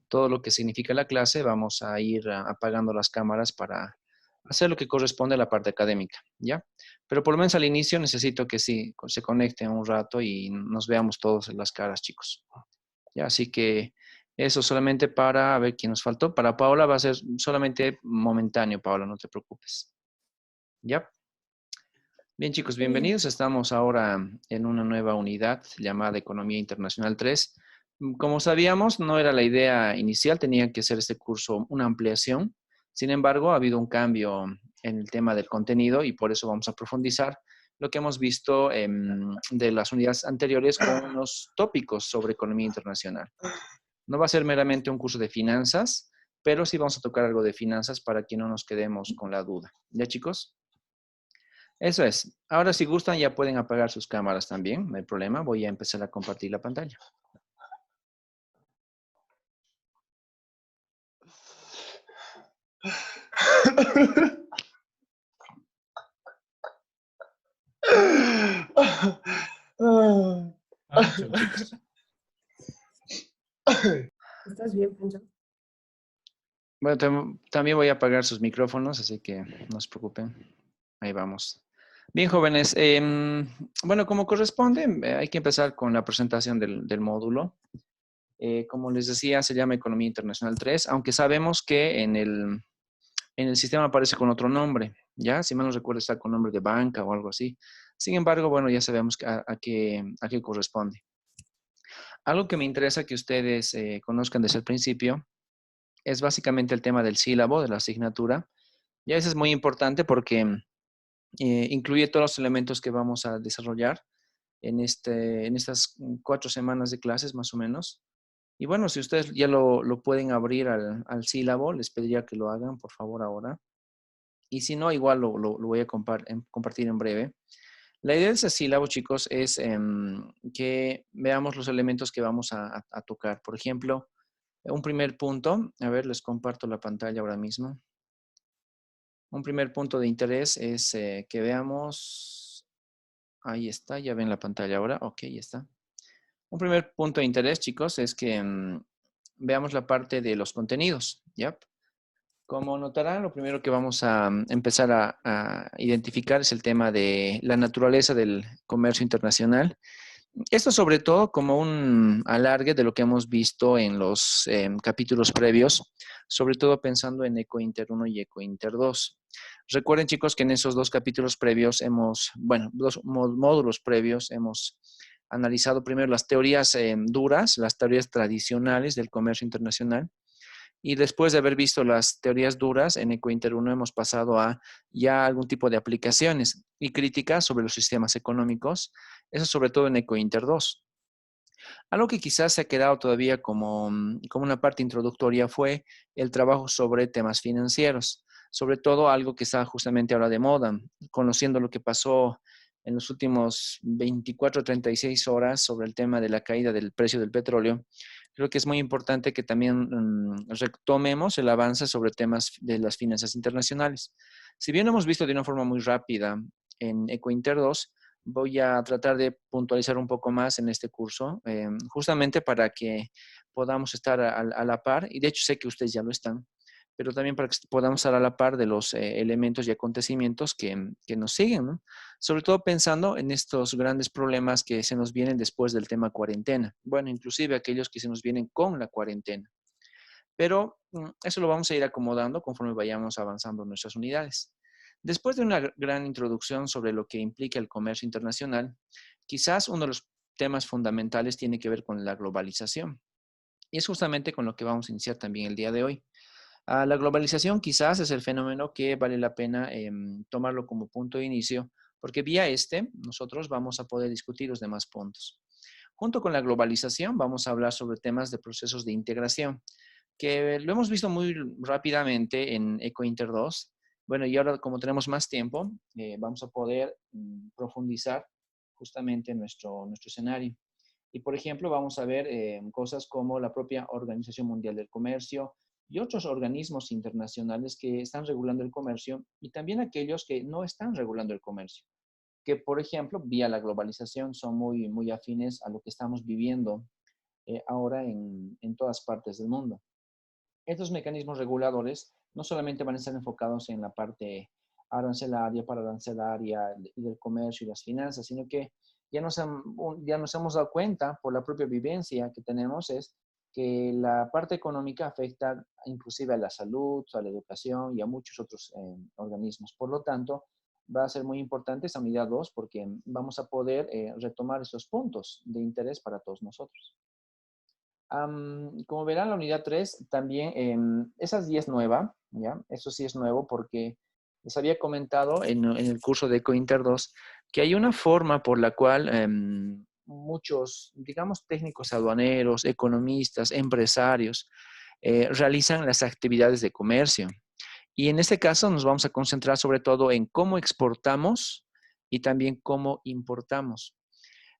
todo lo que significa la clase, vamos a ir apagando las cámaras para hacer lo que corresponde a la parte académica, ¿ya? Pero por lo menos al inicio necesito que sí, se conecten un rato y nos veamos todos en las caras, chicos. ¿Ya? Así que eso solamente para, a ver quién nos faltó. Para Paola va a ser solamente momentáneo, Paola, no te preocupes. ¿Ya? Bien, chicos, Sí. bienvenidos. Estamos ahora en una nueva unidad llamada Economía Internacional 3. Como sabíamos, no era la idea inicial, tenía que ser este curso una ampliación. Sin embargo, ha habido un cambio en el tema del contenido y por eso vamos a profundizar lo que hemos visto de las unidades anteriores con unos tópicos sobre economía internacional. No va a ser meramente un curso de finanzas, pero sí vamos a tocar algo de finanzas para que no nos quedemos con la duda. ¿Ya, chicos? Eso es. Ahora, si gustan, ya pueden apagar sus cámaras también, no hay problema. Voy a empezar a compartir la pantalla. Atención, chicos. ¿Estás bien, Pancho? Bueno, también voy a apagar sus micrófonos, así que no se preocupen. Ahí vamos. Bien, jóvenes. Bueno, como corresponde, hay que empezar con la presentación del módulo. Como les decía, se llama Economía Internacional 3, aunque sabemos que en el sistema aparece con otro nombre, ¿ya? Si mal no recuerdo, está con nombre de banca o algo así. Sin embargo, bueno, ya sabemos a qué corresponde. Algo que me interesa que ustedes conozcan desde el principio es básicamente el tema del sílabo, de la asignatura. Ya eso es muy importante porque incluye todos los elementos que vamos a desarrollar en estas 4 semanas de clases más o menos. Y bueno, si ustedes ya lo pueden abrir al sílabo, les pediría que lo hagan, por favor, ahora. Y si no, igual lo voy a compartir en breve. La idea de ese sílabo, chicos, es que veamos los elementos que vamos a tocar. Por ejemplo, un primer punto, a ver, les comparto la pantalla ahora mismo. Un primer punto de interés es que veamos, ahí está, ya ven la pantalla ahora, ok, ya está. Un primer punto de interés, chicos, es que veamos la parte de los contenidos, ¿ya? Como notarán, lo primero que vamos a empezar a identificar es el tema de la naturaleza del comercio internacional. Esto sobre todo como un alargue de lo que hemos visto en los capítulos previos, sobre todo pensando en EcoInter 1 y EcoInter 2. Recuerden, chicos, que en esos dos capítulos previos bueno, dos módulos previos hemos analizado primero las teorías duras, las teorías tradicionales del comercio internacional, y después de haber visto las teorías duras en EcoInter 1 hemos pasado a ya algún tipo de aplicaciones y críticas sobre los sistemas económicos, eso sobre todo en EcoInter 2. Algo que quizás se ha quedado todavía como una parte introductoria fue el trabajo sobre temas financieros, sobre todo algo que está justamente ahora de moda, conociendo lo que pasó en los últimos 24 o 36 horas sobre el tema de la caída del precio del petróleo. Creo que es muy importante que también retomemos el avance sobre temas de las finanzas internacionales. Si bien lo hemos visto de una forma muy rápida en EcoInter 2, voy a tratar de puntualizar un poco más en este curso, justamente para que podamos estar a la par, y de hecho sé que ustedes ya lo están, pero también para que podamos estar a la par de los elementos y acontecimientos que nos siguen, ¿no? Sobre todo pensando en estos grandes problemas que se nos vienen después del tema cuarentena. Bueno, inclusive aquellos que se nos vienen con la cuarentena. Pero eso lo vamos a ir acomodando conforme vayamos avanzando en nuestras unidades. Después de una gran introducción sobre lo que implica el comercio internacional, quizás uno de los temas fundamentales tiene que ver con la globalización. Y es justamente con lo que vamos a iniciar también el día de hoy. La globalización quizás es el fenómeno que vale la pena tomarlo como punto de inicio, porque vía nosotros vamos a poder discutir los demás puntos. Junto con la globalización vamos a hablar sobre temas de procesos de integración, que lo hemos visto muy rápidamente en EcoInter 2. Bueno, y ahora como tenemos más tiempo, vamos a poder profundizar justamente en nuestro escenario. Y por ejemplo, vamos a ver cosas como la propia Organización Mundial del Comercio y otros organismos internacionales que están regulando el comercio y también aquellos que no están regulando el comercio, que por ejemplo, vía la globalización son muy afines a lo que estamos viviendo ahora en todas partes del mundo. estos mecanismos reguladores no solamente van a estar enfocados en la parte arancelaria, paraarancelaria y del comercio y las finanzas, sino que ya nos hemos dado cuenta por la propia vivencia que tenemos es que la parte económica afecta inclusive a la salud, a la educación y a muchos otros organismos. Por lo tanto, va a ser muy importante esta unidad 2 porque vamos a poder retomar esos puntos de interés para todos nosotros. Como verán, la unidad 3 también, esa sí es nueva, ¿ya? Eso sí es nuevo porque les había comentado en el curso de Ecointer 2 que hay una forma por la cual muchos, digamos, técnicos aduaneros, economistas, empresarios, realizan las actividades de comercio. Y en este caso nos vamos a concentrar sobre todo en cómo exportamos y también cómo importamos.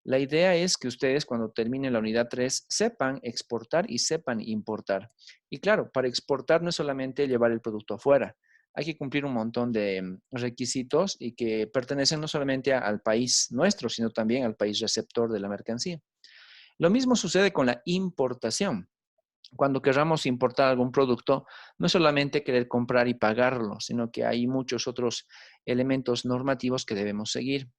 La idea es que ustedes cuando terminen la unidad 3 sepan exportar y sepan importar. Y claro, para exportar no es solamente llevar el producto afuera, hay que cumplir un montón de requisitos y que pertenecen no solamente al país nuestro, sino también al país receptor de la mercancía. Lo mismo sucede con la importación. Cuando queramos importar algún producto, no es solamente querer comprar y pagarlo, sino que hay muchos otros elementos normativos que debemos seguir.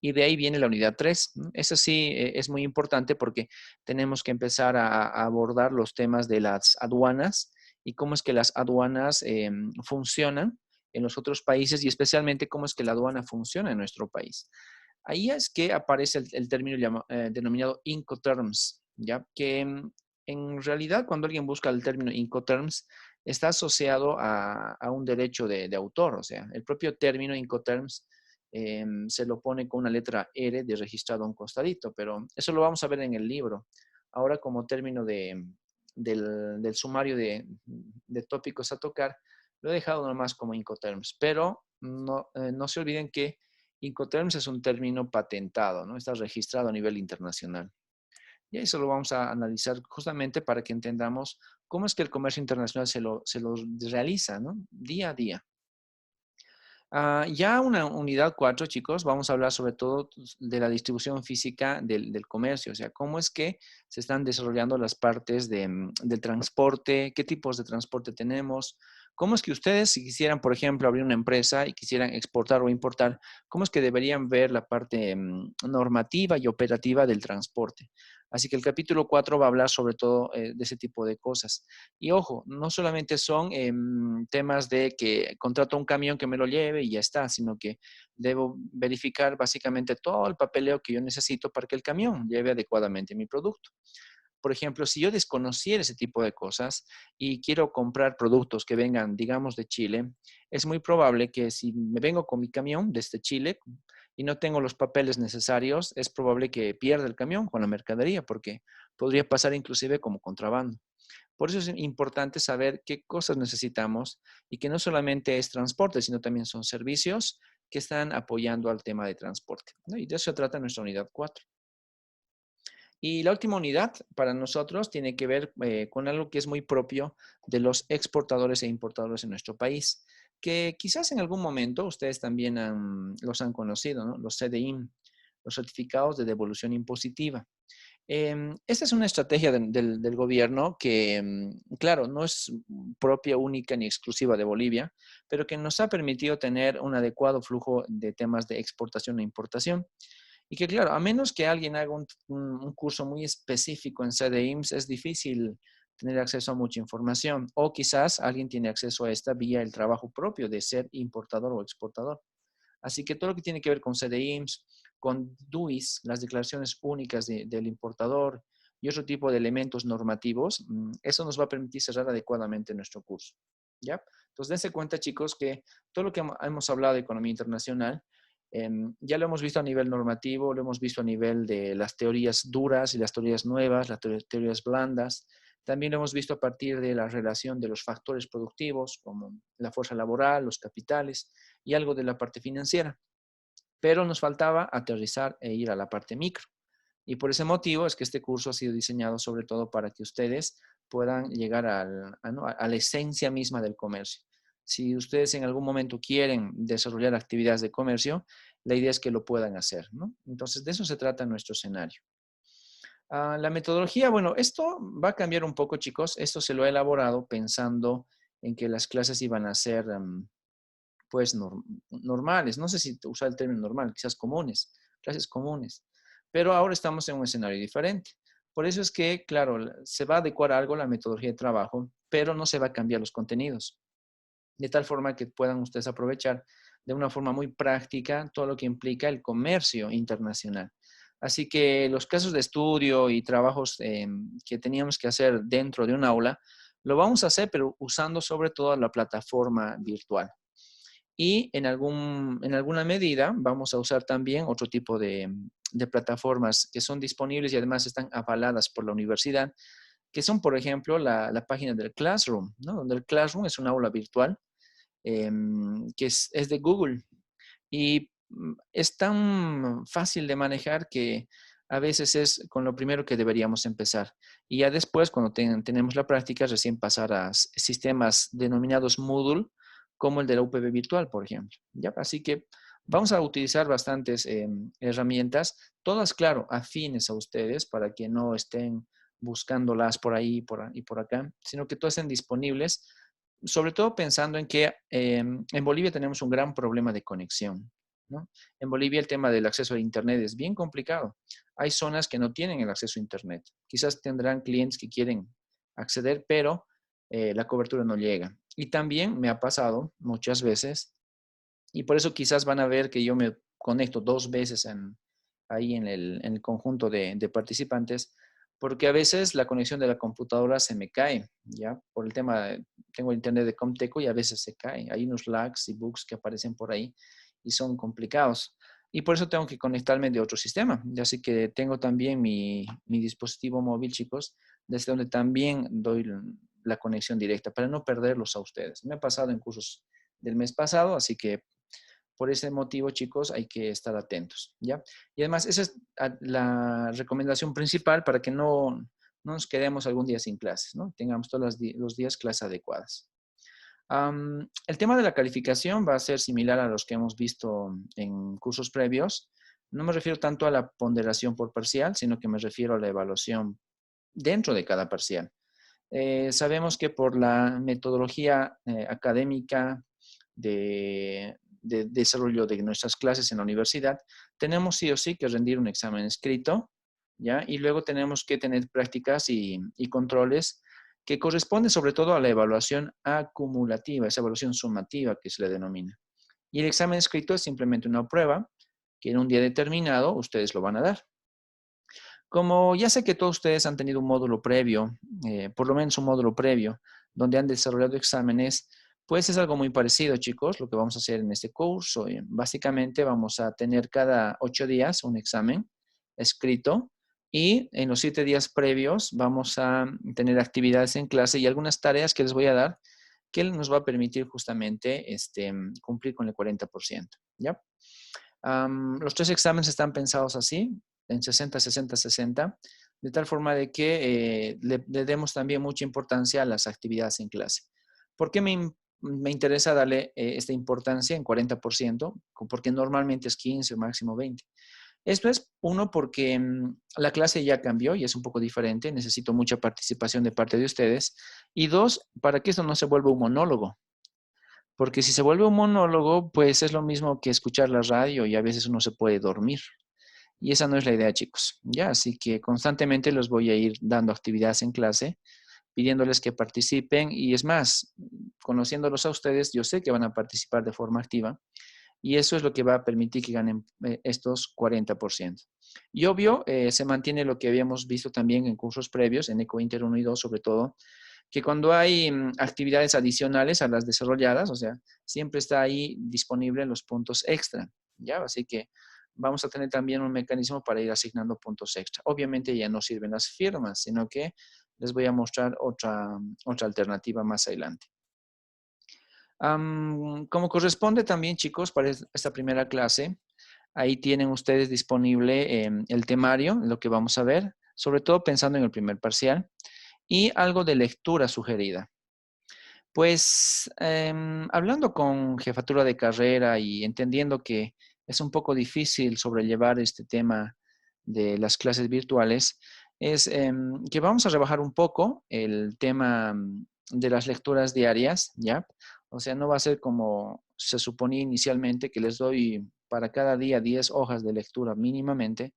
Y de ahí viene la unidad 3. Eso sí es muy importante porque tenemos que empezar a abordar los temas de las aduanas y cómo es que las aduanas funcionan en los otros países y especialmente cómo es que la aduana funciona en nuestro país. Ahí es que aparece el término denominado Incoterms, ¿ya? Que en realidad cuando alguien busca el término Incoterms está asociado a un derecho de autor, o sea, el propio término Incoterms se lo pone con una letra R de registrado a un costadito, pero eso lo vamos a ver en el libro. Ahora como término del sumario de tópicos a tocar, lo he dejado nomás como Incoterms, pero no se olviden que Incoterms es un término patentado, ¿no? Está registrado a nivel internacional. Y eso lo vamos a analizar justamente para que entendamos cómo es que el comercio internacional se lo realiza, ¿no? Día a día. Ya una unidad 4, chicos, vamos a hablar sobre todo de la distribución física del comercio, o sea, cómo es que se están desarrollando las partes del transporte, qué tipos de transporte tenemos, cómo es que ustedes, si quisieran, por ejemplo, abrir una empresa y quisieran exportar o importar, cómo es que deberían ver la parte normativa y operativa del transporte. Así que el capítulo 4 va a hablar sobre todo de ese tipo de cosas. Y ojo, no solamente son temas de que contrato un camión que me lo lleve y ya está, sino que debo verificar básicamente todo el papeleo que yo necesito para que el camión lleve adecuadamente mi producto. Por ejemplo, si yo desconociera ese tipo de cosas y quiero comprar productos que vengan, digamos, de Chile, es muy probable que si me vengo con mi camión desde Chile y no tengo los papeles necesarios, es probable que pierda el camión con la mercadería porque podría pasar inclusive como contrabando. Por eso es importante saber qué cosas necesitamos y que no solamente es transporte, sino también son servicios que están apoyando al tema de transporte, ¿no? Y de eso se trata nuestra unidad 4. Y la última unidad para nosotros tiene que ver con algo que es muy propio de los exportadores e importadores en nuestro país, que quizás en algún momento ustedes también los han conocido, ¿no? Los CDIM, los certificados de devolución impositiva. Esta es una estrategia del gobierno que, claro, no es propia, única ni exclusiva de Bolivia, pero que nos ha permitido tener un adecuado flujo de temas de exportación e importación. Y que, claro, a menos que alguien haga un curso muy específico en CDIMS, es difícil tener acceso a mucha información. O quizás alguien tiene acceso a esta vía el trabajo propio de ser importador o exportador. Así que todo lo que tiene que ver con CDIMS, con DUIs, las declaraciones únicas del importador y otro tipo de elementos normativos, eso nos va a permitir cerrar adecuadamente nuestro curso. ¿Ya? Entonces, dense cuenta, chicos, que todo lo que hemos hablado de economía internacional, ya lo hemos visto a nivel normativo, lo hemos visto a nivel de las teorías duras y las teorías nuevas, las teorías blandas. También lo hemos visto a partir de la relación de los factores productivos, como la fuerza laboral, los capitales y algo de la parte financiera. Pero nos faltaba aterrizar e ir a la parte micro. Y por ese motivo es que este curso ha sido diseñado sobre todo para que ustedes puedan llegar a la esencia misma del comercio. Si ustedes en algún momento quieren desarrollar actividades de comercio, la idea es que lo puedan hacer, ¿no? Entonces, de eso se trata nuestro escenario. La metodología, bueno, esto va a cambiar un poco, chicos. Esto se lo he elaborado pensando en que las clases iban a ser, pues, normales. No sé si usar el término normal, quizás comunes, clases comunes. Pero ahora estamos en un escenario diferente. Por eso es que, claro, se va a adecuar algo la metodología de trabajo, pero no se va a cambiar los contenidos. De tal forma que puedan ustedes aprovechar de una forma muy práctica todo lo que implica el comercio internacional. Así que los casos de estudio y trabajos que teníamos que hacer dentro de un aula, lo vamos a hacer, pero usando sobre todo la plataforma virtual. Y en alguna medida vamos a usar también otro tipo de plataformas que son disponibles y además están avaladas por la universidad, que son, por ejemplo, la página del Classroom, ¿no? Donde el Classroom es un aula virtual que es de Google. Y es tan fácil de manejar que a veces es con lo primero que deberíamos empezar. Y ya después, cuando tenemos la práctica, recién pasar a sistemas denominados Moodle, como el de la UPB virtual, por ejemplo. ¿Ya? Así que vamos a utilizar bastantes herramientas, todas, claro, afines a ustedes para que no estén buscándolas por ahí y por acá, sino que todas estén disponibles, sobre todo pensando en que en Bolivia tenemos un gran problema de conexión, ¿no? En Bolivia el tema del acceso a Internet es bien complicado. Hay zonas que no tienen el acceso a Internet. Quizás tendrán clientes que quieren acceder, pero la cobertura no llega. Y también me ha pasado muchas veces, y por eso quizás van a ver que yo me conecto 2 veces ahí en el conjunto de participantes, porque a veces la conexión de la computadora se me cae, ¿ya? Por el tema, tengo el internet de Comteco y a veces se cae. Hay unos lags y bugs que aparecen por ahí y son complicados. Y por eso tengo que conectarme de otro sistema. Así que tengo también mi dispositivo móvil, chicos, desde donde también doy la conexión directa para no perderlos a ustedes. Me ha pasado en cursos del mes pasado, así que por ese motivo, chicos, hay que estar atentos, ¿ya? Y además, esa es la recomendación principal para que no nos quedemos algún día sin clases, ¿no? Tengamos todos los días clases adecuadas. El tema de la calificación va a ser similar a los que hemos visto en cursos previos. No me refiero tanto a la ponderación por parcial, sino que me refiero a la evaluación dentro de cada parcial. Sabemos que por la metodología académica de desarrollo de nuestras clases en la universidad, tenemos sí o sí que rendir un examen escrito, ¿ya? Y luego tenemos que tener prácticas y controles que corresponden sobre todo a la evaluación acumulativa, esa evaluación sumativa que se le denomina. Y el examen escrito es simplemente una prueba que en un día determinado ustedes lo van a dar. Como ya sé que todos ustedes han tenido un módulo previo, por lo menos un módulo previo, donde han desarrollado exámenes, pues es algo muy parecido, chicos, lo que vamos a hacer en este curso. Básicamente vamos a tener cada 8 días un examen escrito y en los 7 días previos vamos a tener actividades en clase y algunas tareas que les voy a dar que nos va a permitir justamente cumplir con el 40%, ¿ya? Los 3 exámenes están pensados así, en 60, 60, 60, de tal forma de que le demos también mucha importancia a las actividades en clase. ¿Por qué me interesa darle esta importancia en 40%? Porque normalmente es 15 o máximo 20. Esto es, uno, porque la clase ya cambió y es un poco diferente, necesito mucha participación de parte de ustedes. Y dos, para que esto no se vuelva un monólogo. Porque si se vuelve un monólogo, pues es lo mismo que escuchar la radio y a veces uno se puede dormir. Y esa no es la idea, chicos. Ya, así que constantemente los voy a ir dando actividades en clase, pidiéndoles que participen. Y es más, conociéndolos a ustedes, yo sé que van a participar de forma activa. Y eso es lo que va a permitir que ganen estos 40%. Y obvio, se mantiene lo que habíamos visto también en cursos previos, en EcoInter 1 y 2 sobre todo, que cuando hay actividades adicionales a las desarrolladas, o sea, siempre está ahí disponible los puntos extra, ¿ya? Así que vamos a tener también un mecanismo para ir asignando puntos extra. Obviamente ya no sirven las firmas, sino que les voy a mostrar otra alternativa más adelante. Como corresponde también, chicos, para esta primera clase, ahí tienen ustedes disponible el temario, lo que vamos a ver, sobre todo pensando en el primer parcial, y algo de lectura sugerida. Pues hablando con jefatura de carrera y entendiendo que es un poco difícil sobrellevar este tema de las clases virtuales, es que vamos a rebajar un poco el tema de las lecturas diarias, ¿ya? O sea, no va a ser como se suponía inicialmente, que les doy para cada día 10 hojas de lectura mínimamente,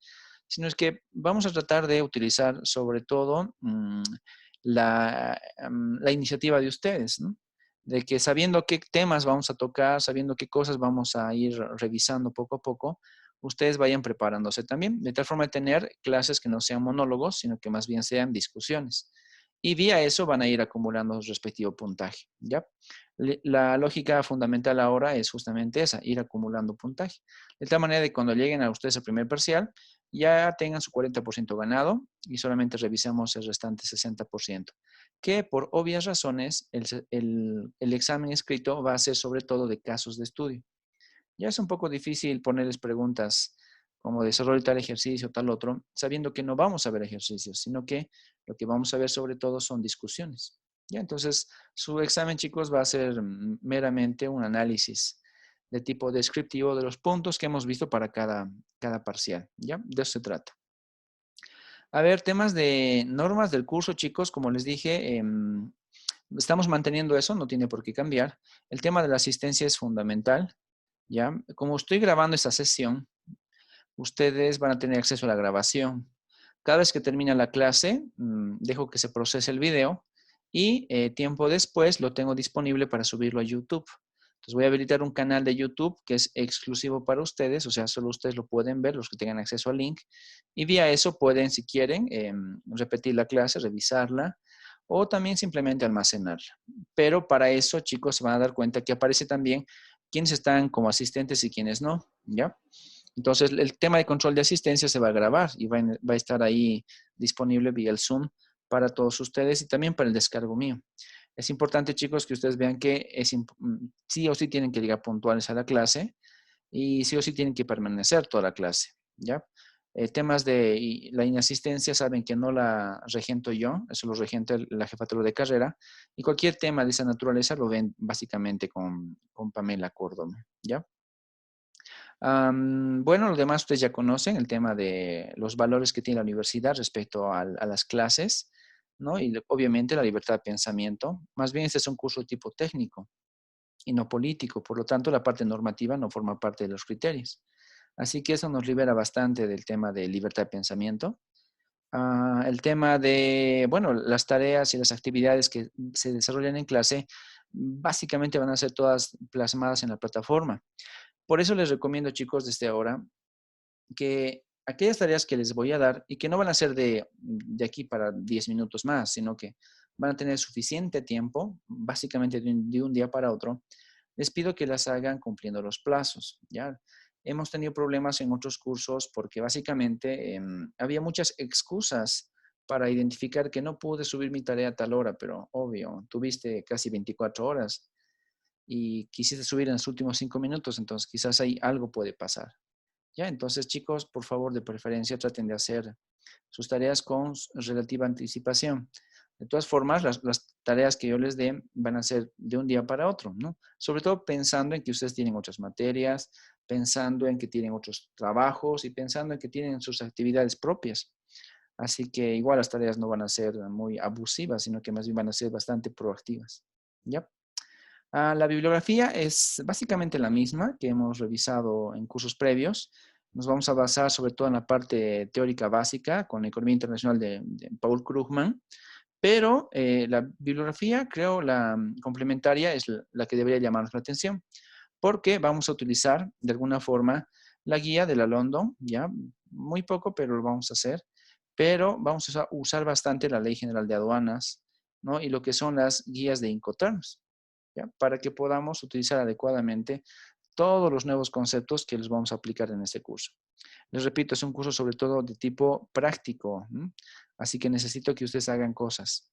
sino es que vamos a tratar de utilizar sobre todo la iniciativa de ustedes, ¿no? De que sabiendo qué temas vamos a tocar, sabiendo qué cosas vamos a ir revisando poco a poco, ustedes vayan preparándose también, de tal forma de tener clases que no sean monólogos, sino que más bien sean discusiones. Y vía eso van a ir acumulando su respectivo puntaje, ¿ya? La lógica fundamental ahora es justamente esa, ir acumulando puntaje. De tal manera de que cuando lleguen a ustedes al primer parcial, ya tengan su 40% ganado y solamente revisemos el restante 60%, que por obvias razones el examen escrito va a ser sobre todo de casos de estudio. Ya es un poco difícil ponerles preguntas como desarrollo tal ejercicio, tal otro, sabiendo que no vamos a ver ejercicios, sino que lo que vamos a ver sobre todo son discusiones. Ya, entonces, su examen, chicos, va a ser meramente un análisis de tipo descriptivo de los puntos que hemos visto para cada parcial. Ya, de eso se trata. A ver, temas de normas del curso, chicos, como les dije, estamos manteniendo eso, no tiene por qué cambiar. El tema de la asistencia es fundamental. ¿Ya? Como estoy grabando esta sesión, ustedes van a tener acceso a la grabación. Cada vez que termina la clase, dejo que se procese el video y tiempo después lo tengo disponible para subirlo a YouTube. Entonces voy a habilitar un canal de YouTube que es exclusivo para ustedes, o sea, solo ustedes lo pueden ver, los que tengan acceso al link. Y vía eso pueden, si quieren, repetir la clase, revisarla o también simplemente almacenarla. Pero para eso, chicos, se van a dar cuenta que aparece también quiénes están como asistentes y quiénes no, ¿ya? Entonces, el tema de control de asistencia se va a grabar y va a estar ahí disponible vía el Zoom para todos ustedes y también para el descargo mío. Es importante, chicos, que ustedes vean que sí o sí tienen que llegar puntuales a la clase y sí o sí tienen que permanecer toda la clase, ¿ya? Temas de la inasistencia saben que no la regento yo, eso lo regenta la jefatura de carrera, y cualquier tema de esa naturaleza lo ven básicamente con Pamela Córdoba, ¿ya? Bueno, lo demás ustedes ya conocen, el tema de los valores que tiene la universidad respecto a las clases, ¿no? Y obviamente la libertad de pensamiento. Más bien este es un curso de tipo técnico y no político, por lo tanto la parte normativa no forma parte de los criterios. Así que eso nos libera bastante del tema de libertad de pensamiento. El tema de, bueno, las tareas y las actividades que se desarrollan en clase básicamente van a ser todas plasmadas en la plataforma. Por eso les recomiendo, chicos, desde ahora, que aquellas tareas que les voy a dar y que no van a ser de aquí para 10 minutos más, sino que van a tener suficiente tiempo, básicamente de un día para otro, les pido que las hagan cumpliendo los plazos, ¿ya? Hemos tenido problemas en otros cursos porque básicamente había muchas excusas para identificar que no pude subir mi tarea a tal hora, pero obvio, tuviste casi 24 horas y quisiste subir en los últimos 5 minutos, entonces quizás ahí algo puede pasar. Ya, entonces chicos, por favor, de preferencia traten de hacer sus tareas con relativa anticipación. De todas formas, las tareas que yo les dé van a ser de un día para otro, ¿no? Sobre todo pensando en que ustedes tienen otras materias, pensando en que tienen otros trabajos y pensando en que tienen sus actividades propias. Así que igual las tareas no van a ser muy abusivas, sino que más bien van a ser bastante proactivas. ¿Ya? La bibliografía es básicamente la misma que hemos revisado en cursos previos. Nos vamos a basar sobre todo en la parte teórica básica con la economía internacional de Paul Krugman, pero la bibliografía, creo, la complementaria es la que debería llamarnos la atención, porque vamos a utilizar de alguna forma la guía de la London, ya muy poco, pero lo vamos a hacer, pero vamos a usar bastante la Ley General de Aduanas, ¿no? Y lo que son las guías de Incoterms. ¿Ya? Para que podamos utilizar adecuadamente todos los nuevos conceptos que les vamos a aplicar en este curso. Les repito, es un curso sobre todo de tipo práctico, ¿m? Así que necesito que ustedes hagan cosas,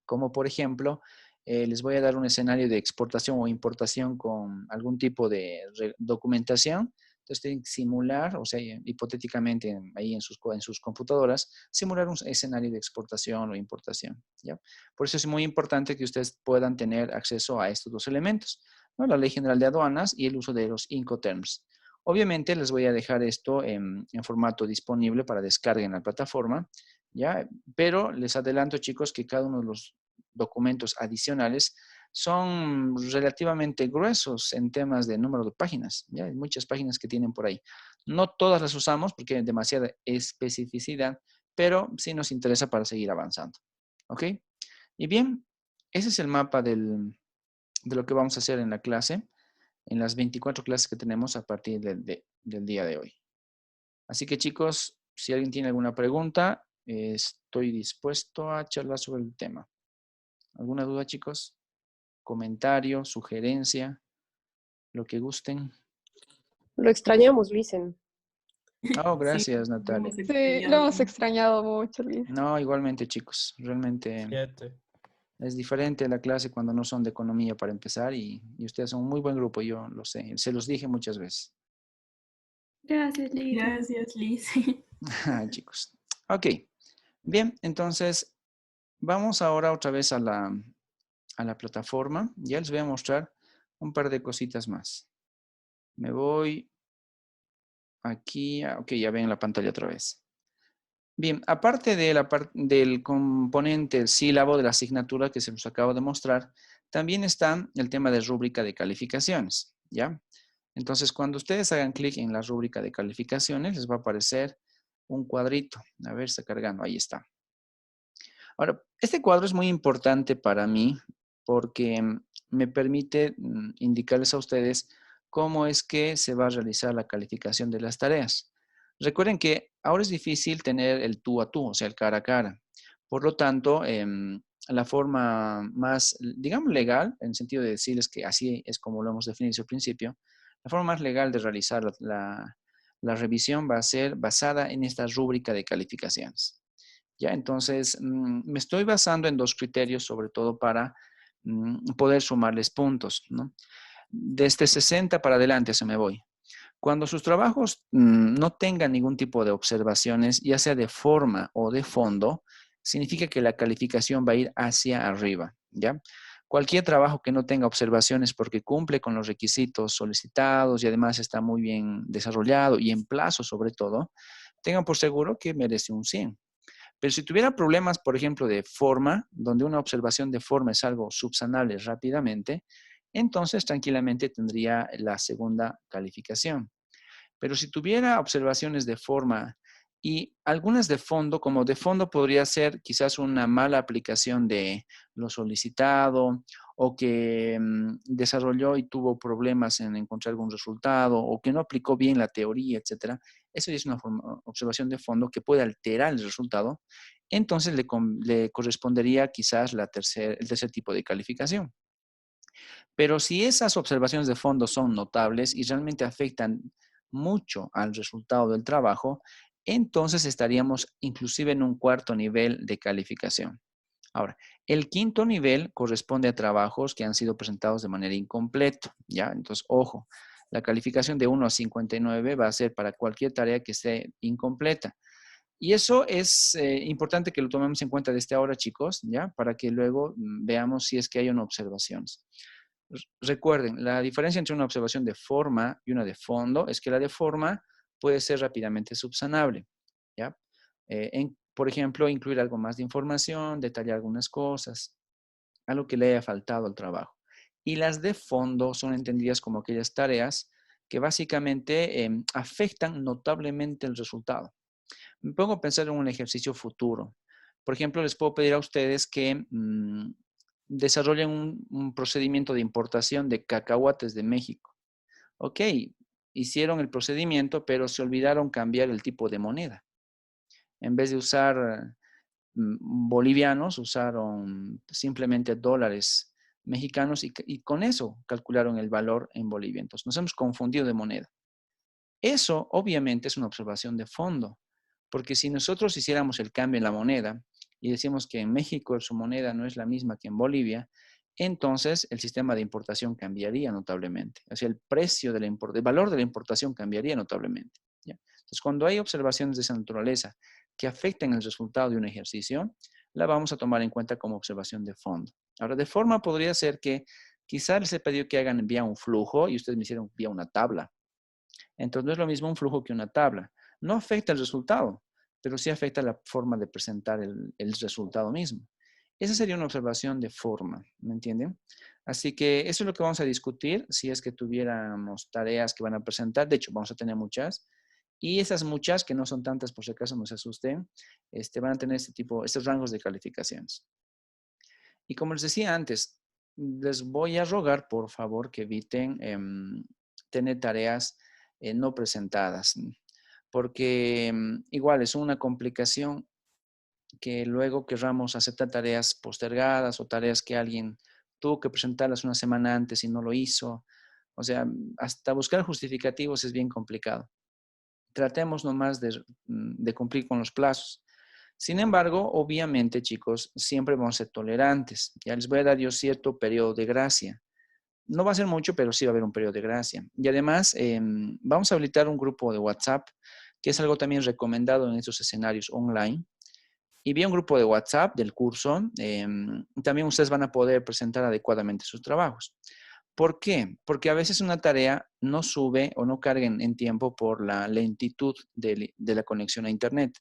como por ejemplo, les voy a dar un escenario de exportación o importación con algún tipo de documentación. Entonces tienen que simular, o sea, hipotéticamente ahí en sus computadoras, simular un escenario de exportación o importación, ¿ya? Por eso es muy importante que ustedes puedan tener acceso a estos dos elementos, ¿no? La Ley General de Aduanas y el uso de los Incoterms. Obviamente les voy a dejar esto en formato disponible para descarga en la plataforma, ¿ya? Pero les adelanto, chicos, que cada uno de los documentos adicionales son relativamente gruesos en temas de número de páginas, ¿ya? Hay muchas páginas que tienen por ahí. No todas las usamos porque hay demasiada especificidad, pero sí nos interesa para seguir avanzando, ¿ok? Y bien, ese es el mapa de lo que vamos a hacer en la clase, en las 24 clases que tenemos a partir del día de hoy. Así que chicos, si alguien tiene alguna pregunta, estoy dispuesto a charlar sobre el tema. ¿Alguna duda, chicos? ¿Comentario, sugerencia, lo que gusten? Lo extrañamos, Luisen. Oh, Sí, gracias, lo Natalia. hemos Sí, lo hemos extrañado. extrañado mucho, Luis. No, igualmente, chicos. Realmente 7. es diferente la clase cuando no son de economía para empezar y ustedes son un muy buen grupo, yo lo sé. Se los dije muchas veces. Gracias, Liz. Gracias, Liz. Chicos. Ok. Bien, entonces vamos ahora otra vez a la plataforma. Ya les voy a mostrar un par de cositas más. Me voy aquí. Ok, ya ven la pantalla otra vez. Bien, aparte del componente, el sílabo de la asignatura que se los acabo de mostrar, también está el tema de rúbrica de calificaciones, ¿ya? Entonces, cuando ustedes hagan clic en la rúbrica de calificaciones, les va a aparecer un cuadrito. A ver, está cargando, ahí está. Ahora, este cuadro es muy importante para mí porque me permite indicarles a ustedes cómo es que se va a realizar la calificación de las tareas. Recuerden que ahora es difícil tener el tú a tú, o sea, el cara a cara. Por lo tanto, la forma más, digamos, legal, en el sentido de decirles que así es como lo hemos definido desde el principio, la forma más legal de realizar la revisión va a ser basada en esta rúbrica de calificaciones. ¿Ya? Entonces, me estoy basando en dos criterios, sobre todo para poder sumarles puntos, ¿no? Desde 60 para adelante se me voy. Cuando sus trabajos no tengan ningún tipo de observaciones, ya sea de forma o de fondo, significa que la calificación va a ir hacia arriba, ¿ya? Cualquier trabajo que no tenga observaciones porque cumple con los requisitos solicitados y además está muy bien desarrollado y en plazo sobre todo, tengan por seguro que merece un 100. Pero si tuviera problemas, por ejemplo, de forma, donde una observación de forma es algo subsanable rápidamente, entonces tranquilamente tendría la segunda calificación. Pero si tuviera observaciones de forma y algunas de fondo, como de fondo podría ser quizás una mala aplicación de lo solicitado o que desarrolló y tuvo problemas en encontrar algún resultado o que no aplicó bien la teoría, etcétera. Eso es una observación de fondo que puede alterar el resultado. Entonces le correspondería quizás el tercer tipo de calificación. Pero si esas observaciones de fondo son notables y realmente afectan mucho al resultado del trabajo, entonces estaríamos inclusive en un cuarto nivel de calificación. Ahora, el quinto nivel corresponde a trabajos que han sido presentados de manera incompleta, ¿ya? Entonces, ojo, la calificación de 1 a 59 va a ser para cualquier tarea que esté incompleta. Y eso es importante que lo tomemos en cuenta desde ahora, chicos, ¿ya? Para que luego veamos si es que hay o no observaciones. Recuerden, la diferencia entre una observación de forma y una de fondo es que la de forma puede ser rápidamente subsanable, ¿ya? Por ejemplo, incluir algo más de información, detallar algunas cosas, algo que le haya faltado al trabajo. Y las de fondo son entendidas como aquellas tareas que básicamente afectan notablemente el resultado. Me pongo a pensar en un ejercicio futuro. Por ejemplo, les puedo pedir a ustedes que desarrollen un procedimiento de importación de cacahuates de México. Ok, hicieron el procedimiento, pero se olvidaron cambiar el tipo de moneda. En vez de usar bolivianos, usaron simplemente dólares mexicanos y con eso calcularon el valor en Bolivia. Entonces, nos hemos confundido de moneda. Eso obviamente es una observación de fondo, porque si nosotros hiciéramos el cambio en la moneda y decimos que en México su moneda no es la misma que en Bolivia, entonces el sistema de importación cambiaría notablemente. O sea, el precio de el valor de la importación cambiaría notablemente, ¿ya? Entonces, cuando hay observaciones de esa naturaleza que afecten el resultado de un ejercicio, la vamos a tomar en cuenta como observación de fondo. Ahora, de forma podría ser que quizás les he pedido que hagan vía un flujo y ustedes me hicieron vía una tabla. Entonces, no es lo mismo un flujo que una tabla. No afecta el resultado, pero sí afecta la forma de presentar el resultado mismo. Esa sería una observación de forma, ¿me entienden? Así que eso es lo que vamos a discutir si es que tuviéramos tareas que van a presentar. De hecho, vamos a tener muchas. Y esas muchas, que no son tantas por si acaso no se asusten, van a tener estos rangos de calificaciones. Y como les decía antes, les voy a rogar, por favor, que eviten tener tareas no presentadas, porque igual es una complicación que luego querramos aceptar tareas postergadas o tareas que alguien tuvo que presentarlas una semana antes y no lo hizo. O sea, hasta buscar justificativos es bien complicado. Tratemos nomás de cumplir con los plazos. Sin embargo, obviamente, chicos, siempre vamos a ser tolerantes. Ya les voy a dar yo cierto periodo de gracia. No va a ser mucho, pero sí va a haber un periodo de gracia. Y además, vamos a habilitar un grupo de WhatsApp, que es algo también recomendado en estos escenarios online. Y vía un grupo de WhatsApp del curso, también ustedes van a poder presentar adecuadamente sus trabajos. ¿Por qué? Porque a veces una tarea no sube o no carga en tiempo por la lentitud de la conexión a Internet.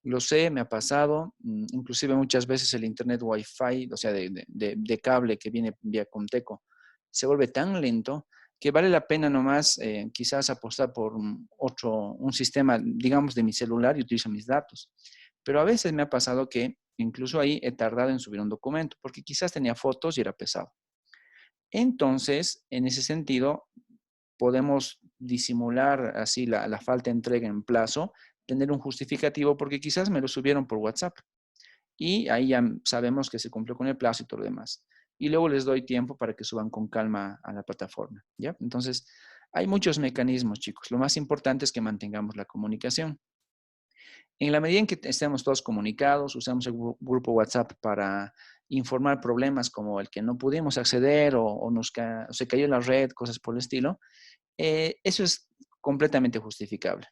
Lo sé, me ha pasado, inclusive muchas veces el Internet Wi-Fi, o sea, de cable que viene vía Comteco, se vuelve tan lento que vale la pena nomás quizás apostar por un sistema, digamos, de mi celular y utilizo mis datos. Pero a veces me ha pasado que incluso ahí he tardado en subir un documento porque quizás tenía fotos y era pesado. Entonces, en ese sentido, podemos disimular así la falta de entrega en plazo, tener un justificativo porque quizás me lo subieron por WhatsApp y ahí ya sabemos que se cumplió con el plazo y todo lo demás. Y luego les doy tiempo para que suban con calma a la plataforma, ¿ya? Entonces, hay muchos mecanismos, chicos. Lo más importante es que mantengamos la comunicación. En la medida en que estemos todos comunicados, usamos el grupo WhatsApp para informar problemas como el que no pudimos acceder o se cayó la red, cosas por el estilo, eso es completamente justificable.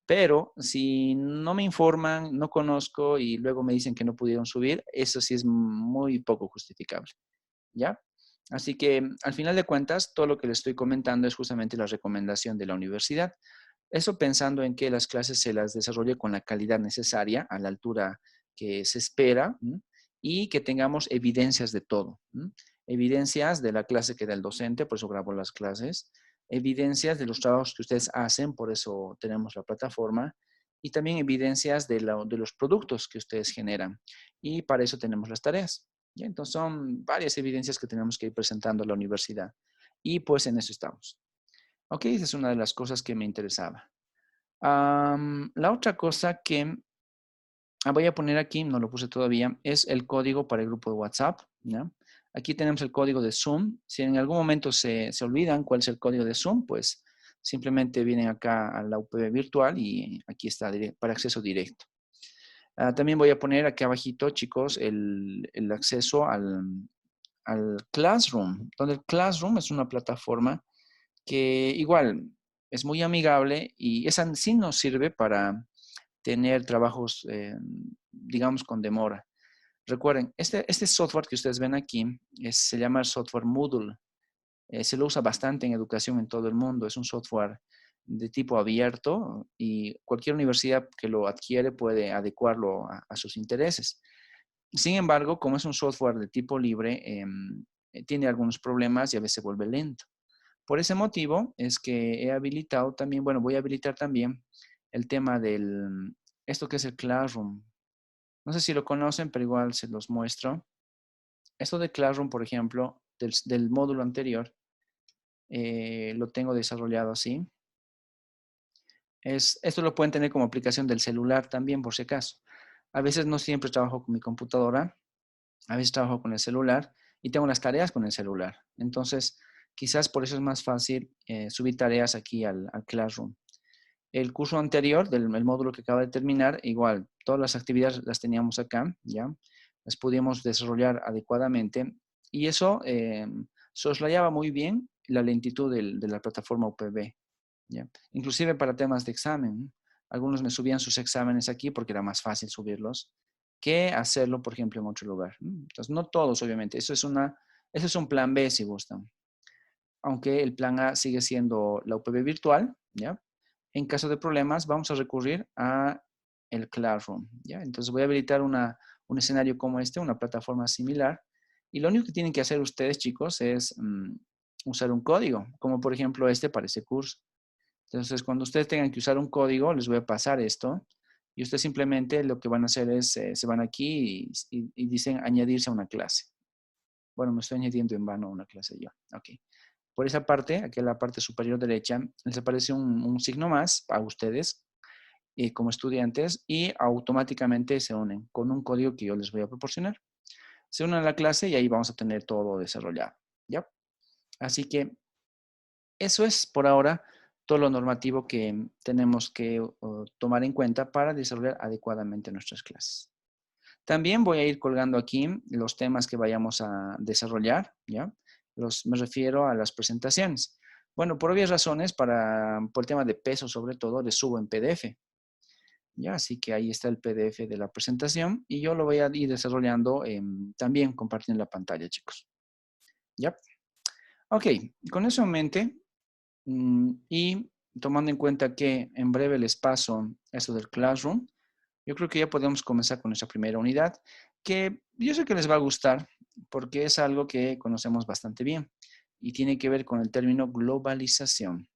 Pero si no me informan, no conozco y luego me dicen que no pudieron subir, eso sí es muy poco justificable, ¿ya? Así que al final de cuentas, todo lo que les estoy comentando es justamente la recomendación de la universidad. Eso pensando en que las clases se las desarrolle con la calidad necesaria, a la altura que se espera, y que tengamos evidencias de todo. Evidencias de la clase que da el docente, por eso grabo las clases, evidencias de los trabajos que ustedes hacen, por eso tenemos la plataforma, y también evidencias de los productos que ustedes generan. Y para eso tenemos las tareas. ¿Ya? Entonces son varias evidencias que tenemos que ir presentando a la universidad. Y pues en eso estamos. Ok, esa es una de las cosas que me interesaba. La otra cosa que voy a poner aquí, no lo puse todavía, es el código para el grupo de WhatsApp. ¿Ya? Aquí tenemos el código de Zoom. Si en algún momento se olvidan cuál es el código de Zoom, pues simplemente vienen acá a la UPB virtual y aquí está para acceso directo. También voy a poner aquí abajito, chicos, el acceso al Classroom, donde el Classroom es una plataforma que igual es muy amigable y esa sí nos sirve para tener trabajos, digamos, con demora. Recuerden, este software que ustedes ven aquí se llama el software Moodle. Se lo usa bastante en educación en todo el mundo. Es un software de tipo abierto y cualquier universidad que lo adquiere puede adecuarlo a sus intereses. Sin embargo, como es un software de tipo libre, tiene algunos problemas y a veces se vuelve lento. Por ese motivo es que he habilitado también, bueno, voy a habilitar también el tema esto que es el Classroom. No sé si lo conocen, pero igual se los muestro. Esto de Classroom, por ejemplo, del módulo anterior, lo tengo desarrollado así. Esto lo pueden tener como aplicación del celular también, por si acaso. A veces no siempre trabajo con mi computadora, a veces trabajo con el celular y tengo las tareas con el celular. Entonces, quizás por eso es más fácil subir tareas aquí al Classroom. El curso anterior, el módulo que acaba de terminar, igual, todas las actividades las teníamos acá, ¿ya? Las pudimos desarrollar adecuadamente y eso soslayaba muy bien la lentitud de la plataforma UPB, ¿ya? Inclusive para temas de examen. Algunos me subían sus exámenes aquí porque era más fácil subirlos que hacerlo, por ejemplo, en otro lugar. Entonces, no todos, obviamente. Eso es un plan B, si gustan. Aunque el plan A sigue siendo la UPB virtual, ¿ya? En caso de problemas, vamos a recurrir a el Classroom, ¿ya? Entonces voy a habilitar un escenario como este, una plataforma similar, y lo único que tienen que hacer ustedes, chicos, es usar un código, como por ejemplo este para este curso. Entonces, cuando ustedes tengan que usar un código, les voy a pasar esto, y ustedes simplemente lo que van a hacer es, se van aquí y dicen añadirse a una clase. Bueno, me estoy añadiendo en vano a una clase yo. Ok. Por esa parte, aquí en la parte superior derecha, les aparece un signo más a ustedes como estudiantes y automáticamente se unen con un código que yo les voy a proporcionar. Se unen a la clase y ahí vamos a tener todo desarrollado. ¿Ya? Así que eso es por ahora todo lo normativo que tenemos que tomar en cuenta para desarrollar adecuadamente nuestras clases. También voy a ir colgando aquí los temas que vayamos a desarrollar, ¿ya? Me refiero a las presentaciones. Bueno, por obvias razones, por el tema de peso sobre todo, les subo en PDF, ¿ya? Así que ahí está el PDF de la presentación y yo lo voy a ir desarrollando también compartiendo la pantalla, chicos. ¿Ya? Ok, con eso en mente y tomando en cuenta que en breve les paso esto del Classroom, yo creo que ya podemos comenzar con nuestra primera unidad, que yo sé que les va a gustar porque es algo que conocemos bastante bien y tiene que ver con el término globalización.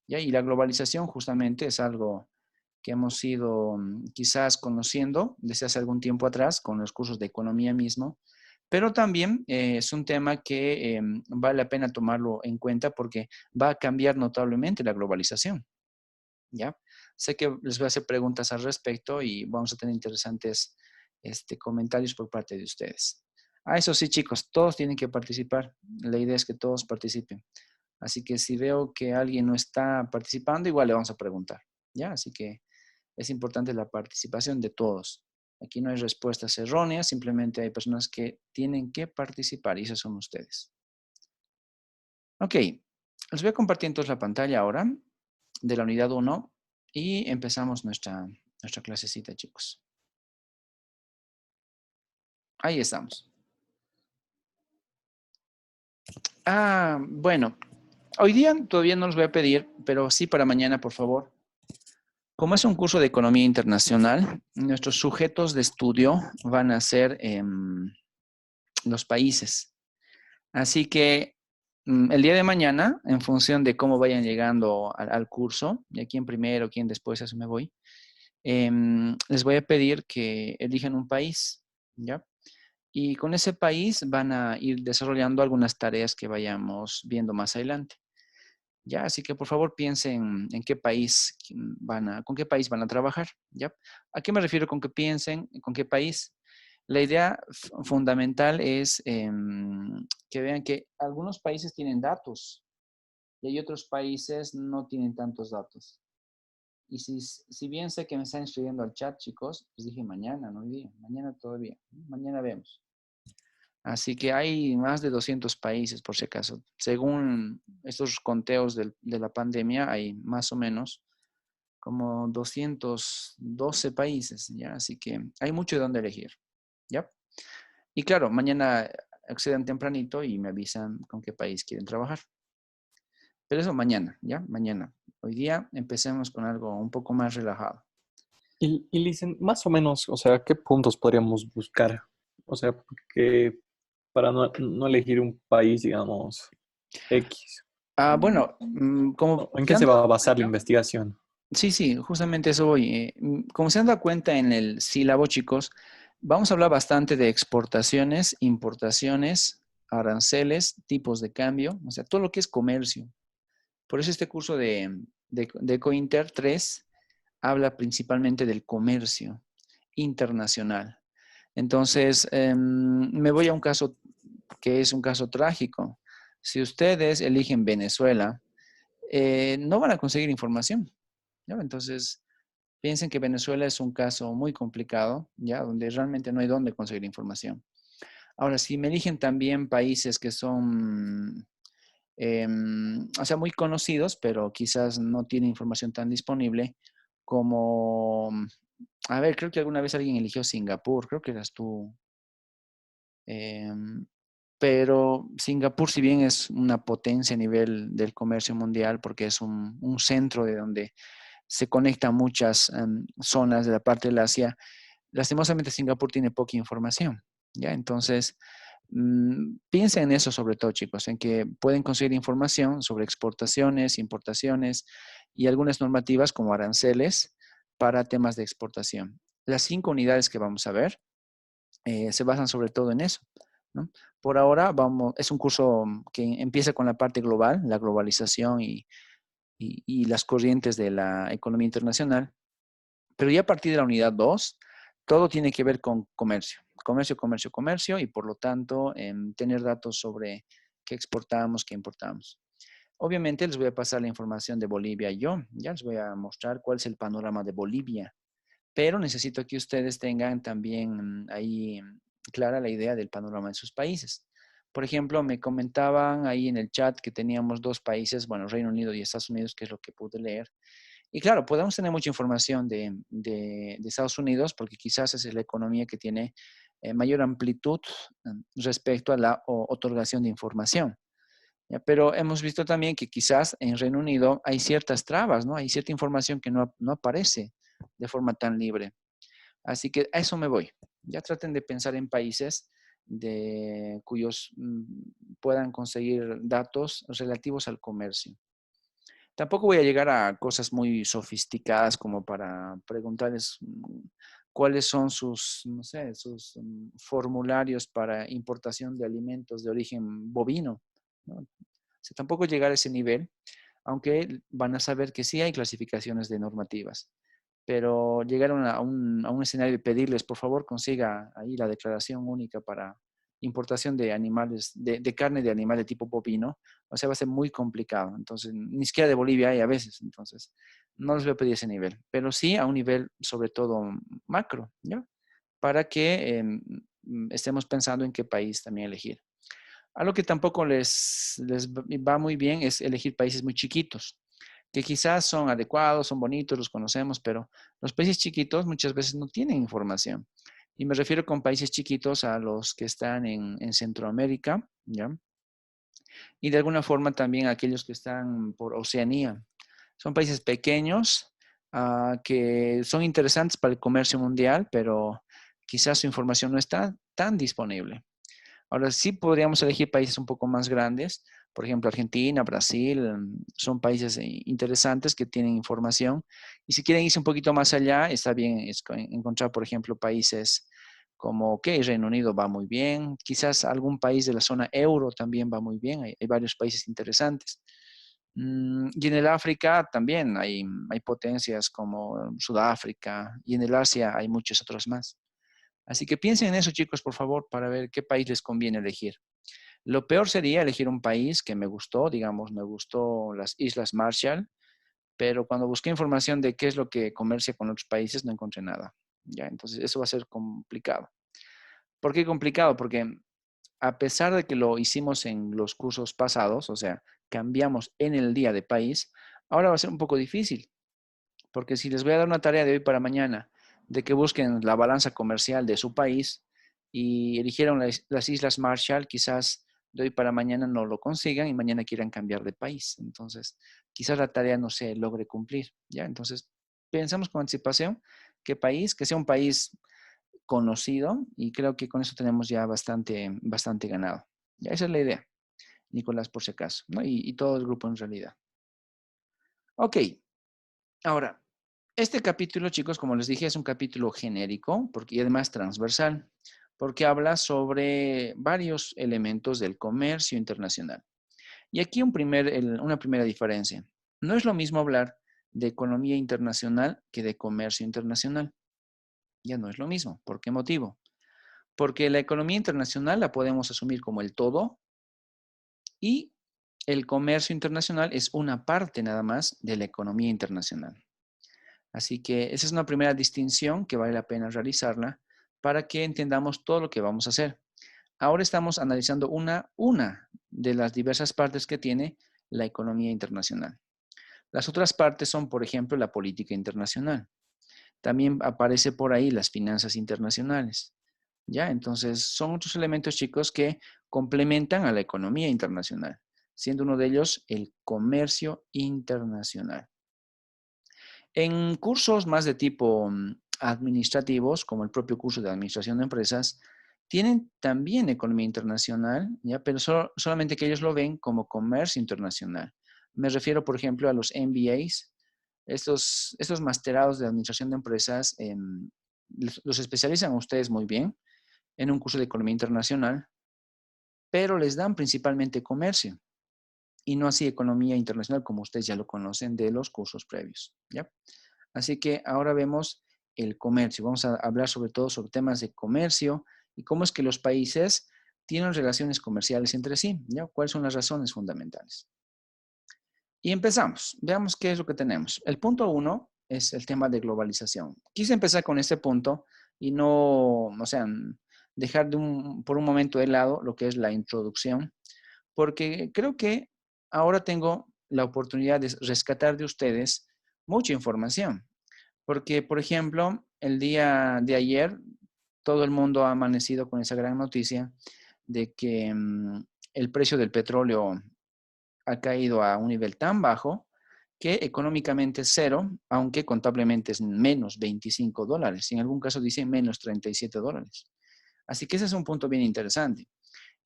¿Ya? Y la globalización justamente es algo que hemos ido quizás conociendo desde hace algún tiempo atrás con los cursos de economía mismo, pero también es un tema que vale la pena tomarlo en cuenta porque va a cambiar notablemente la globalización. ¿Ya? Sé que les voy a hacer preguntas al respecto y vamos a tener interesantes comentarios por parte de ustedes. Ah, eso sí, chicos, todos tienen que participar. La idea es que todos participen. Así que si veo que alguien no está participando, igual le vamos a preguntar. ¿Ya? Así que es importante la participación de todos. Aquí no hay respuestas erróneas, simplemente hay personas que tienen que participar y esos son ustedes. Ok, les voy a compartir entonces la pantalla ahora de la unidad 1 y empezamos nuestra clasecita, chicos. Ahí estamos. Ah, bueno, hoy día todavía no los voy a pedir, pero sí para mañana, por favor. Como es un curso de economía internacional, nuestros sujetos de estudio van a ser los países. Así que el día de mañana, en función de cómo vayan llegando al curso, de quién primero, quién después, eso me voy, les voy a pedir que elijan un país, ¿ya? Y con ese país van a ir desarrollando algunas tareas que vayamos viendo más adelante. ¿Ya? Así que por favor piensen en qué país con qué país van a trabajar, ¿ya? ¿A qué me refiero con que piensen con qué país? La idea fundamental es que vean que algunos países tienen datos y hay otros países no tienen tantos datos. Y si bien sé que me están escribiendo al chat, chicos, les dije mañana, no hoy día, mañana todavía, mañana vemos. Así que hay más de 200 países, por si acaso. Según estos conteos de la pandemia, hay más o menos como 212 países, ¿ya? Así que hay mucho de dónde elegir, ¿ya? Y claro, mañana acceden tempranito y me avisan con qué país quieren trabajar. Pero eso mañana, ¿ya? Mañana. Hoy día empecemos con algo un poco más relajado. Y Licen, más o menos, o sea, ¿qué puntos podríamos buscar? O sea, porque para no elegir un país, digamos, X. Bueno, como ¿En se qué han se va dado a basar la cuenta, investigación? sí, justamente eso voy. Como se han dado cuenta en el sílabo, chicos, vamos a hablar bastante de exportaciones, importaciones, aranceles, tipos de cambio, o sea, todo lo que es comercio. Por eso este curso de Cointer 3 habla principalmente del comercio internacional. Entonces, me voy a un caso que es un caso trágico. Si ustedes eligen Venezuela, no van a conseguir información, ¿no? Entonces, piensen que Venezuela es un caso muy complicado, ¿ya? Donde realmente no hay dónde conseguir información. Ahora, si me eligen también países que son, o sea, muy conocidos, pero quizás no tienen información tan disponible, como, a ver, creo que alguna vez alguien eligió Singapur, creo que eras tú. em, pero Singapur, si bien es una potencia a nivel del comercio mundial, porque es un centro de donde se conecta a muchas zonas de la parte del Asia. Lastimosamente Singapur tiene poca información, ¿ya? Entonces, piensen en eso sobre todo, chicos, en que pueden conseguir información sobre exportaciones, importaciones y algunas normativas como aranceles para temas de exportación. Las 5 unidades que vamos a ver se basan sobre todo en eso, ¿no? Por ahora es un curso que empieza con la parte global, la globalización y las corrientes de la economía internacional, pero ya a partir de la unidad 2, todo tiene que ver con comercio. Comercio, comercio, comercio, y por lo tanto, tener datos sobre qué exportamos, qué importamos. Obviamente les voy a pasar la información de Bolivia yo, ya les voy a mostrar cuál es el panorama de Bolivia, pero necesito que ustedes tengan también ahí clara la idea del panorama de sus países. Por ejemplo, me comentaban ahí en el chat que teníamos 2 países, bueno, Reino Unido y Estados Unidos, que es lo que pude leer. Y claro, podemos tener mucha información de Estados Unidos porque quizás es la economía que tiene mayor amplitud respecto a la otorgación de información. ¿Ya? Pero hemos visto también que quizás en Reino Unido hay ciertas trabas, ¿no? Hay cierta información que no aparece de forma tan libre. Así que a eso me voy. Ya traten de pensar en países cuyos puedan conseguir datos relativos al comercio. Tampoco voy a llegar a cosas muy sofisticadas como para preguntarles cuáles son sus, no sé, sus formularios para importación de alimentos de origen bovino, ¿no? O sea, tampoco llegar a ese nivel, aunque van a saber que sí hay clasificaciones de normativas. Pero llegar a un escenario y pedirles, por favor, consiga ahí la declaración única para importación de animales, de carne de animal de tipo bovino, o sea, va a ser muy complicado. Entonces, ni siquiera de Bolivia hay a veces. Entonces, no les voy a pedir ese nivel, pero sí a un nivel sobre todo macro, ¿ya? Para que estemos pensando en qué país también elegir. Algo que tampoco les va muy bien es elegir países muy chiquitos, que quizás son adecuados, son bonitos, los conocemos, pero los países chiquitos muchas veces no tienen información. Y me refiero con países chiquitos a los que están en Centroamérica, ¿ya? Y de alguna forma también a aquellos que están por Oceanía. Son países pequeños que son interesantes para el comercio mundial, pero quizás su información no está tan disponible. Ahora sí podríamos elegir países un poco más grandes, por ejemplo Argentina, Brasil, son países interesantes que tienen información. Y si quieren irse un poquito más allá, está bien encontrar, por ejemplo, países como, ok, Reino Unido va muy bien, quizás algún país de la zona euro también va muy bien, hay varios países interesantes. Y en el África también hay potencias como Sudáfrica, y en el Asia hay muchos otros más. Así que piensen en eso, chicos, por favor, para ver qué país les conviene elegir. Lo peor sería elegir un país que me gustó, digamos, me gustó las Islas Marshall, pero cuando busqué información de qué es lo que comercia con otros países, no encontré nada. Ya, entonces eso va a ser complicado. ¿Por qué complicado? Porque a pesar de que lo hicimos en los cursos pasados, o sea, cambiamos en el día de país, ahora va a ser un poco difícil, porque si les voy a dar una tarea de hoy para mañana, de que busquen la balanza comercial de su país y eligieron las Islas Marshall, quizás de hoy para mañana no lo consigan y mañana quieran cambiar de país. Entonces, quizás la tarea no se logre cumplir, ¿ya? Entonces, pensamos con anticipación qué país, que sea un país conocido, y creo que con eso tenemos ya bastante ganado. Ya esa es la idea, Nicolás, por si acaso, ¿no? Y todo el grupo en realidad. Ok, ahora, este capítulo, chicos, como les dije, es un capítulo genérico y además transversal, porque habla sobre varios elementos del comercio internacional. Y aquí una primera diferencia. No es lo mismo hablar de economía internacional que de comercio internacional. Ya no es lo mismo. ¿Por qué motivo? Porque la economía internacional la podemos asumir como el todo y el comercio internacional es una parte nada más de la economía internacional. Así que esa es una primera distinción que vale la pena realizarla para que entendamos todo lo que vamos a hacer. Ahora estamos analizando una de las diversas partes que tiene la economía internacional. Las otras partes son, por ejemplo, la política internacional. También aparece por ahí las finanzas internacionales. ¿Ya? Entonces, son otros elementos, chicos, que complementan a la economía internacional, siendo uno de ellos el comercio internacional. En cursos más de tipo administrativos, como el propio curso de administración de empresas, tienen también economía internacional, ¿ya? Pero solamente que ellos lo ven como comercio internacional. Me refiero, por ejemplo, a los MBAs, estos masterados de administración de empresas, los especializan a ustedes muy bien en un curso de economía internacional, pero les dan principalmente comercio y no así economía internacional como ustedes ya lo conocen de los cursos previos, ¿ya? Así que ahora vemos el comercio. Vamos a hablar sobre todo sobre temas de comercio y cómo es que los países tienen relaciones comerciales entre sí, ¿ya? ¿Cuáles son las razones fundamentales? Y empezamos. Veamos qué es lo que tenemos. El punto 1 es el tema de globalización. Quise empezar con este punto y no, o sea, dejar por un momento de lado lo que es la introducción, porque creo que ahora tengo la oportunidad de rescatar de ustedes mucha información. Porque, por ejemplo, el día de ayer, todo el mundo ha amanecido con esa gran noticia de que el precio del petróleo ha caído a un nivel tan bajo que económicamente es cero, aunque contablemente es menos $25. En algún caso dice menos $37. Así que ese es un punto bien interesante.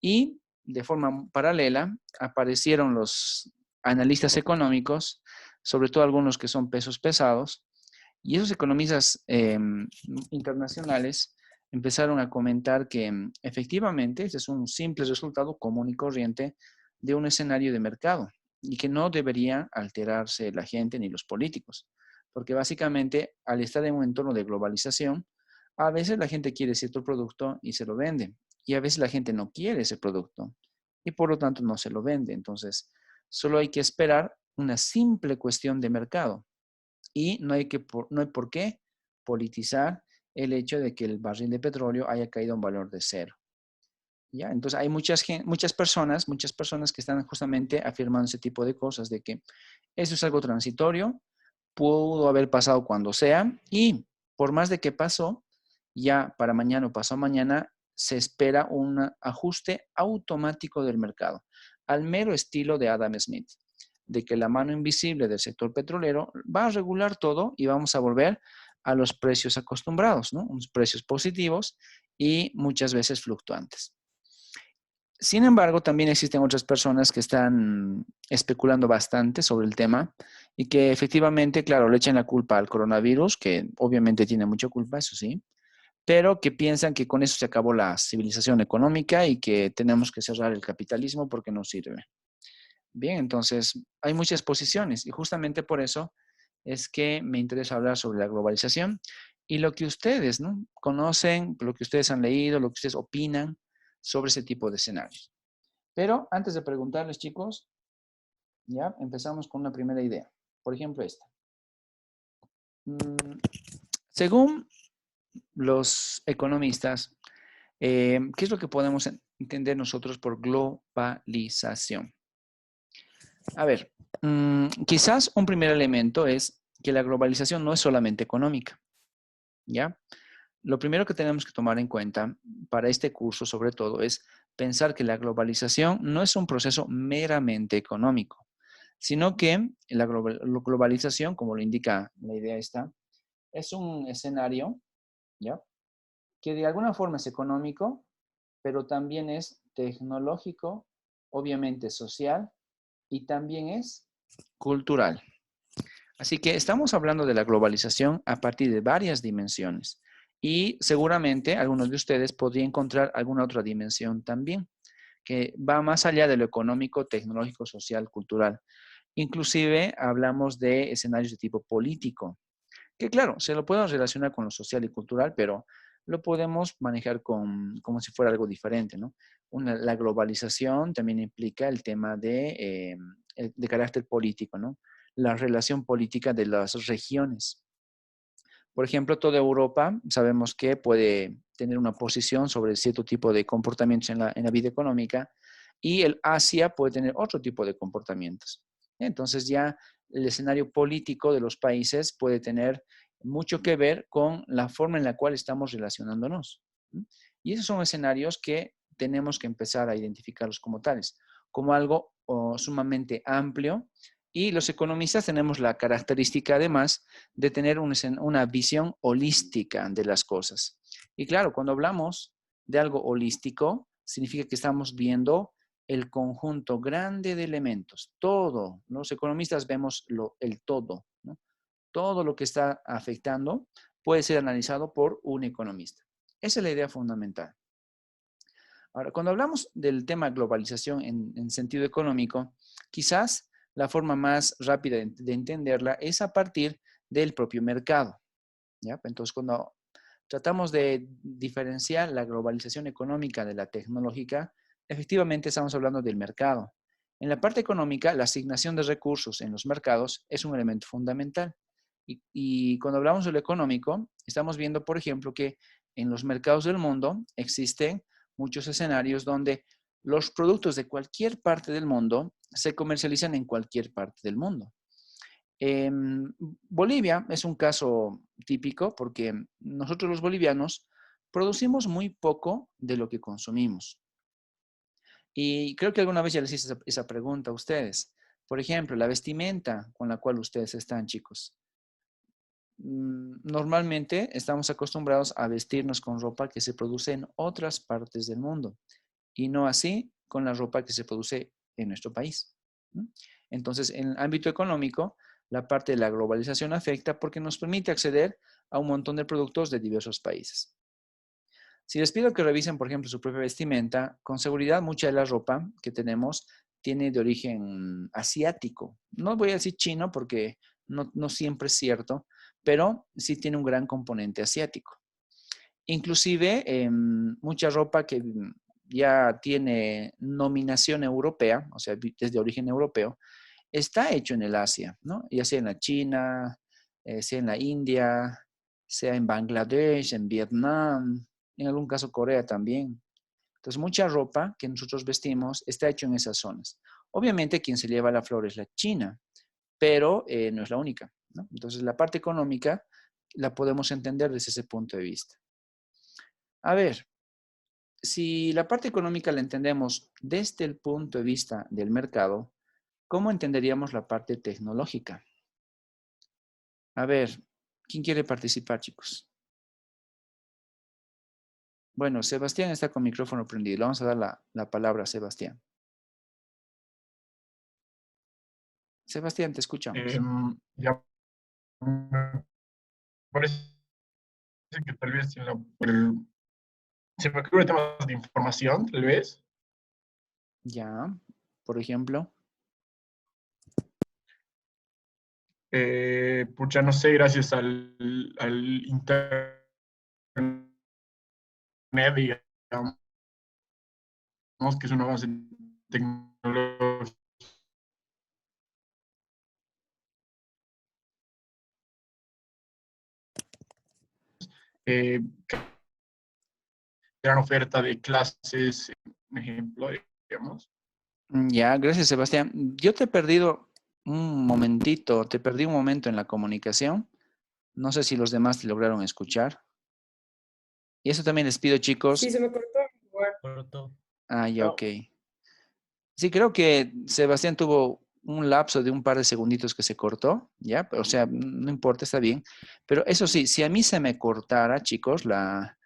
Y de forma paralela aparecieron los analistas económicos, sobre todo algunos que son pesos pesados, y esos economistas internacionales empezaron a comentar que efectivamente este es un simple resultado común y corriente de un escenario de mercado y que no debería alterarse la gente ni los políticos, porque básicamente al estar en un entorno de globalización, a veces la gente quiere cierto producto y se lo vende, y a veces la gente no quiere ese producto y por lo tanto no se lo vende. Entonces, solo hay que esperar una simple cuestión de mercado y no hay por qué politizar el hecho de que el barril de petróleo haya caído a un valor de cero. ¿Ya? Entonces hay muchas personas que están justamente afirmando ese tipo de cosas, de que eso es algo transitorio, pudo haber pasado cuando sea y por más de que pasó, ya para mañana o pasado mañana se espera un ajuste automático del mercado, al mero estilo de Adam Smith, de que la mano invisible del sector petrolero va a regular todo y vamos a volver a los precios acostumbrados, ¿no? Unos precios positivos y muchas veces fluctuantes. Sin embargo, también existen otras personas que están especulando bastante sobre el tema y que efectivamente, claro, le echan la culpa al coronavirus, que obviamente tiene mucha culpa, eso sí, pero que piensan que con eso se acabó la civilización económica y que tenemos que cerrar el capitalismo porque no sirve. Bien, entonces hay muchas posiciones y justamente por eso es que me interesa hablar sobre la globalización y lo que ustedes, ¿no?, conocen, lo que ustedes han leído, lo que ustedes opinan sobre ese tipo de escenarios. Pero antes de preguntarles, chicos, ya empezamos con una primera idea. Por ejemplo, esta. Según los economistas, ¿qué es lo que podemos entender nosotros por globalización? A ver, quizás un primer elemento es que la globalización no es solamente económica, ¿ya? Lo primero que tenemos que tomar en cuenta para este curso, sobre todo, es pensar que la globalización no es un proceso meramente económico, sino que la globalización, como lo indica la idea esta, es un escenario, ¿ya?, que de alguna forma es económico, pero también es tecnológico, obviamente social y también es cultural. Así que estamos hablando de la globalización a partir de varias dimensiones y seguramente algunos de ustedes podrían encontrar alguna otra dimensión también que va más allá de lo económico, tecnológico, social, cultural. Inclusive hablamos de escenarios de tipo político, que claro, se lo podemos relacionar con lo social y cultural, pero lo podemos manejar como si fuera algo diferente, ¿no? La globalización también implica el tema de carácter político, ¿no? La relación política de las regiones. Por ejemplo, toda Europa sabemos que puede tener una posición sobre cierto tipo de comportamientos en la vida económica y el Asia puede tener otro tipo de comportamientos. Entonces ya el escenario político de los países puede tener mucho que ver con la forma en la cual estamos relacionándonos. Y esos son escenarios que tenemos que empezar a identificarlos como tales, como algo sumamente amplio Y los economistas tenemos la característica además de tener una visión holística de las cosas. Y claro, cuando hablamos de algo holístico, significa que estamos viendo el conjunto grande de elementos. Todo, los economistas vemos el todo, ¿no? Todo lo que está afectando puede ser analizado por un economista. Esa es la idea fundamental. Ahora, cuando hablamos del tema globalización en sentido económico, quizás la forma más rápida de entenderla es a partir del propio mercado, ¿ya? Entonces, cuando tratamos de diferenciar la globalización económica de la tecnológica, efectivamente estamos hablando del mercado. En la parte económica, la asignación de recursos en los mercados es un elemento fundamental. Y cuando hablamos de lo económico, estamos viendo, por ejemplo, que en los mercados del mundo existen muchos escenarios donde los productos de cualquier parte del mundo se comercializan en cualquier parte del mundo. Bolivia es un caso típico porque nosotros los bolivianos producimos muy poco de lo que consumimos. Y creo que alguna vez ya les hice esa pregunta a ustedes. Por ejemplo, la vestimenta con la cual ustedes están, chicos. Normalmente estamos acostumbrados a vestirnos con ropa que se produce en otras partes del mundo y no así con la ropa que se produce en nuestro país. Entonces, en el ámbito económico, la parte de la globalización afecta porque nos permite acceder a un montón de productos de diversos países. Si les pido que revisen, por ejemplo, su propia vestimenta, con seguridad mucha de la ropa que tenemos tiene de origen asiático. No voy a decir chino porque no siempre es cierto, pero sí tiene un gran componente asiático. Inclusive, mucha ropa que ya tiene nominación europea, o sea, es de origen europeo, está hecho en el Asia, ¿no? Ya sea en la China, sea en la India, sea en Bangladesh, en Vietnam, en algún caso Corea también. Entonces, mucha ropa que nosotros vestimos está hecho en esas zonas. Obviamente, quien se lleva la flor es la China, pero no es la única, ¿no? Entonces, la parte económica la podemos entender desde ese punto de vista. A ver, si la parte económica la entendemos desde el punto de vista del mercado, ¿cómo entenderíamos la parte tecnológica? A ver, ¿quién quiere participar, chicos? Bueno, Sebastián está con micrófono prendido. Le vamos a dar la palabra a Sebastián. Sebastián, te escuchamos. Ya me parece que tal vez se me ocurre temas de información, tal vez. Ya, por ejemplo. Pucha, no sé, gracias al internet, digamos, que es un avance tecnológico. Gran oferta de clases, un ejemplo, digamos. Ya, gracias, Sebastián. Yo te he perdido un momentito, te perdí un momento en la comunicación. No sé si los demás te lograron escuchar. Y eso también les pido, chicos. Sí, se me cortó. Correcto. Ah, ya, No. ok. Sí, creo que Sebastián tuvo un lapso de un par de segunditos que se cortó, ¿ya? O sea, no importa, está bien. Pero eso sí, si a mí se me cortara, chicos, la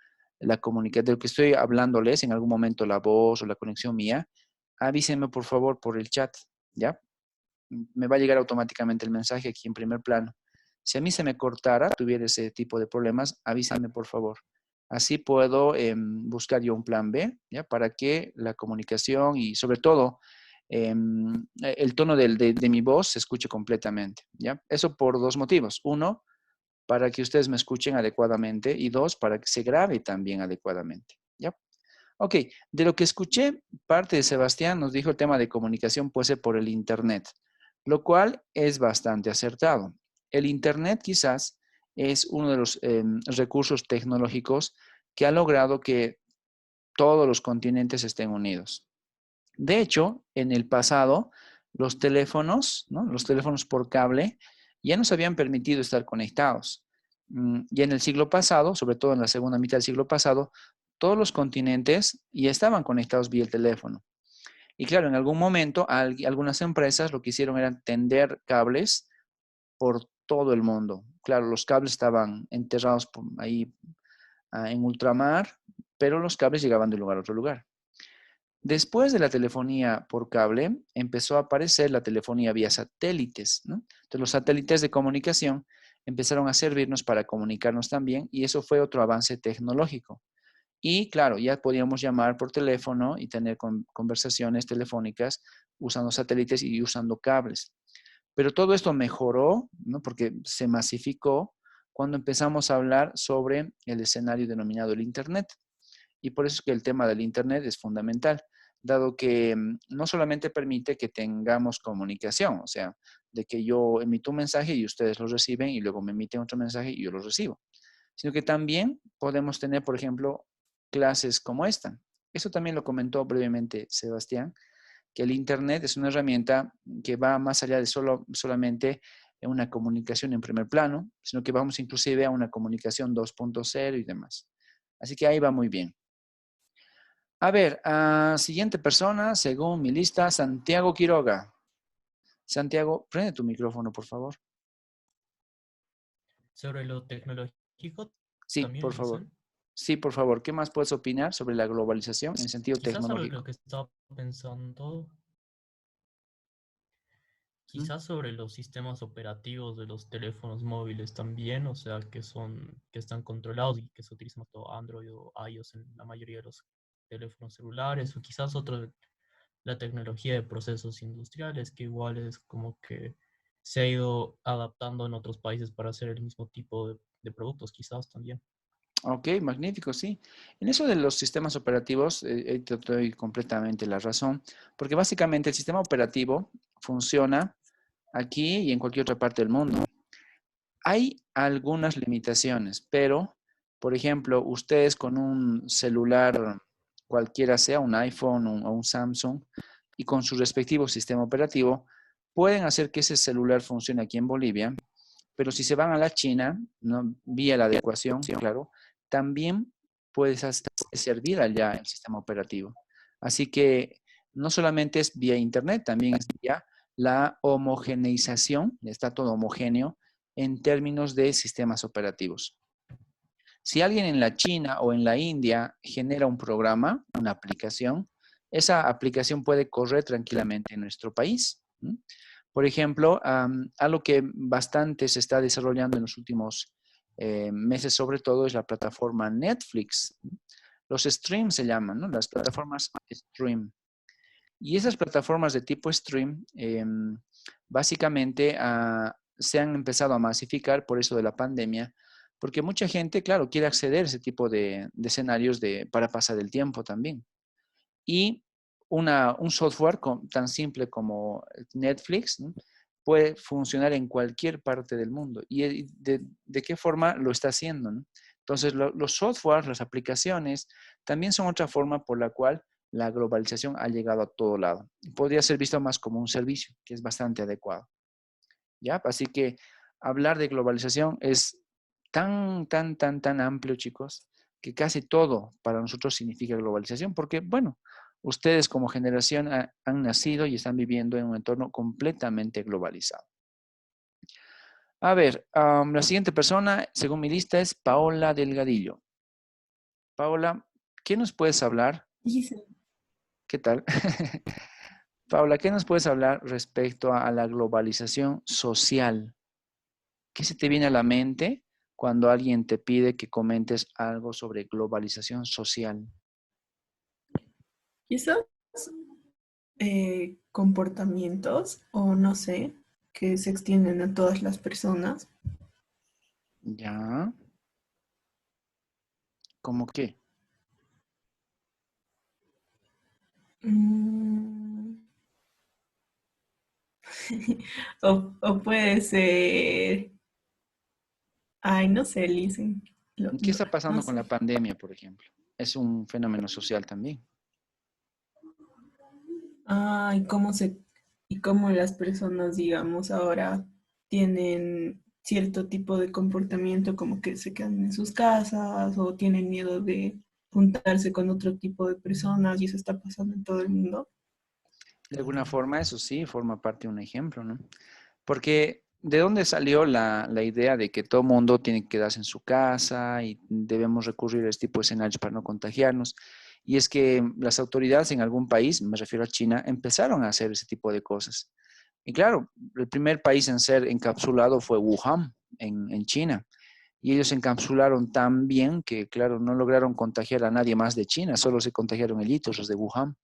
comunicación, de lo que estoy hablándoles, en algún momento la voz o la conexión mía, avísenme por favor por el chat, ¿ya? Me va a llegar automáticamente el mensaje aquí en primer plano. Si a mí se me cortara, tuviera ese tipo de problemas, avísenme por favor. Así puedo buscar yo un plan B, ¿ya? Para que la comunicación y sobre todo el tono de mi voz se escuche completamente, ¿ya? Eso por dos motivos. Uno, para que ustedes me escuchen adecuadamente y dos, para que se grabe también adecuadamente, ¿ya? Ok, de lo que escuché, parte de Sebastián nos dijo el tema de comunicación puede ser por el Internet, lo cual es bastante acertado. El Internet quizás es uno de los recursos tecnológicos que ha logrado que todos los continentes estén unidos. De hecho, en el pasado, los teléfonos, ¿no? Los teléfonos por cable ya nos habían permitido estar conectados. Y en el siglo pasado, sobre todo en la segunda mitad del siglo pasado, todos los continentes ya estaban conectados vía el teléfono. Y claro, en algún momento algunas empresas lo que hicieron era tender cables por todo el mundo. Claro, los cables estaban enterrados ahí en ultramar, pero los cables llegaban de un lugar a otro lugar. Después de la telefonía por cable, empezó a aparecer la telefonía vía satélites, ¿no? Entonces, los satélites de comunicación empezaron a servirnos para comunicarnos también, y eso fue otro avance tecnológico. Y claro, ya podíamos llamar por teléfono y tener conversaciones telefónicas usando satélites y usando cables. Pero todo esto mejoró, ¿no? Porque se masificó cuando empezamos a hablar sobre el escenario denominado el Internet. Y por eso es que el tema del Internet es fundamental, dado que no solamente permite que tengamos comunicación, o sea, de que yo emito un mensaje y ustedes lo reciben y luego me emiten otro mensaje y yo lo recibo, sino que también podemos tener, por ejemplo, clases como esta. Eso también lo comentó brevemente Sebastián, que el Internet es una herramienta que va más allá de solamente una comunicación en primer plano, sino que vamos inclusive a una comunicación 2.0 y demás. Así que ahí va muy bien. A ver, siguiente persona, según mi lista, Santiago Quiroga. Santiago, prende tu micrófono, por favor. Sobre lo tecnológico Sí, también, por favor. Lizeth. Sí, por favor. ¿Qué más puedes opinar sobre la globalización en sentido Quizás sobre tecnológico? lo que estaba pensando, ¿Mm? quizás sobre los sistemas operativos de los teléfonos móviles también, o sea, que están controlados y que se utilizan todo Android o iOS en la mayoría de los teléfonos celulares, o quizás otro, la tecnología de procesos industriales, que igual es como que se ha ido adaptando en otros países para hacer el mismo tipo de productos, quizás también. Ok, magnífico, sí. En eso de los sistemas operativos, te doy completamente la razón, porque básicamente el sistema operativo funciona aquí y en cualquier otra parte del mundo. Hay algunas limitaciones, pero, por ejemplo, ustedes con un celular cualquiera sea, un iPhone o un Samsung, y con su respectivo sistema operativo, pueden hacer que ese celular funcione aquí en Bolivia, pero si se van a la China, ¿no? Vía la adecuación, claro, también puede servir allá el sistema operativo. Así que no solamente es vía Internet, también es vía la homogeneización, está todo homogéneo en términos de sistemas operativos. Si alguien en la China o en la India genera un programa, una aplicación, esa aplicación puede correr tranquilamente en nuestro país. Por ejemplo, algo que bastante se está desarrollando en los últimos meses, sobre todo, es la plataforma Netflix. Los streams se llaman, ¿no? Las plataformas stream. Y esas plataformas de tipo stream, básicamente se han empezado a masificar por eso de la pandemia, porque mucha gente, claro, quiere acceder a ese tipo de escenarios para pasar el tiempo también. Y un software tan simple como Netflix, ¿no? Puede funcionar en cualquier parte del mundo. ¿Y de qué forma lo está haciendo, ¿no? Entonces, los softwares, las aplicaciones, también son otra forma por la cual la globalización ha llegado a todo lado. Podría ser visto más como un servicio, que es bastante adecuado. ¿Ya? Así que hablar de globalización es tan amplio, chicos, que casi todo para nosotros significa globalización, porque, bueno, ustedes como generación han nacido y están viviendo en un entorno completamente globalizado. A ver, la siguiente persona, según mi lista, es Paola Delgadillo. Paola, ¿qué nos puedes hablar? ¿Qué tal? Paola, ¿qué nos puedes hablar respecto a la globalización social? ¿Qué se te viene a la mente cuando alguien te pide que comentes algo sobre globalización social? Quizás comportamientos o no sé, que se extienden a todas las personas. ¿Ya? ¿Cómo qué? Mm. O puede ser, ay, no sé, Listen. ¿Qué está No pasando con la sé. pandemia, por ejemplo? Es un fenómeno social también. Ah, y cómo las personas, digamos, ahora tienen cierto tipo de comportamiento, como que se quedan en sus casas o tienen miedo de juntarse con otro tipo de personas y eso está pasando en todo el mundo. De alguna forma, eso sí, forma parte de un ejemplo, ¿no? Porque ¿de dónde salió la idea de que todo mundo tiene que quedarse en su casa y debemos recurrir a este tipo de escenarios para no contagiarnos? Y es que las autoridades en algún país, me refiero a China, empezaron a hacer ese tipo de cosas. Y claro, el primer país en ser encapsulado fue Wuhan, en China. Y ellos se encapsularon tan bien que, claro, no lograron contagiar a nadie más de China, solo se contagiaron ellos, los de Wuhan.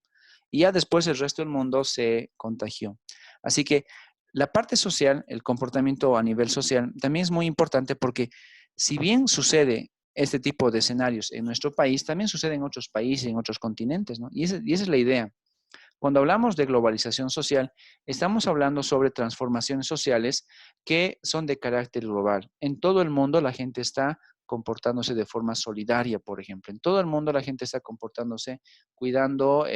Y ya después el resto del mundo se contagió. Así que la parte social, el comportamiento a nivel social, también es muy importante porque si bien sucede este tipo de escenarios en nuestro país, también sucede en otros países, en otros continentes, ¿no? Y esa es la idea. Cuando hablamos de globalización social, estamos hablando sobre transformaciones sociales que son de carácter global. En todo el mundo la gente está comportándose de forma solidaria, por ejemplo. En todo el mundo la gente está comportándose cuidando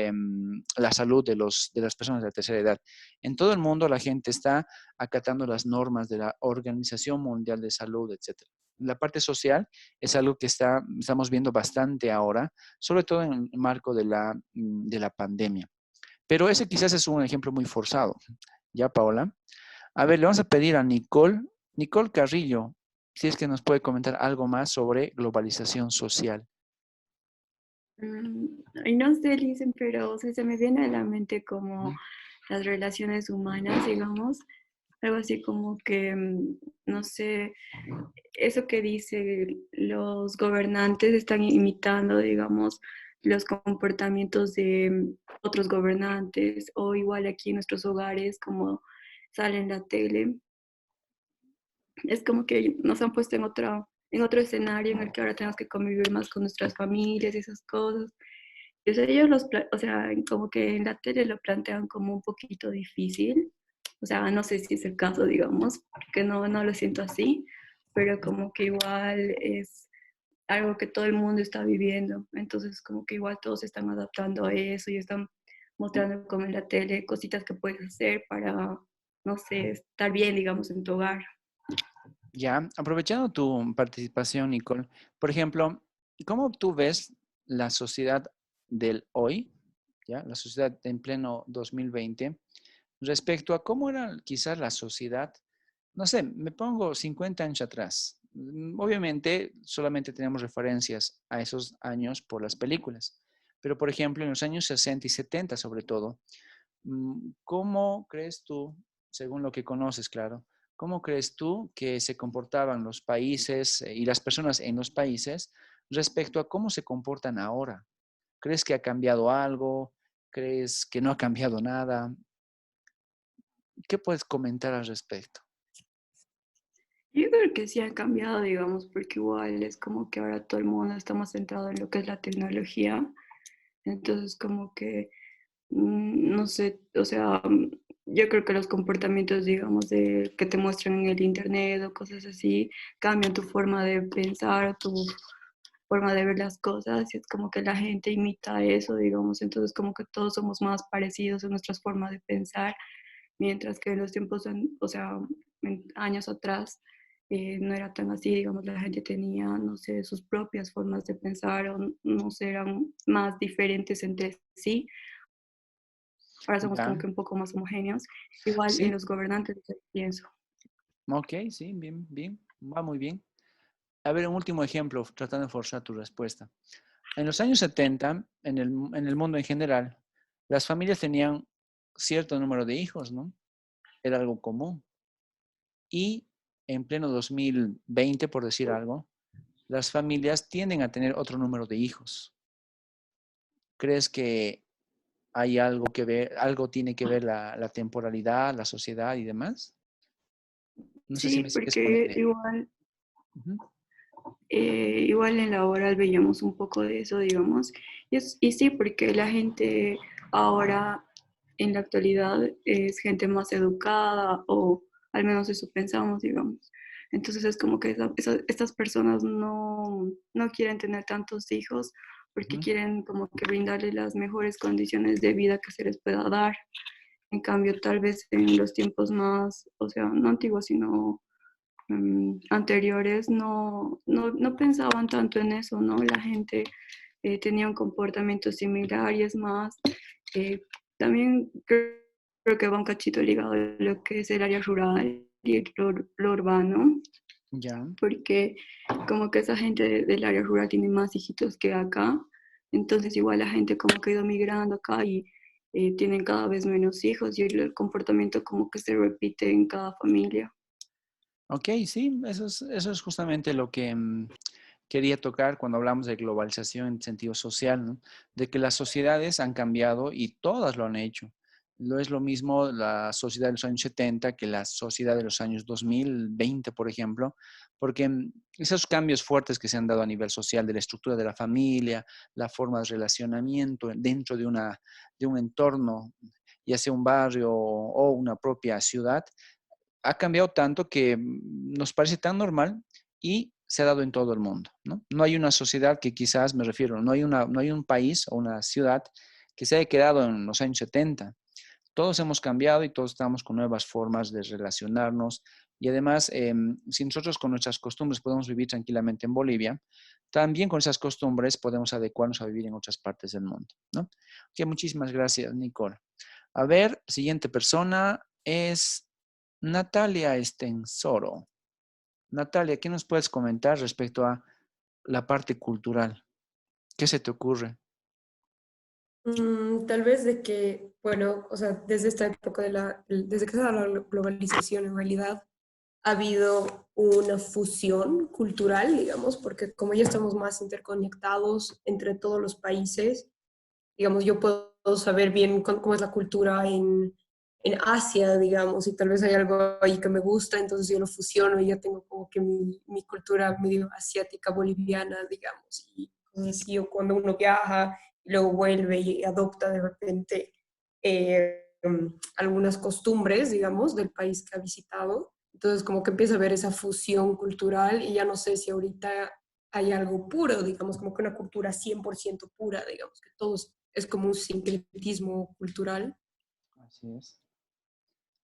la salud de las personas de la tercera edad. En todo el mundo la gente está acatando las normas de la Organización Mundial de Salud, etc. La parte social es algo que estamos viendo bastante ahora, sobre todo en el marco de la pandemia. Pero ese quizás es un ejemplo muy forzado. ¿Ya, Paola? A ver, le vamos a pedir a Nicole Carrillo, si es que nos puede comentar algo más sobre globalización social. Ay, no sé, dicen, pero o sea, se me viene a la mente como Ujú. las relaciones humanas, digamos, algo así como que, no sé, eso que dice los gobernantes están imitando, digamos, los comportamientos de otros gobernantes o igual aquí en nuestros hogares, como sale en la tele. Es como que nos han puesto en otro escenario en el que ahora tenemos que convivir más con nuestras familias y esas cosas. Y, o sea, o sea, como que en la tele lo plantean como un poquito difícil. O sea, no sé si es el caso, digamos, porque no lo siento así, pero como que igual es algo que todo el mundo está viviendo. Entonces, como que igual todos se están adaptando a eso y están mostrando como en la tele cositas que puedes hacer para, no sé, estar bien, digamos, en tu hogar. Ya, aprovechando tu participación, Nicole, por ejemplo, ¿cómo tú ves la sociedad del hoy, ya, la sociedad en pleno 2020, respecto a cómo era quizás la sociedad, no sé, me pongo 50 años atrás? Obviamente, solamente tenemos referencias a esos años por las películas, pero por ejemplo, en los años 60 y 70 sobre todo, ¿cómo crees tú, según lo que conoces, claro, cómo crees tú que se comportaban los países y las personas en los países respecto a cómo se comportan ahora? ¿Crees que ha cambiado algo? ¿Crees que no ha cambiado nada? ¿Qué puedes comentar al respecto? Yo creo que sí ha cambiado, digamos, porque igual es como que ahora todo el mundo está más centrado en lo que es la tecnología. Entonces, como que, no sé, o sea, yo creo que los comportamientos, digamos, que te muestran en el internet o cosas así, cambian tu forma de pensar, tu forma de ver las cosas, y es como que la gente imita eso, digamos, entonces como que todos somos más parecidos en nuestras formas de pensar, mientras que en los tiempos, o sea, en años atrás, no era tan así, digamos, la gente tenía, no sé, sus propias formas de pensar o no sé, eran más diferentes entre sí. Ahora somos como Ya, que un poco más homogéneos. Igual en sí, los gobernantes, pienso. ok, sí, bien, bien, va muy bien. A ver, un último ejemplo, tratando de forzar tu respuesta. En los años 70, en el mundo en general, las familias tenían cierto número de hijos, ¿no? Era algo común. Y en pleno 2020, por decir algo, las familias tienden a tener otro número de hijos. ¿Crees que hay algo que ver, algo tiene que ver la temporalidad, la sociedad y demás? No sé si Sí, me sigues con la porque idea. igual Ujú. igual en la oral veíamos un poco de eso, digamos. Y sí, porque la gente ahora, en la actualidad, es gente más educada, o al menos eso pensamos, digamos. Entonces es como que estas personas no quieren tener tantos hijos porque Ujú. quieren como que brindarle las mejores condiciones de vida que se les pueda dar. En cambio, tal vez en los tiempos más, o sea, no antiguos, sino anteriores no pensaban tanto en eso, ¿no? La gente tenía un comportamiento similar y es más, también creo creo que va un cachito ligado a lo que es el área rural y lo urbano, Ya. porque como que esa gente del área rural tiene más hijitos que acá, entonces igual la gente como que ha ido migrando acá y tienen cada vez menos hijos y el comportamiento como que se repite en cada familia. Ok, sí, eso es justamente lo que quería tocar cuando hablamos de globalización en sentido social, ¿no? De que las sociedades han cambiado y todas lo han hecho. No es lo mismo la sociedad de los años 70 que la sociedad de los años 2020, por ejemplo, porque esos cambios fuertes que se han dado a nivel social de la estructura de la familia, la forma de relacionamiento dentro de un entorno, ya sea un barrio o una propia ciudad, ha cambiado tanto que nos parece tan normal y se ha dado en todo el mundo, ¿no? No hay una sociedad que quizás, me refiero, no hay un país o una ciudad que se haya quedado en los años 70. Todos hemos cambiado y todos estamos con nuevas formas de relacionarnos. Y además, si nosotros con nuestras costumbres podemos vivir tranquilamente en Bolivia, también con esas costumbres podemos adecuarnos a vivir en otras partes del mundo, ¿no? Ok, muchísimas gracias, Nicole. A ver, siguiente persona es Natalia Estensoro. Natalia, ¿qué nos puedes comentar respecto a la parte cultural? ¿Qué se te ocurre? Tal vez de que, bueno, o sea, desde esta época desde que se da la globalización en realidad, ha habido una fusión cultural, digamos, porque como ya estamos más interconectados entre todos los países, digamos, yo puedo saber bien cómo es la cultura en Asia, digamos, y tal vez hay algo ahí que me gusta, entonces yo lo fusiono y ya tengo como que mi cultura medio asiática, boliviana, digamos, y cosas así, o cuando uno viaja y luego vuelve y adopta de repente algunas costumbres, digamos, del país que ha visitado. Entonces como que empieza a ver esa fusión cultural y ya no sé si ahorita hay algo puro, digamos, como que una cultura 100% pura, digamos, que todos es como un sincretismo cultural. Así es.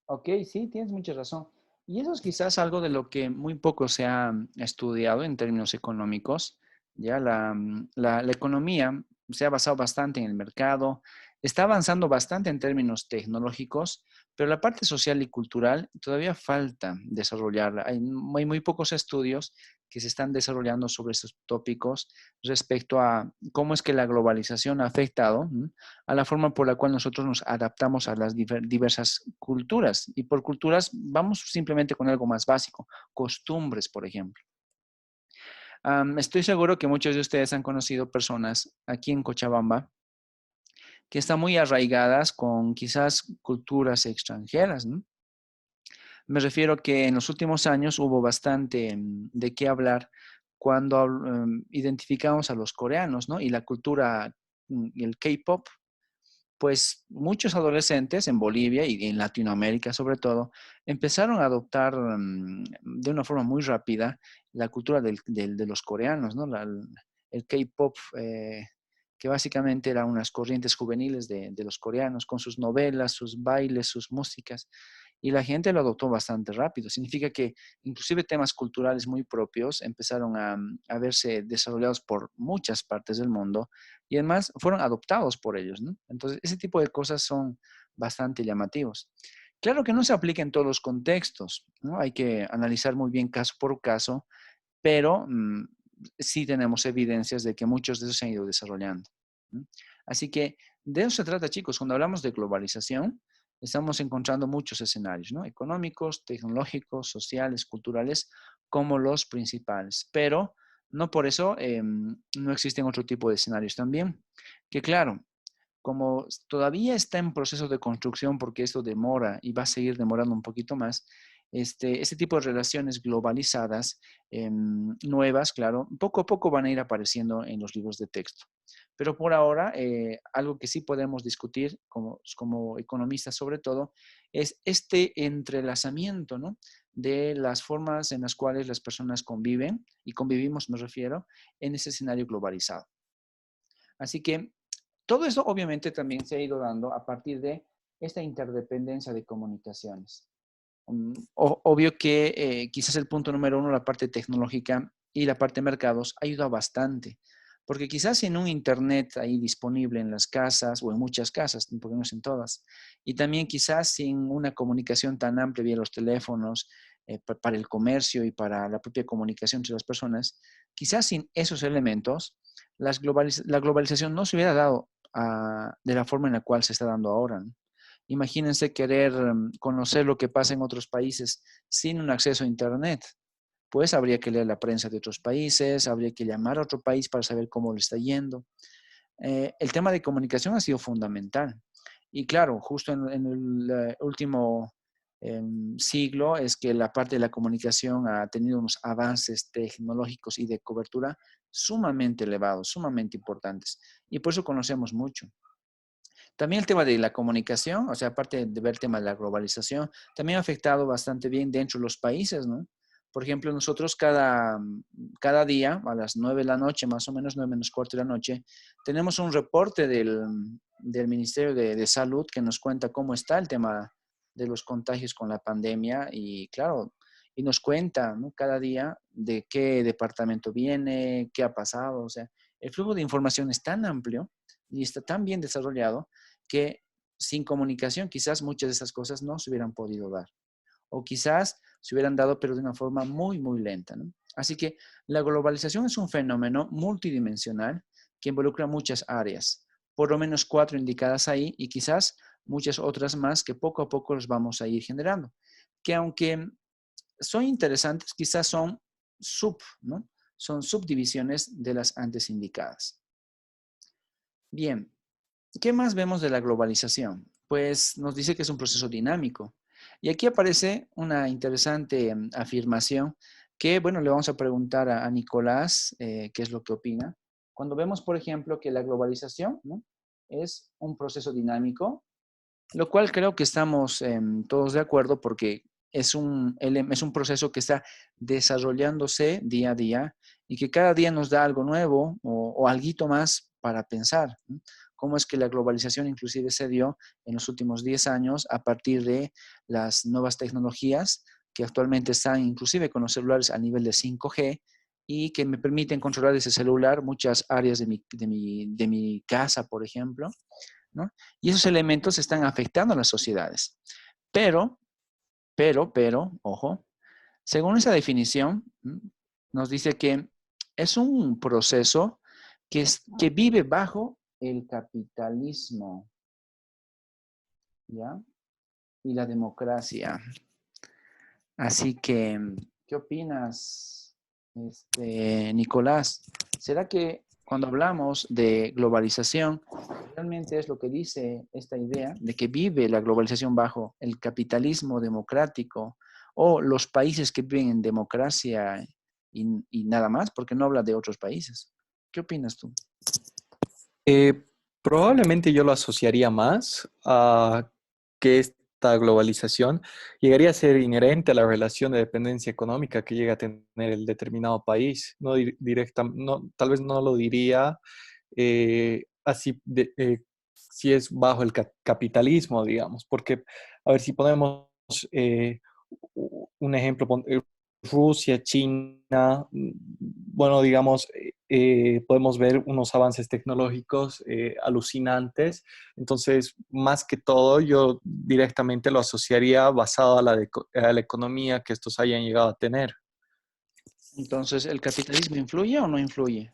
Ok, sí, tienes mucha razón. Y eso es quizás algo de lo que muy poco se ha estudiado en términos económicos. Ya la economía se ha basado bastante en el mercado, está avanzando bastante en términos tecnológicos, pero la parte social y cultural todavía falta desarrollarla. Hay muy pocos estudios que se están desarrollando sobre estos tópicos respecto a cómo es que la globalización ha afectado a la forma por la cual nosotros nos adaptamos a las diversas culturas. Y por culturas vamos simplemente con algo más básico, costumbres, por ejemplo. Estoy seguro que muchos de ustedes han conocido personas aquí en Cochabamba que están muy arraigadas con quizás culturas extranjeras, ¿no? Me refiero que en los últimos años hubo bastante de qué hablar cuando identificamos a los coreanos, ¿no? Y la cultura, el K-pop, pues muchos adolescentes en Bolivia y en Latinoamérica sobre todo, empezaron a adoptar de una forma muy rápida la cultura de los coreanos, ¿no? El K-pop, que básicamente eran unas corrientes juveniles de los coreanos, con sus novelas, sus bailes, sus músicas, y la gente lo adoptó bastante rápido. Significa que inclusive temas culturales muy propios empezaron a verse desarrollados por muchas partes del mundo y además fueron adoptados por ellos, ¿no? Entonces, ese tipo de cosas son bastante llamativos. Claro que no se aplica en todos los contextos, ¿no? Hay que analizar muy bien caso por caso, pero sí tenemos evidencias de que muchos de esos se han ido desarrollando, ¿no? Así que de eso se trata, chicos. Cuando hablamos de globalización, estamos encontrando muchos escenarios, ¿no? Económicos, tecnológicos, sociales, culturales, como los principales. Pero no por eso no existen otro tipo de escenarios también. Que claro, como todavía está en proceso de construcción, porque esto demora y va a seguir demorando un poquito más, este tipo de relaciones globalizadas, nuevas, claro, poco a poco van a ir apareciendo en los libros de texto. Pero por ahora, algo que sí podemos discutir como economistas sobre todo, es este entrelazamiento, ¿no? De las formas en las cuales las personas conviven, y convivimos me refiero, en ese escenario globalizado. Así que todo eso obviamente también se ha ido dando a partir de esta interdependencia de comunicaciones. Obvio que quizás el punto número uno, la parte tecnológica y la parte de mercados, ayuda bastante, Porque quizás sin un internet ahí disponible en las casas o en muchas casas, porque no es en todas, y también quizás sin una comunicación tan amplia vía los teléfonos para el comercio y para la propia comunicación entre las personas, quizás sin esos elementos, la globalización no se hubiera dado de la forma en la cual se está dando ahora, ¿no? Imagínense querer conocer lo que pasa en otros países sin un acceso a internet. Pues habría que leer la prensa de otros países, habría que llamar a otro país para saber cómo le está yendo. El tema de comunicación ha sido fundamental. Y claro, justo en el último siglo es que la parte de la comunicación ha tenido unos avances tecnológicos y de cobertura sumamente elevados, sumamente importantes. Y por eso conocemos mucho. También el tema de la comunicación, o sea, aparte de ver el tema de la globalización, también ha afectado bastante bien dentro de los países, ¿no? Por ejemplo, nosotros cada día, a las 9 de la noche, más o menos 9 menos cuarto de la noche, tenemos un reporte del Ministerio de Salud que nos cuenta cómo está el tema de los contagios con la pandemia y claro, y nos cuenta, ¿no?, cada día de qué departamento viene, qué ha pasado. O sea, el flujo de información es tan amplio y está tan bien desarrollado que sin comunicación quizás muchas de esas cosas no se hubieran podido dar. O quizás se hubieran dado, pero de una forma muy, muy lenta, ¿no? Así que la globalización es un fenómeno multidimensional que involucra muchas áreas, por lo menos 4 indicadas ahí y quizás muchas otras más que poco a poco los vamos a ir generando, que aunque son interesantes, quizás son ¿no? Son subdivisiones de las antes indicadas. Bien, ¿qué más vemos de la globalización? Pues nos dice que es un proceso dinámico. Y aquí aparece una interesante afirmación que, bueno, le vamos a preguntar a Nicolás qué es lo que opina. Cuando vemos, por ejemplo, que la globalización, ¿no?, es un proceso dinámico, lo cual creo que estamos todos de acuerdo porque es un proceso que está desarrollándose día a día y que cada día nos da algo nuevo o alguito más para pensar, ¿no? Cómo es que la globalización inclusive se dio en los últimos 10 años a partir de las nuevas tecnologías que actualmente están inclusive con los celulares a nivel de 5G y que me permiten controlar ese celular muchas áreas de mi casa, por ejemplo, ¿no? Y esos elementos están afectando a las sociedades. Pero, ojo, según esa definición, nos dice que es un proceso que vive bajo el capitalismo, ¿ya? Y la democracia. Así que, ¿qué opinas, Nicolás? ¿Será que cuando hablamos de globalización, realmente es lo que dice esta idea de que vive la globalización bajo el capitalismo democrático o los países que viven en democracia y nada más? Porque no habla de otros países. ¿Qué opinas tú? Probablemente yo lo asociaría más a que esta globalización llegaría a ser inherente a la relación de dependencia económica que llega a tener el determinado país. No no, tal vez no lo diría así si es bajo el capitalismo, digamos, porque, a ver, si ponemos un ejemplo, Rusia, China, bueno, digamos, podemos ver unos avances tecnológicos alucinantes. Entonces, más que todo, yo directamente lo asociaría basado a la economía que estos hayan llegado a tener. Entonces, ¿el capitalismo influye o no influye?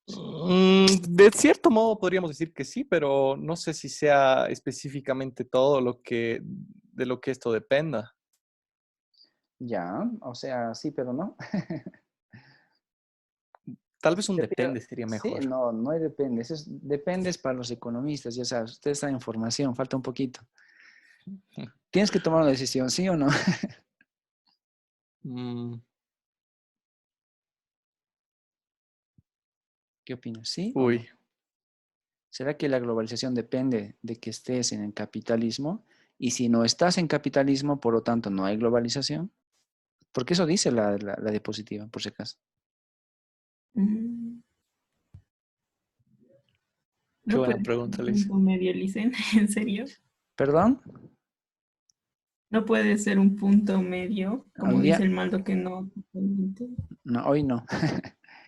De cierto modo podríamos decir que sí, pero no sé si sea específicamente todo de lo que esto dependa. Ya, o sea, sí, pero no. Tal vez un Te pido- depende sería Sí, mejor. no hay depende. Eso depende para los economistas, ya sabes, ustedes saben información, falta un poquito. Tienes que tomar una decisión, ¿sí o no? Mm, ¿Qué opinas? ¿Sí o no? uy, ¿Será que la globalización depende de que estés en el capitalismo? Y si no estás en capitalismo, por lo tanto, no hay globalización. Porque eso dice la diapositiva, por si acaso. Mm, qué No buena puede ser pregunta, un Liz. punto medio, Licen, ¿en serio? ¿Perdón? No puede ser un punto medio, como Hoy dice día, el Maldo, que no totalmente. no, hoy no.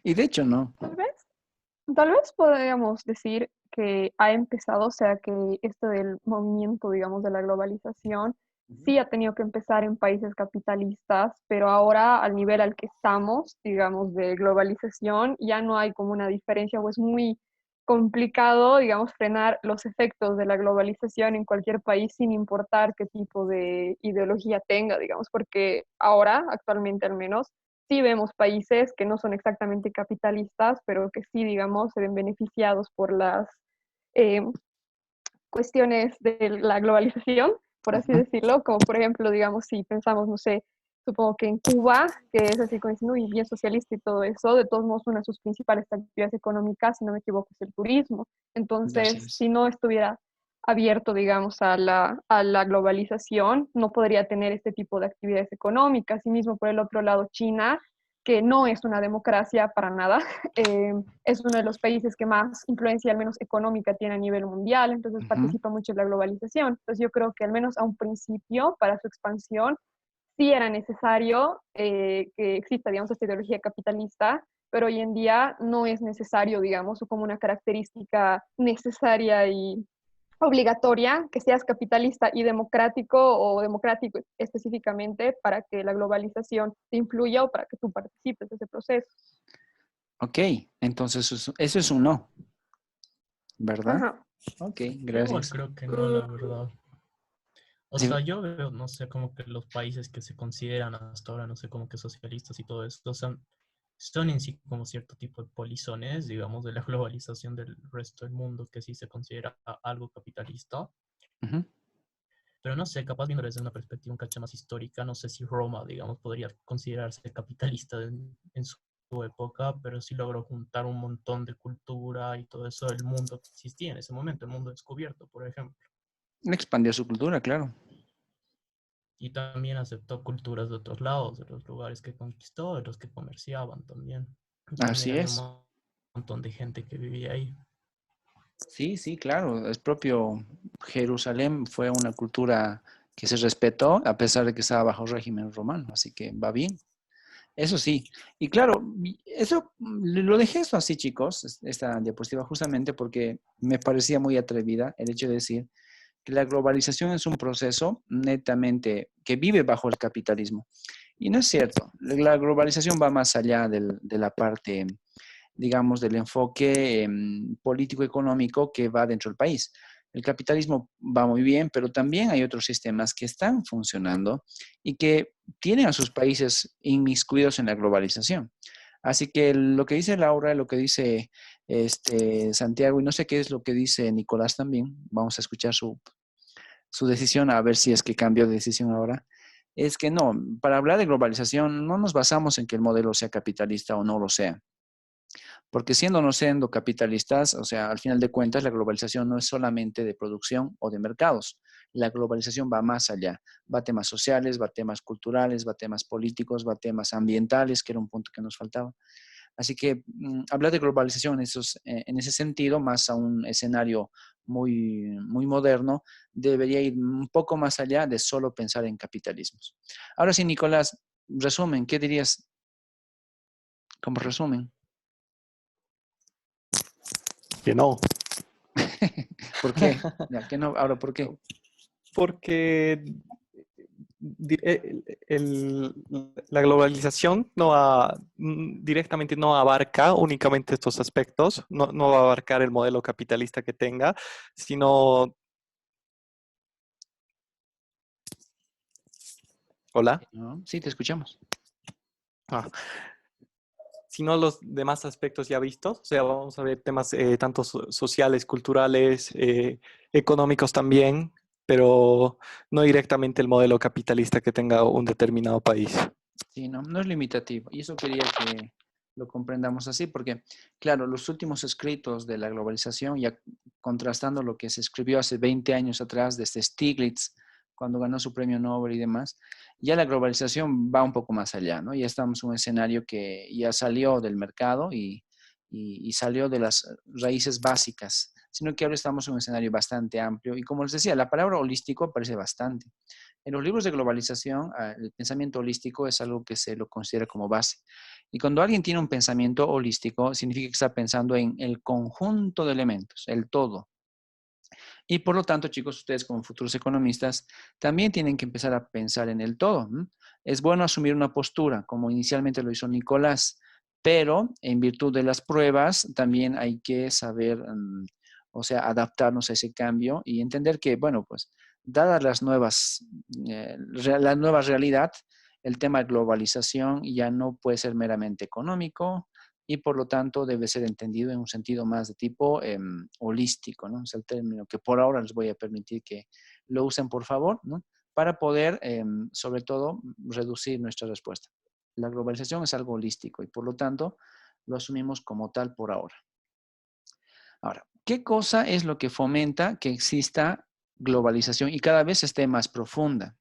Y de hecho no. Tal vez. Tal vez podríamos decir que ha empezado, o sea, que esto del movimiento, digamos, de la globalización, sí ha tenido que empezar en países capitalistas, pero ahora al nivel al que estamos, digamos, de globalización, ya no hay como una diferencia o es muy complicado, digamos, frenar los efectos de la globalización en cualquier país sin importar qué tipo de ideología tenga, digamos, porque ahora, actualmente al menos, sí vemos países que no son exactamente capitalistas, pero que sí, digamos, se ven beneficiados por las eh, cuestiones de la globalización, por así Ujú. decirlo, como por ejemplo, digamos, si pensamos, no sé, supongo que en Cuba, que es así como diciendo, y bien socialista y todo eso, de todos modos una de sus principales actividades económicas, si no me equivoco, es el turismo. Así Entonces, es. si no estuviera abierto, digamos, a la globalización, no podría tener este tipo de actividades económicas. Y mismo por el otro lado, China, que no es una democracia para nada, es uno de los países que más influencia, al menos económica, tiene a nivel mundial, entonces Ujú. participa mucho en la globalización. Entonces yo creo que al menos a un principio, para su expansión, sí era necesario que exista, digamos, esta ideología capitalista, pero hoy en día no es necesario, digamos, o como una característica necesaria y obligatoria que seas capitalista y democrático o democrático específicamente para que la globalización te influya o para que tú participes de ese proceso. Ok, entonces eso es un no, ¿verdad? Ajá. Ok, Yo igual gracias. creo que no, la verdad. O Sí, sea, yo veo, no sé, como que los países que se consideran hasta ahora, no sé, como que socialistas y todo eso, son en sí como cierto tipo de polizones, digamos, de la globalización del resto del mundo, que sí se considera algo capitalista. ujú. Pero no sé, capaz viendo desde una perspectiva un cacho más histórica, no sé si Roma, digamos, podría considerarse capitalista en su época, pero sí logró juntar un montón de cultura y todo eso del mundo que existía en ese momento, el mundo descubierto, por ejemplo. Expandió su cultura, claro. Y también aceptó culturas de otros lados, de los lugares que conquistó, de los que comerciaban también. Y también Así había un es. montón de gente que vivía ahí. Sí, sí, claro. Es propio Jerusalén fue una cultura que se respetó a pesar de que estaba bajo régimen romano, así que va bien. Eso sí. Y claro, eso lo dejé esto así, chicos, esta diapositiva justamente porque me parecía muy atrevida el hecho de decir que la globalización es un proceso netamente que vive bajo el capitalismo. Y no es cierto. La globalización va más allá de la parte, digamos, del enfoque político-económico que va dentro del país. El capitalismo va muy bien, pero también hay otros sistemas que están funcionando y que tienen a sus países inmiscuidos en la globalización. Así que lo que dice Laura, lo que dice Santiago, y no sé qué es lo que dice Nicolás también, vamos a escuchar su decisión, a ver si es que cambió de decisión ahora, es que no, para hablar de globalización no nos basamos en que el modelo sea capitalista o no lo sea. Porque siendo o no siendo capitalistas, o sea, al final de cuentas, la globalización no es solamente de producción o de mercados. La globalización va más allá. Va a temas sociales, va a temas culturales, va a temas políticos, va a temas ambientales, que era un punto que nos faltaba. Así que hablar de globalización en ese sentido, más a un escenario muy moderno, debería ir un poco más allá de solo pensar en capitalismos. Ahora sí, Nicolás, resumen, ¿qué dirías como resumen? Que no. ¿Por qué? Ya, ¿qué no? Ahora, ¿por qué? Porque la globalización directamente no abarca únicamente estos aspectos, no va a abarcar el modelo capitalista que tenga, sino... Hola. ¿No? Sí, te escuchamos. Ah, sino los demás aspectos ya vistos, o sea, vamos a ver temas tanto sociales, culturales, económicos también, pero no directamente el modelo capitalista que tenga un determinado país. Sí, no, no es limitativo. Y eso quería que lo comprendamos así, porque, claro, los últimos escritos de la globalización, ya contrastando lo que se escribió hace 20 años atrás, desde Stiglitz, cuando ganó su premio Nobel y demás, ya la globalización va un poco más allá, ¿no? Ya estamos en un escenario que ya salió del mercado y salió de las raíces básicas sino que ahora estamos en un escenario bastante amplio. Y como les decía, la palabra holístico aparece bastante. En los libros de globalización, el pensamiento holístico es algo que se lo considera como base. Y cuando alguien tiene un pensamiento holístico, significa que está pensando en el conjunto de elementos, el todo. Y por lo tanto, chicos, ustedes como futuros economistas también tienen que empezar a pensar en el todo. Es bueno asumir una postura, como inicialmente lo hizo Nicolás, pero en virtud de las pruebas también hay que saber, o sea, adaptarnos a ese cambio y entender que, bueno, pues, dadas las nuevas, la nueva realidad, el tema de globalización ya no puede ser meramente económico, y por lo tanto debe ser entendido en un sentido más de tipo holístico, ¿no? Es el término que por ahora les voy a permitir que lo usen, por favor, ¿no? Para poder, sobre todo, reducir nuestra respuesta. La globalización es algo holístico y por lo tanto lo asumimos como tal por ahora. Ahora, ¿qué cosa es lo que fomenta que exista globalización y cada vez esté más profunda?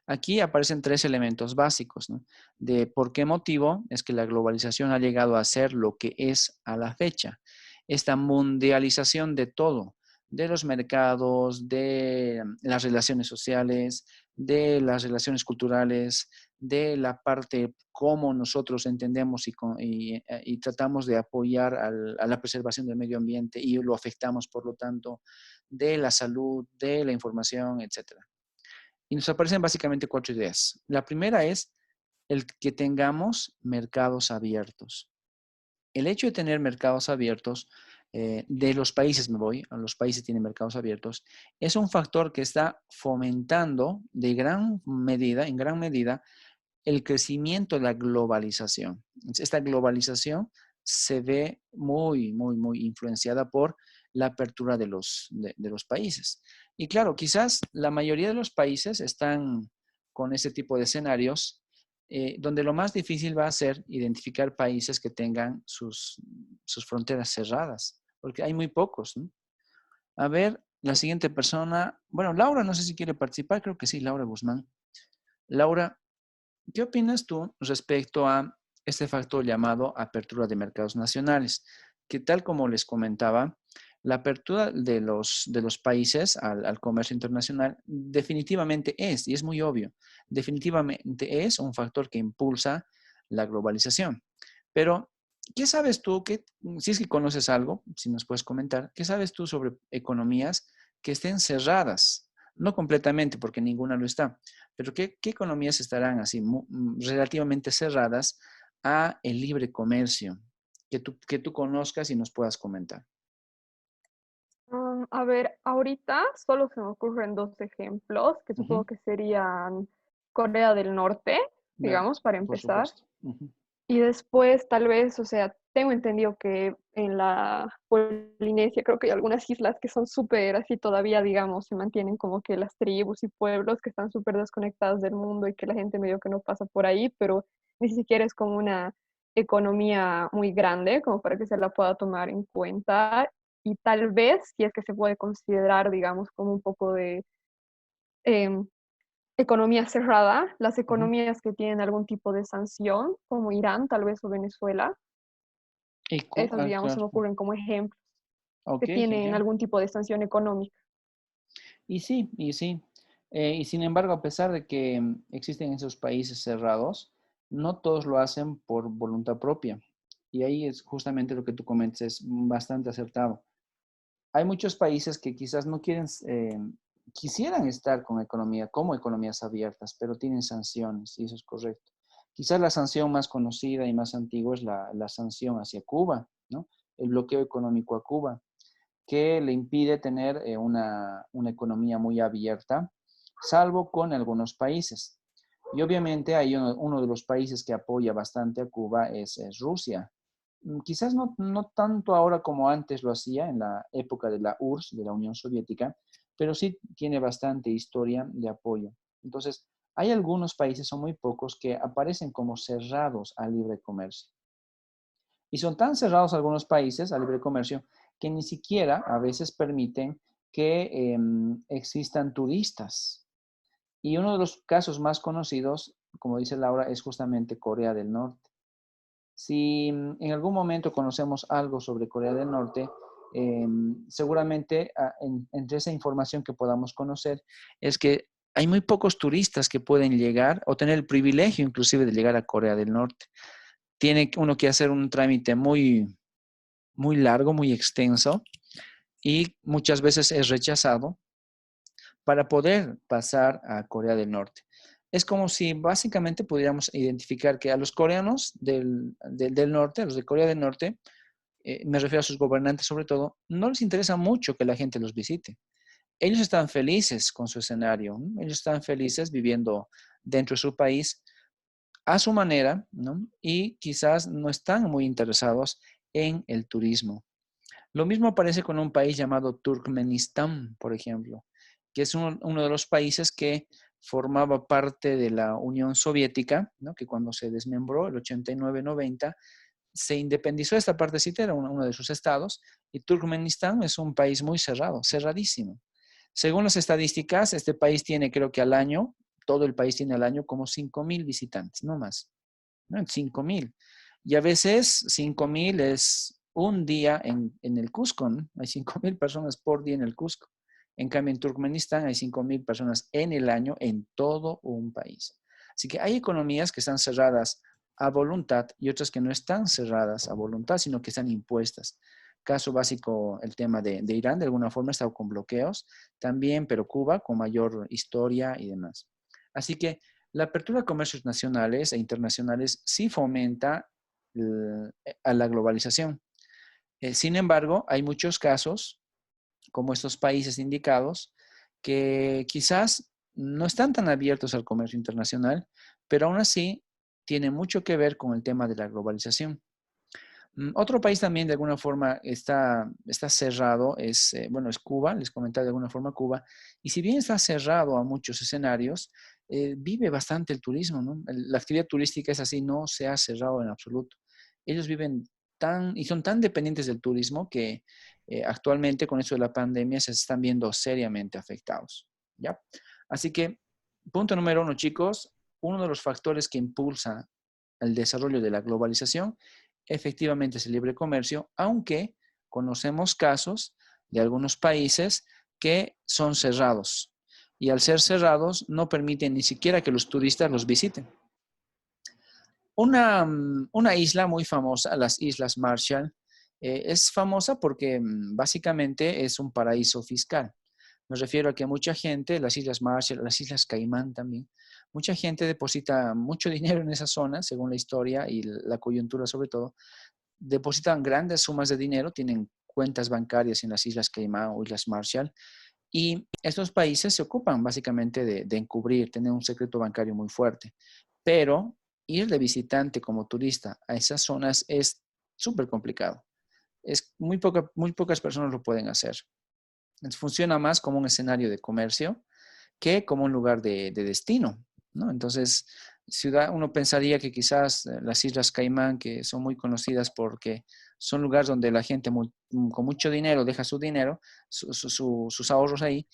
Aquí aparecen tres elementos básicos, ¿no? De por qué motivo es que la globalización ha llegado a ser lo que es a la fecha. Esta mundialización de todo, de los mercados, de las relaciones sociales, de las relaciones culturales, de la parte cómo nosotros entendemos y tratamos de apoyar a la preservación del medio ambiente y lo afectamos, por lo tanto, de la salud, de la información, etcétera. Y nos aparecen básicamente cuatro ideas. La primera es el que tengamos mercados abiertos. El hecho de tener mercados abiertos, de los países me voy, a los países tienen mercados abiertos, es un factor que está fomentando de gran medida, en gran medida, el crecimiento de la globalización. Esta globalización se ve muy, muy, muy influenciada por la apertura de los países. Y claro, quizás la mayoría de los países están con ese tipo de escenarios, donde lo más difícil va a ser identificar países que tengan sus fronteras cerradas, porque hay muy pocos, ¿no? A ver, la siguiente persona, bueno, Laura, no sé si quiere participar, creo que sí, Laura Guzmán. Laura, ¿qué opinas tú respecto a este factor llamado apertura de mercados nacionales? Que tal como les comentaba, la apertura de los países al comercio internacional definitivamente es, y es muy obvio, definitivamente es un factor que impulsa la globalización. Pero, ¿qué sabes tú? Si es que conoces algo, si nos puedes comentar, ¿qué sabes tú sobre economías que estén cerradas? No completamente, porque ninguna lo está, pero ¿qué economías estarán así relativamente cerradas a el libre comercio que tú conozcas y nos puedas comentar? A ver, ahorita solo se me ocurren dos ejemplos, que supongo Ujú. que serían Corea del Norte, Ya, digamos, para por empezar. supuesto. Ujú. Y después, tal vez, o sea, tengo entendido que en la Polinesia creo que hay algunas islas que son súper así todavía, digamos, se mantienen como que las tribus y pueblos que están súper desconectados del mundo y que la gente medio que no pasa por ahí, pero ni siquiera es como una economía muy grande como para que se la pueda tomar en cuenta. Y tal vez, si es que se puede considerar, digamos, como un poco de em, economía cerrada, las Ujú. economías que tienen algún tipo de sanción, como Irán, tal vez, o Venezuela, Y esas, digamos, se claro. me ocurren como ejemplos Ok, que tienen genial. algún tipo de sanción económica. Y sí, y sí. Y sin embargo, a pesar de que existen esos países cerrados, no todos lo hacen por voluntad propia. Y ahí es justamente lo que tú comentas, es bastante acertado. Hay muchos países que quizás no quieren, quisieran estar con economía, como economías abiertas, pero tienen sanciones, y eso es correcto. Quizás la sanción más conocida y más antigua es la sanción hacia Cuba, ¿no? El bloqueo económico a Cuba, que le impide tener una economía muy abierta, salvo con algunos países. Y obviamente hay uno de los países que apoya bastante a Cuba es Rusia. Quizás no tanto ahora como antes lo hacía en la época de la URSS, de la Unión Soviética, pero sí tiene bastante historia de apoyo. Entonces, hay algunos países, son muy pocos, que aparecen como cerrados al libre comercio. Y son tan cerrados algunos países al libre comercio que ni siquiera a veces permiten que existan turistas. Y uno de los casos más conocidos, como dice Laura, es justamente Corea del Norte. Si en algún momento conocemos algo sobre Corea del Norte, seguramente entre esa información que podamos conocer es que hay muy pocos turistas que pueden llegar o tener el privilegio inclusive de llegar a Corea del Norte. Tiene uno que hacer un trámite muy, muy largo, muy extenso y muchas veces es rechazado para poder pasar a Corea del Norte. Es como si básicamente pudiéramos identificar que a los coreanos del norte, a los de Corea del Norte, me refiero a sus gobernantes sobre todo, no les interesa mucho que la gente los visite. Ellos están felices con su escenario, ¿no? Ellos están felices viviendo dentro de su país a su manera, ¿no? Y quizás no están muy interesados en el turismo. Lo mismo aparece con un país llamado Turkmenistán, por ejemplo, que es uno de los países que formaba parte de la Unión Soviética, ¿no? Que cuando se desmembró, el 89-90, se independizó esta partecita, era uno de sus estados, y Turkmenistán es un país muy cerrado, cerradísimo. Según las estadísticas, este país tiene, creo que al año, todo el país tiene al año como 5,000 visitantes, no más, ¿no? 5,000. Y a veces 5,000 es un día en el Cusco, ¿no? Hay 5,000 personas por día en el Cusco. En cambio, en Turkmenistán hay 5,000 personas en el año en todo un país. Así que hay economías que están cerradas a voluntad y otras que no están cerradas a voluntad, sino que están impuestas. Caso básico, el tema de Irán, de alguna forma ha estado con bloqueos también, pero Cuba con mayor historia y demás. Así que la apertura de comercios nacionales e internacionales sí fomenta a la globalización. Sin embargo, hay muchos casos, como estos países indicados, que quizás no están tan abiertos al comercio internacional, pero aún así tiene mucho que ver con el tema de la globalización. Otro país también de alguna forma está cerrado, bueno, es Cuba, les comentaba de alguna forma Cuba, y si bien está cerrado a muchos escenarios, vive bastante el turismo, ¿no? La actividad turística es así, no se ha cerrado en absoluto. Ellos viven y son tan dependientes del turismo que actualmente con eso de la pandemia se están viendo seriamente afectados, ¿ya? Así que, punto número 1, chicos, uno de los factores que impulsa el desarrollo de la globalización efectivamente es el libre comercio, aunque conocemos casos de algunos países que son cerrados y al ser cerrados no permiten ni siquiera que los turistas los visiten. Una isla muy famosa, las Islas Marshall, es famosa porque básicamente es un paraíso fiscal. Me refiero a que mucha gente, las Islas Marshall, las Islas Caimán también, mucha gente deposita mucho dinero en esa zona, según la historia y la coyuntura sobre todo, depositan grandes sumas de dinero, tienen cuentas bancarias en las Islas Caimán o Islas Marshall, y estos países se ocupan básicamente de encubrir, tener un secreto bancario muy fuerte. Pero ir de visitante como turista a esas zonas es súper complicado. Muy pocas personas lo pueden hacer. Entonces, funciona más como un escenario de comercio que como un lugar de destino, ¿no? Entonces, uno pensaría que quizás las Islas Caimán, que son muy conocidas porque son lugares donde la gente con mucho dinero deja su dinero, sus ahorros ahí,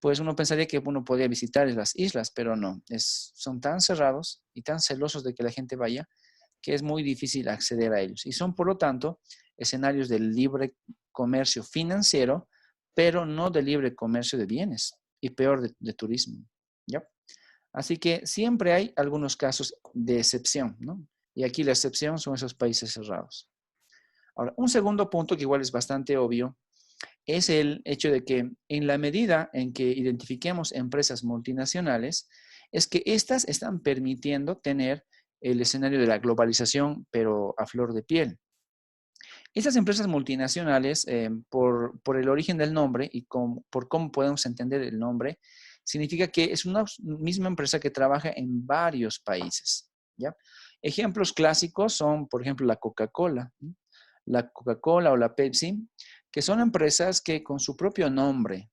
pues uno pensaría que uno podría visitar las islas, pero no, son tan cerrados y tan celosos de que la gente vaya que es muy difícil acceder a ellos. Y son, por lo tanto, escenarios de libre comercio financiero, pero no de libre comercio de bienes y peor de turismo, ¿ya? Así que siempre hay algunos casos de excepción, ¿no? Y aquí la excepción son esos países cerrados. Ahora, un segundo punto que igual es bastante obvio es el hecho de que en la medida en que identifiquemos empresas multinacionales, es que éstas están permitiendo tener el escenario de la globalización, pero a flor de piel. Estas empresas multinacionales, por el origen del nombre y por cómo podemos entender el nombre, significa que es una misma empresa que trabaja en varios países, ¿ya? Ejemplos clásicos son, por ejemplo, la Coca-Cola o la Pepsi, que son empresas que con su propio nombre,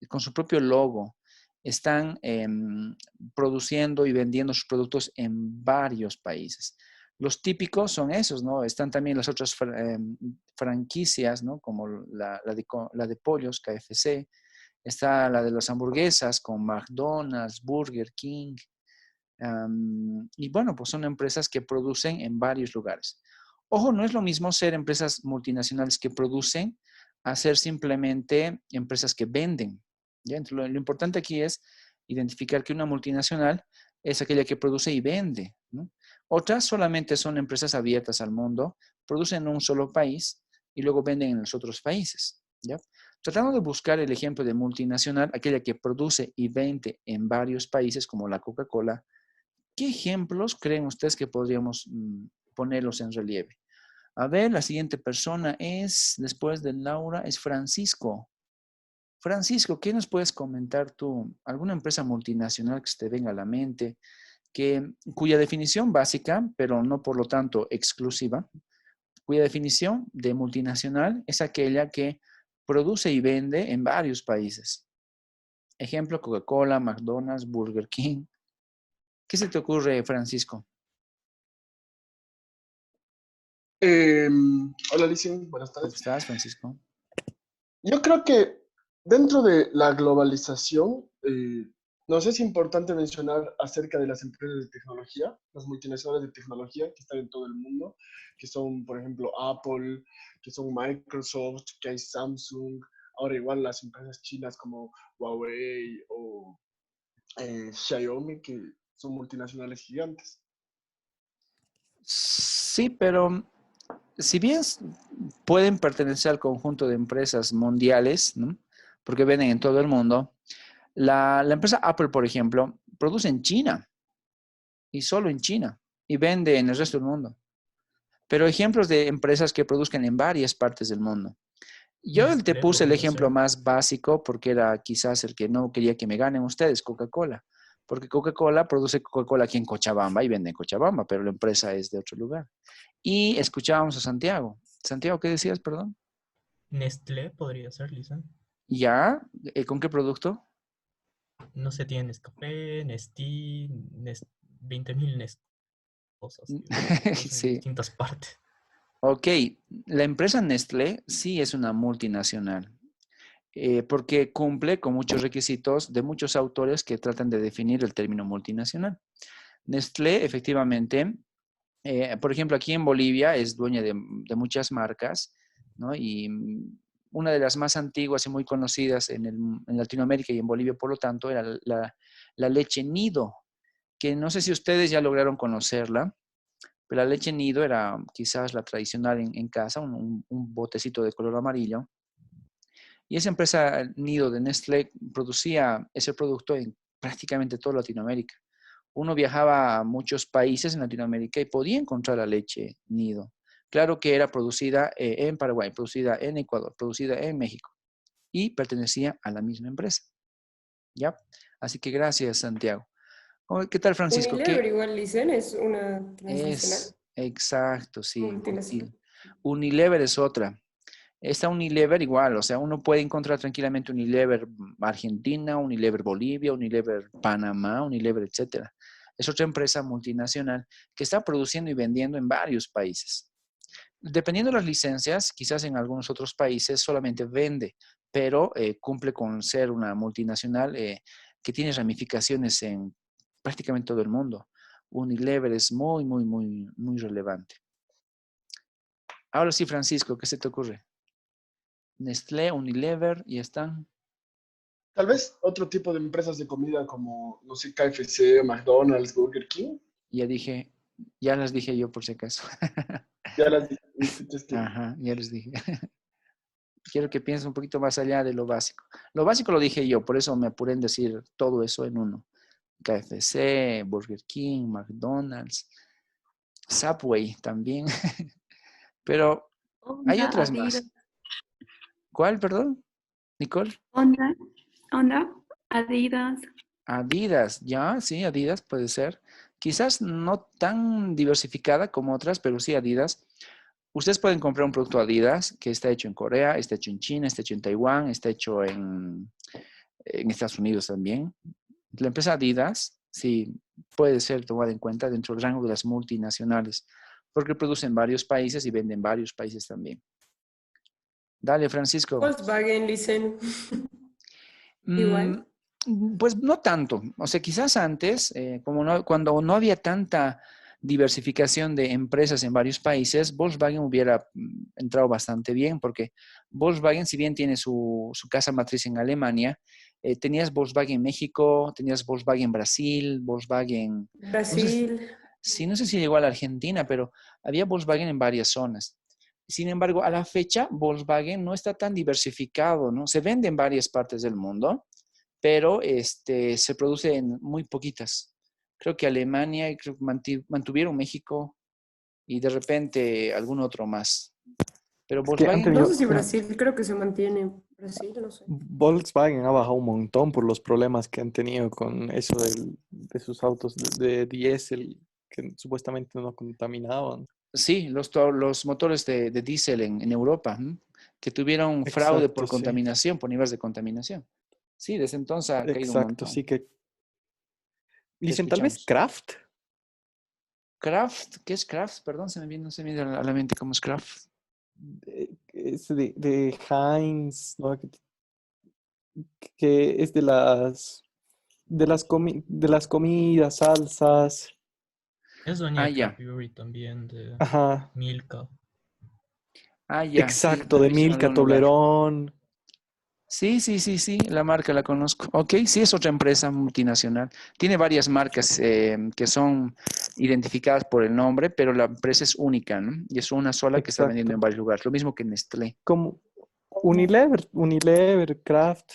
con su propio logo, están produciendo y vendiendo sus productos en varios países. Los típicos son esos, ¿no? Están también las otras franquicias, ¿no? Como la de pollos, KFC. Está la de las hamburguesas con McDonald's, Burger King. Y bueno, pues son empresas que producen en varios lugares. Ojo, no es lo mismo ser empresas multinacionales que producen a ser simplemente empresas que venden. ¿Ya? Entonces, lo importante aquí es identificar que una multinacional es aquella que produce y vende, ¿no? Otras solamente son empresas abiertas al mundo, producen en un solo país y luego venden en los otros países, ¿ya? Tratando de buscar el ejemplo de multinacional, aquella que produce y vende en varios países como la Coca-Cola, ¿qué ejemplos creen ustedes que podríamos ponerlos en relieve? A ver, la siguiente persona es, después de Laura, es Francisco. Francisco, ¿qué nos puedes comentar tú? ¿Alguna empresa multinacional que se te venga a la mente, cuya definición básica, pero no por lo tanto exclusiva, cuya definición de multinacional es aquella que produce y vende en varios países? Ejemplo, Coca-Cola, McDonald's, Burger King. ¿Qué se te ocurre, Francisco? Hola, Lizzie, buenas ¿Cómo tardes. estás, Francisco? Yo creo que dentro de la globalización, no sé si es importante mencionar acerca de las empresas de tecnología, las multinacionales de tecnología que están en todo el mundo, que son, por ejemplo, Apple, que son Microsoft, que hay Samsung, ahora igual las empresas chinas como Huawei o Xiaomi, que son multinacionales gigantes. Sí, pero si bien pueden pertenecer al conjunto de empresas mundiales, ¿no? Porque venden en todo el mundo, la empresa Apple, por ejemplo, produce en China y solo en China y vende en el resto del mundo. Pero ejemplos de empresas que produzcan en varias partes del mundo. Yo te Nestlé puse el podría ejemplo ser. más básico porque era quizás el que no quería que me ganen ustedes, Coca-Cola. Porque Coca-Cola produce Coca-Cola aquí en Cochabamba y vende en Cochabamba, pero la empresa es de otro lugar. Y escuchábamos a Santiago. Santiago, ¿qué decías, perdón? Nestlé podría ser, Lisa. ¿Ya? ¿Con qué producto? No sé, tiene Nescafé, Nestí, 20.000 cosas que producen en Sí. distintas partes. Ok, la empresa Nestlé sí es una multinacional, porque cumple con muchos requisitos de muchos autores que tratan de definir el término multinacional. Nestlé, efectivamente, por ejemplo, aquí en Bolivia es dueña de muchas marcas, ¿no? Y una de las más antiguas y muy conocidas en Latinoamérica y en Bolivia, por lo tanto, era la leche Nido, que no sé si ustedes ya lograron conocerla, pero la leche Nido era quizás la tradicional en casa, un botecito de color amarillo. Y esa empresa Nido de Nestlé producía ese producto en prácticamente toda Latinoamérica. Uno viajaba a muchos países en Latinoamérica y podía encontrar la leche Nido. Claro que era producida en Paraguay, producida en Ecuador, producida en México y pertenecía a la misma empresa. ¿Ya? Así que gracias, Santiago. ¿Qué tal, Francisco? Unilever igual dicen, es una transnacional, Es exacto, sí. multinacional. Unilever es otra. Esta Unilever igual, o sea, uno puede encontrar tranquilamente Unilever Argentina, Unilever Bolivia, Unilever Panamá, Unilever, etcétera. Es otra empresa multinacional que está produciendo y vendiendo en varios países. Dependiendo de las licencias, quizás en algunos otros países solamente vende, pero cumple con ser una multinacional que tiene ramificaciones en prácticamente todo el mundo. Unilever es muy, muy, muy, muy relevante. Ahora sí, Francisco, ¿qué se te ocurre? Nestlé, Unilever, y están. Tal vez otro tipo de empresas de comida como, no sé, KFC, McDonald's, Burger King. Ya dije, ya las dije yo por si acaso. Ya las dijiste que Ajá, ya les dije. Quiero que piensen un poquito más allá de lo básico. Lo básico lo dije yo, por eso me apuré en decir todo eso en uno. KFC, Burger King, McDonald's, Subway también. Pero hay Onda, otras Adidas, más. ¿Cuál, perdón? Nicole. Onda, Adidas. Adidas, ya, sí, Adidas puede ser. Quizás no tan diversificada como otras, pero sí Adidas. Ustedes pueden comprar un producto Adidas que está hecho en Corea, está hecho en China, está hecho en Taiwán, está hecho en Estados Unidos también. La empresa Adidas, sí, puede ser tomada en cuenta dentro del rango de las multinacionales, porque produce en varios países y vende en varios países también. Dale, Francisco. Volkswagen dicen, Mm, igual. pues no tanto. O sea, quizás antes, cuando no había tanta diversificación de empresas en varios países, Volkswagen hubiera entrado bastante bien, porque Volkswagen, si bien tiene su casa matriz en Alemania, tenías Volkswagen México, tenías Volkswagen Brasil, Volkswagen, Brasil. sí, no sé si llegó a la Argentina, pero había Volkswagen en varias zonas. Sin embargo, a la fecha, Volkswagen no está tan diversificado, ¿no? Se vende en varias partes del mundo, pero se produce en muy poquitas. Creo que Alemania, creo que mantuvieron México y de repente algún otro más. Pero Es que han Volkswagen, No tenido, sé si Brasil, creo que se mantiene Brasil, no sé. Volkswagen ha bajado un montón por los problemas que han tenido con eso de sus autos de diésel que supuestamente no contaminaban. sí, los motores de diésel en Europa, que tuvieron fraude por Exacto, sí. contaminación, por niveles de contaminación. Sí, desde entonces ha caído un Exacto, montón. sí que... Te Dicen tal vez escuchamos. Kraft. Kraft, ¿qué es Kraft? Perdón, no se me viene a la mente cómo es Kraft. Es de Heinz, ¿no? Que es de las comidas, salsas. Es dueña de Ya. Cadbury también, de Ajá. Milka. Ya, sí, Exacto, la he de visto en Milka, algún lugar. Toblerón. Sí, la marca la conozco. Ok, sí, es otra empresa multinacional. Tiene varias marcas que son identificadas por el nombre, pero la empresa es única, ¿no? Y es una sola que está vendiendo en Exacto. varios lugares. Lo mismo que Nestlé. Como Unilever, Kraft,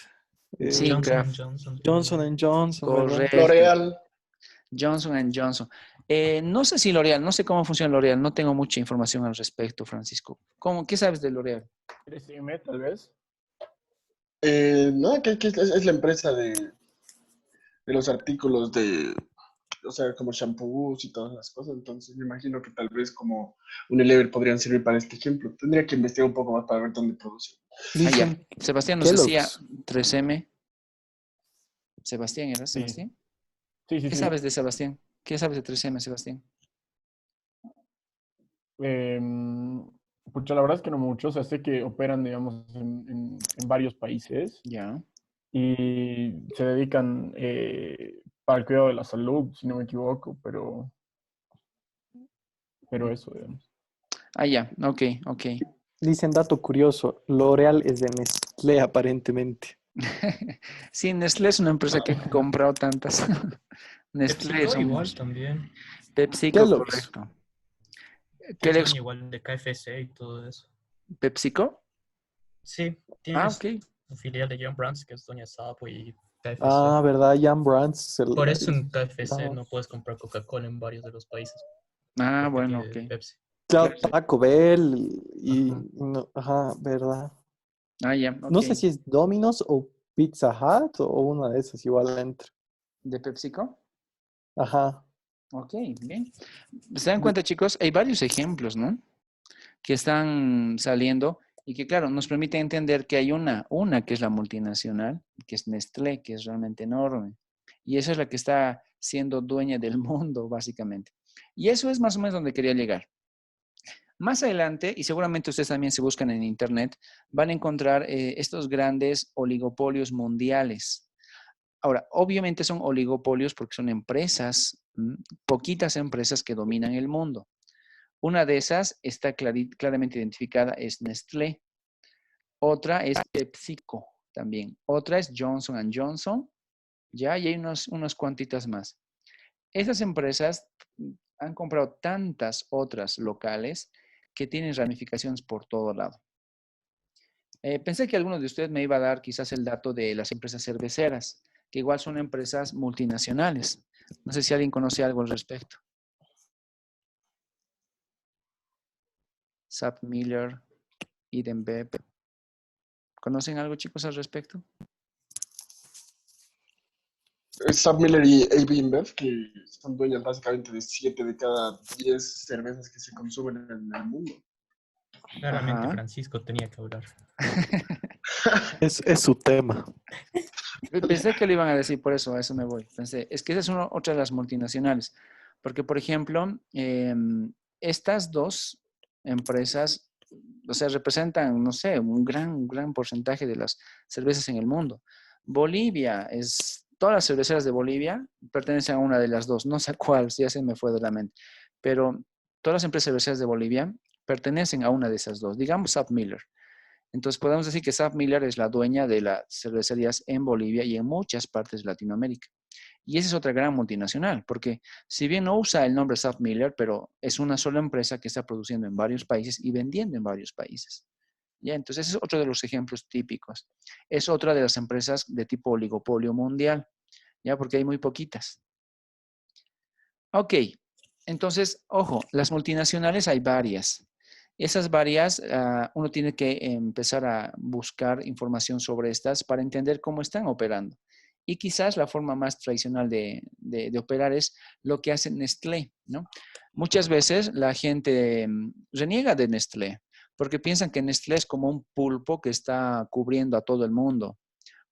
Sí, Johnson Kraft. Johnson también. Johnson Johnson, ¿verdad? Correcto. L'Oreal. Johnson Johnson. No sé si L'Oreal, no sé cómo funciona L'Oreal, no tengo mucha información al respecto, Francisco. ¿Qué sabes de L'Oreal? 3M, tal vez. No, que es la empresa de los artículos o sea, como shampoos y todas las cosas. Entonces, me imagino que tal vez como Unilever podrían servir para este ejemplo. Tendría que investigar un poco más para ver dónde producen. Ya. Dicen Sebastián nos decía Kellogg's. 3M. Sebastián, ¿era Sí, Sebastián? sí, ¿Qué sí. sabes de Sebastián? ¿Qué sabes de 3M, Sebastián? Pucha, la verdad es que no mucho. O sea, sé que operan, digamos, en varios países Ya. y se dedican para el cuidado de la salud, si no me equivoco, pero eso, digamos. Ya, ok. Dicen dato curioso, L'Oreal es de Nestlé aparentemente. Sí, Nestlé es una empresa que ha comprado tantas. Nestlé PepsiCo igual somos también. PepsiCo, Kellogg's. correcto. Que es Kellogg's, dueña igual de KFC y todo eso. PepsiCo. Sí, tienes Ok. una filial de John Brands que es dueña de Subway y KFC. Ah, ¿verdad? Jan Brands. Por eso en KFC Ajá. no puedes comprar Coca-Cola en varios de los países, porque Bueno, ok. tiene Pepsi. Claro, Claro. Taco Bell y Ajá. no, ajá, ¿verdad? Ya, No ok. sé si es Domino's o Pizza Hut o una de esas igual entra. ¿De PepsiCo? Ajá. Ok, bien. ¿Se dan cuenta, chicos? Hay varios ejemplos, ¿no? Que están saliendo y que, claro, nos permiten entender que hay una que es la multinacional, que es Nestlé, que es realmente enorme. Y esa es la que está siendo dueña del mundo, básicamente. Y eso es más o menos donde quería llegar. Más adelante, y seguramente ustedes también se buscan en Internet, van a encontrar estos grandes oligopolios mundiales. Ahora, obviamente son oligopolios porque son empresas, poquitas empresas que dominan el mundo. Una de esas está claramente identificada, es Nestlé. Otra es PepsiCo también. Otra es Johnson Johnson. Ya, y hay unas cuantitas más. Estas empresas han comprado tantas otras locales que tienen ramificaciones por todo lado. Pensé que alguno de ustedes me iba a dar quizás el dato de las empresas cerveceras, que igual son empresas multinacionales. No sé si alguien conoce algo al respecto. SAP Miller, IdenBev. ¿Conocen algo, chicos, al respecto? Sam Miller y AB InBev, que son dueñas básicamente de 7 de cada 10 cervezas que se consumen en el mundo. Claramente Ajá. Francisco tenía que hablar. Es su tema. Pensé que lo iban a decir, por eso a eso me voy. Pensé, es que esa es otra de las multinacionales. Porque, por ejemplo, estas dos empresas, o sea, representan, no sé, un gran porcentaje de las cervezas en el mundo. Bolivia todas las cerveceras de Bolivia pertenecen a una de las dos, no sé cuál, ya se me fue de la mente. pero todas las empresas cerveceras de Bolivia pertenecen a una de esas dos, digamos SABMiller. Entonces podemos decir que SABMiller es la dueña de las cervecerías en Bolivia y en muchas partes de Latinoamérica. Y esa es otra gran multinacional, porque si bien no usa el nombre SABMiller, pero es una sola empresa que está produciendo en varios países y vendiendo en varios países. ¿Ya? Entonces ese es otro de los ejemplos típicos. Es otra de las empresas de tipo oligopolio mundial, ¿ya? Porque hay muy poquitas. Ok, entonces, ojo, las multinacionales hay varias. Esas varias, uno tiene que empezar a buscar información sobre estas para entender cómo están operando. Y quizás la forma más tradicional de operar es lo que hace Nestlé, ¿no? Muchas veces la gente reniega de Nestlé porque piensan que Nestlé es como un pulpo que está cubriendo a todo el mundo,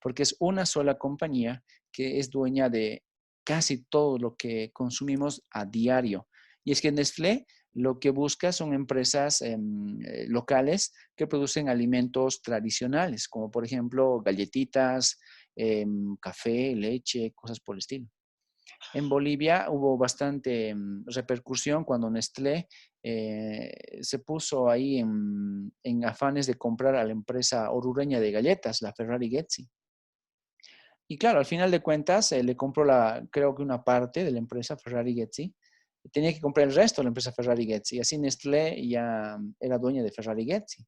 porque es una sola compañía que es dueña de casi todo lo que consumimos a diario. Y es que Nestlé lo que busca son empresas locales que producen alimentos tradicionales, como por ejemplo galletitas, café, leche, cosas por el estilo. En Bolivia hubo bastante repercusión cuando Nestlé se puso ahí en afanes de comprar a la empresa orureña de galletas, la Ferrari Getzi. Y claro, al final de cuentas, le compró creo que una parte de la empresa Ferrari Getzi. Tenía que comprar el resto de la empresa Ferrari Getzi. Así Nestlé ya era dueña de Ferrari Getzi.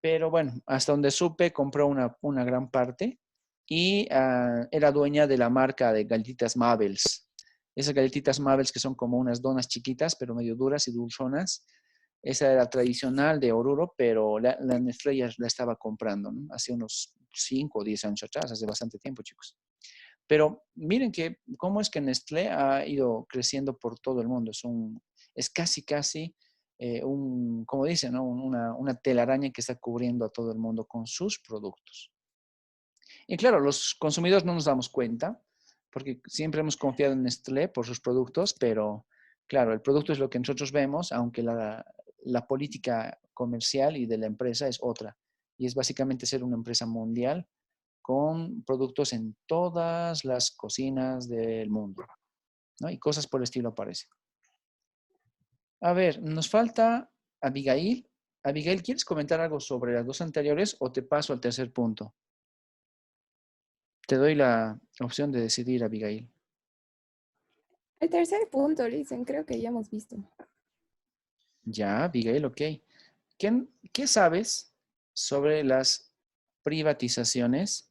Pero bueno, hasta donde supe, compró una gran parte y era dueña de la marca de galletitas Mabels. Esas galletitas Mabels que son como unas donas chiquitas, pero medio duras y dulzonas. Esa era tradicional de Oruro, pero la Nestlé ya la estaba comprando, ¿no? Hace unos 5 o 10 años atrás, hace bastante tiempo, chicos. Pero miren que cómo es que Nestlé ha ido creciendo por todo el mundo. Es casi, como dicen, ¿no? Una telaraña que está cubriendo a todo el mundo con sus productos. Y claro, los consumidores no nos damos cuenta, porque siempre hemos confiado en Nestlé por sus productos, pero claro, el producto es lo que nosotros vemos, aunque la política comercial y de la empresa es otra. Y es básicamente ser una empresa mundial con productos en todas las cocinas del mundo, ¿no? Y cosas por el estilo aparecen. A ver, nos falta Abigail. Abigail, ¿quieres comentar algo sobre las dos anteriores o te paso al tercer punto? Te doy la opción de decidir, Abigail. El tercer punto, dicen, creo que ya hemos visto. Ya, Abigail, ok. ¿Qué sabes sobre las privatizaciones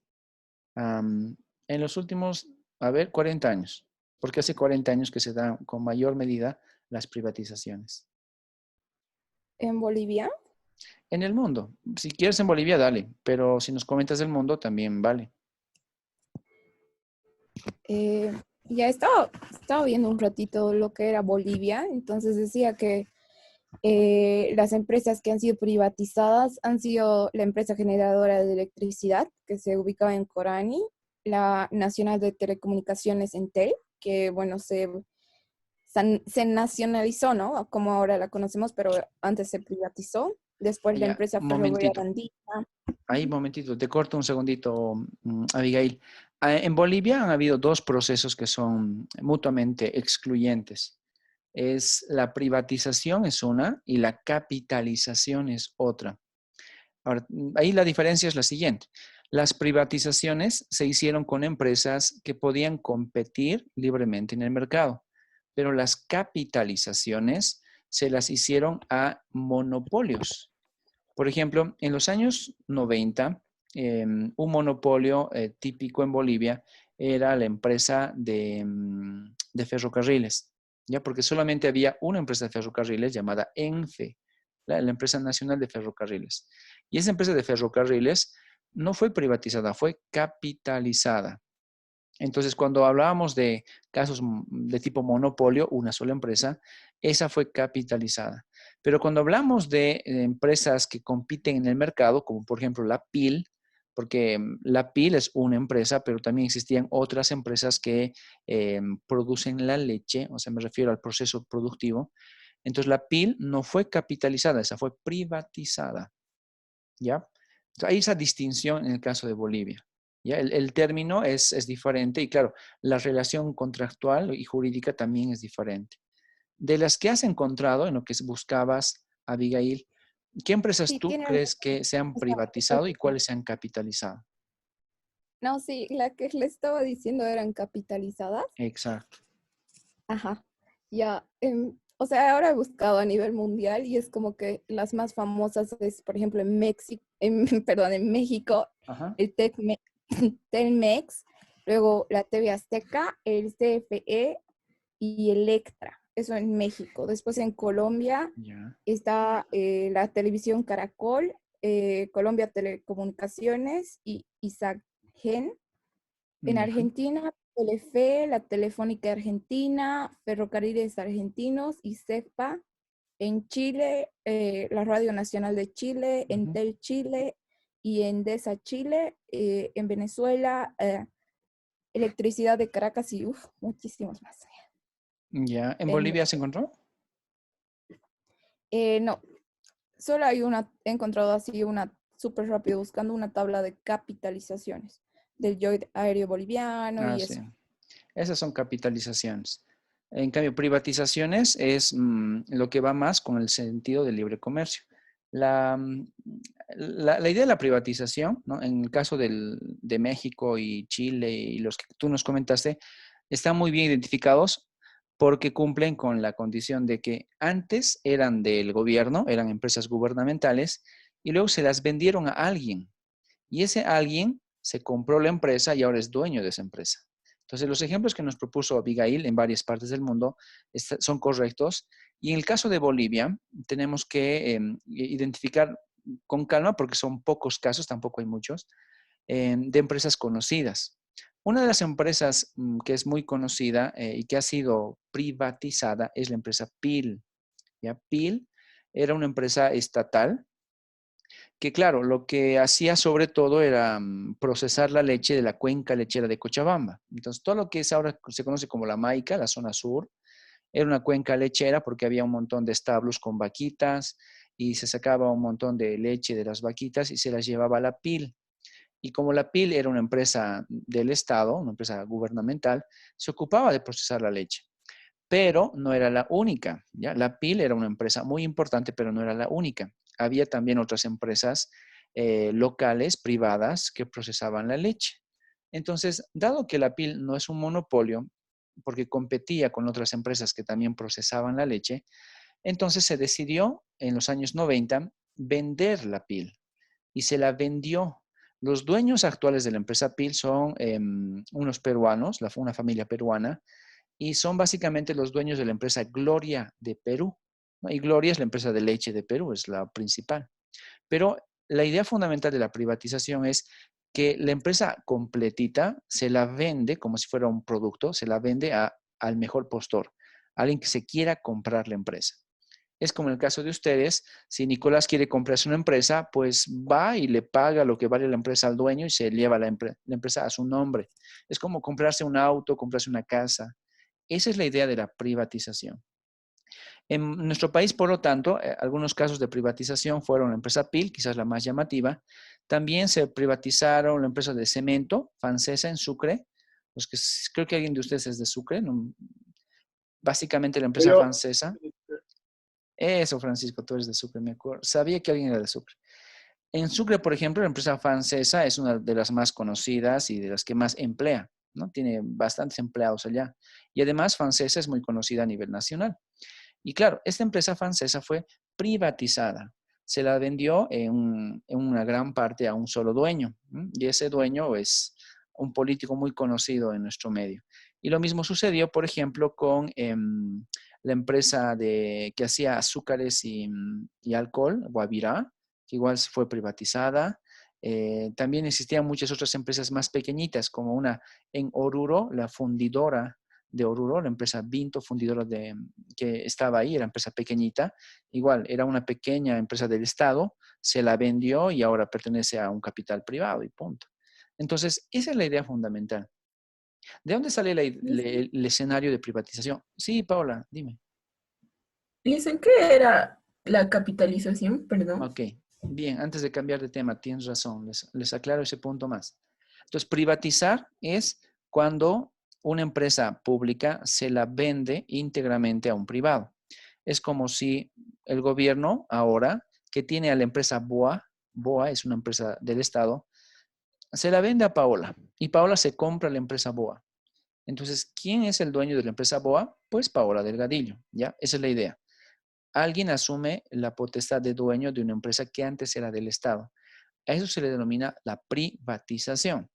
en los últimos, 40 años? Porque hace 40 años que se dan con mayor medida las privatizaciones. ¿En Bolivia? En el mundo. Si quieres en Bolivia, dale. Pero si nos comentas del mundo, también vale. Ya estaba viendo un ratito lo que era Bolivia, entonces decía que las empresas que han sido privatizadas han sido la empresa generadora de electricidad, que se ubicaba en Corani, la Nacional de Telecomunicaciones Entel, que bueno, se nacionalizó, ¿no? Como ahora la conocemos, pero antes se privatizó. Después la Ya, empresa un ferroviaria momentito. andina. Ahí, momentito, te corto un segundito, Abigail. En Bolivia han habido dos procesos que son mutuamente excluyentes. Es la privatización es una y la capitalización es otra. Ahora, ahí la diferencia es la siguiente. Las privatizaciones se hicieron con empresas que podían competir libremente en el mercado, pero las capitalizaciones se las hicieron a monopolios. Por ejemplo, en los años 90, un monopolio típico en Bolivia era la empresa de ferrocarriles, ¿ya? Porque solamente había una empresa de ferrocarriles llamada ENFE, la Empresa Nacional de Ferrocarriles. Y esa empresa de ferrocarriles no fue privatizada, fue capitalizada. Entonces, cuando hablábamos de casos de tipo monopolio, una sola empresa, esa fue capitalizada. Pero cuando hablamos de empresas que compiten en el mercado, como por ejemplo la PIL, porque la PIL es una empresa, pero también existían otras empresas que producen la leche, o sea, me refiero al proceso productivo. Entonces, la PIL no fue capitalizada, esa fue privatizada, ¿ya? Entonces, hay esa distinción en el caso de Bolivia. ¿Ya? El término es diferente y claro, la relación contractual y jurídica también es diferente. De las que has encontrado en lo que buscabas, Abigail, ¿qué empresas Sí, tú tiene crees que se han privatizado y razón. cuáles se han capitalizado? No, sí, la que le estaba diciendo eran capitalizadas. Exacto. Ajá. Ya, o sea, ahora he buscado a nivel mundial y es como que las más famosas es, por ejemplo, en México, perdón, en México, Ajá. el Telmex, luego la TV Azteca, el CFE y Electra. Eso en México. Después en Colombia Ya. está la televisión Caracol, Colombia Telecomunicaciones y Isagen. En Ya. Argentina, Telefe, la Telefónica Argentina, Ferrocarriles Argentinos y CEPA. En Chile, la Radio Nacional de Chile, Ujú. Entel Chile y Endesa Chile. En Venezuela, Electricidad de Caracas y muchísimos más. Ya. ¿En En, Bolivia se encontró? no, solo hay una, he encontrado así una súper rápido buscando una tabla de capitalizaciones del Joint Aéreo Boliviano Ah, y sí. eso. Esas son capitalizaciones. En cambio, privatizaciones es lo que va más con el sentido del libre comercio. La idea de la privatización, ¿no? En el caso de México y Chile y los que tú nos comentaste, están muy bien identificados porque cumplen con la condición de que antes eran del gobierno, eran empresas gubernamentales, y luego se las vendieron a alguien. Y ese alguien se compró la empresa y ahora es dueño de esa empresa. Entonces, los ejemplos que nos propuso Abigail en varias partes del mundo son correctos. Y en el caso de Bolivia, tenemos que identificar con calma, porque son pocos casos, tampoco hay muchos, de empresas conocidas. Una de las empresas que es muy conocida y que ha sido privatizada es la empresa PIL. ¿Ya? PIL era una empresa estatal que claro, lo que hacía sobre todo era procesar la leche de la cuenca lechera de Cochabamba. Entonces, todo lo que es ahora se conoce como la Maica, la zona sur, era una cuenca lechera porque había un montón de establos con vaquitas y se sacaba un montón de leche de las vaquitas y se las llevaba a la PIL. Y como la PIL era una empresa del Estado, una empresa gubernamental, se ocupaba de procesar la leche. Pero no era la única, ¿ya? La PIL era una empresa muy importante, pero no era la única. Había también otras empresas locales, privadas, que procesaban la leche. Entonces, dado que la PIL no es un monopolio, porque competía con otras empresas que también procesaban la leche, entonces se decidió en los años 90 vender la PIL y se la vendió. Los dueños actuales de la empresa PIL son unos peruanos, una familia peruana, y son básicamente los dueños de la empresa Gloria de Perú, ¿no? Y Gloria es la empresa de leche de Perú, es la principal. Pero la idea fundamental de la privatización es que la empresa completita se la vende como si fuera un producto, se la vende al mejor postor, a alguien que se quiera comprar la empresa. Es como en el caso de ustedes, si Nicolás quiere comprarse una empresa, pues va y le paga lo que vale la empresa al dueño y se lleva la empresa a su nombre. Es como comprarse un auto, comprarse una casa. Esa es la idea de la privatización. En nuestro país, por lo tanto, algunos casos de privatización fueron la empresa PIL, quizás la más llamativa. También se privatizaron la empresa de cemento, Fancesa, en Sucre. Creo que alguien de ustedes es de Sucre. ¿No? Básicamente la empresa Yo, Fancesa. Eso, Francisco, tú eres de Sucre, me acuerdo. Sabía que alguien era de Sucre. En Sucre, por ejemplo, la empresa Fancesa es una de las más conocidas y de las que más emplea, ¿no? Tiene bastantes empleados allá. Y además, Fancesa es muy conocida a nivel nacional. Y claro, esta empresa francesa fue privatizada. Se la vendió en una gran parte a un solo dueño. Y ese dueño es un político muy conocido en nuestro medio. Y lo mismo sucedió, por ejemplo, con la empresa que hacía azúcares y alcohol, Guavirá, que igual fue privatizada. También existían muchas otras empresas más pequeñitas, como una en Oruro, la fundidora de Oruro, la empresa Vinto, fundidora que estaba ahí, era empresa pequeñita, igual era una pequeña empresa del Estado, se la vendió y ahora pertenece a un capital privado y punto. Entonces, esa es la idea fundamental. ¿De dónde sale el escenario de privatización? Sí, Paola, dime. ¿Dicen que era la capitalización? Perdón. Ok, bien, antes de cambiar de tema, tienes razón, les aclaro ese punto más. Entonces, privatizar es cuando una empresa pública se la vende íntegramente a un privado. Es como si el gobierno ahora, que tiene a la empresa BOA, BOA es una empresa del Estado, se la vende a Paola y Paola se compra la empresa BOA. Entonces, ¿quién es el dueño de la empresa BOA? Pues Paola Delgadillo, ¿ya? Esa es la idea. Alguien asume la potestad de dueño de una empresa que antes era del Estado. A eso se le denomina la privatización,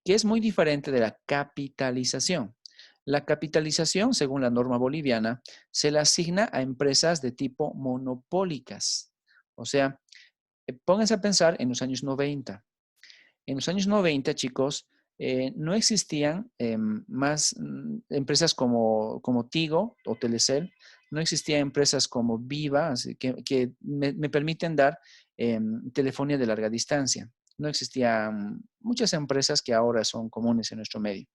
que es muy diferente de la capitalización. La capitalización, según la norma boliviana, se la asigna a empresas de tipo monopólicas. O sea, pónganse a pensar en los años 90. En los años 90, chicos, no existían más empresas como Tigo o Telecel, no existían empresas como Viva, así que me permiten dar telefonía de larga distancia. No existían muchas empresas que ahora son comunes en nuestro medio.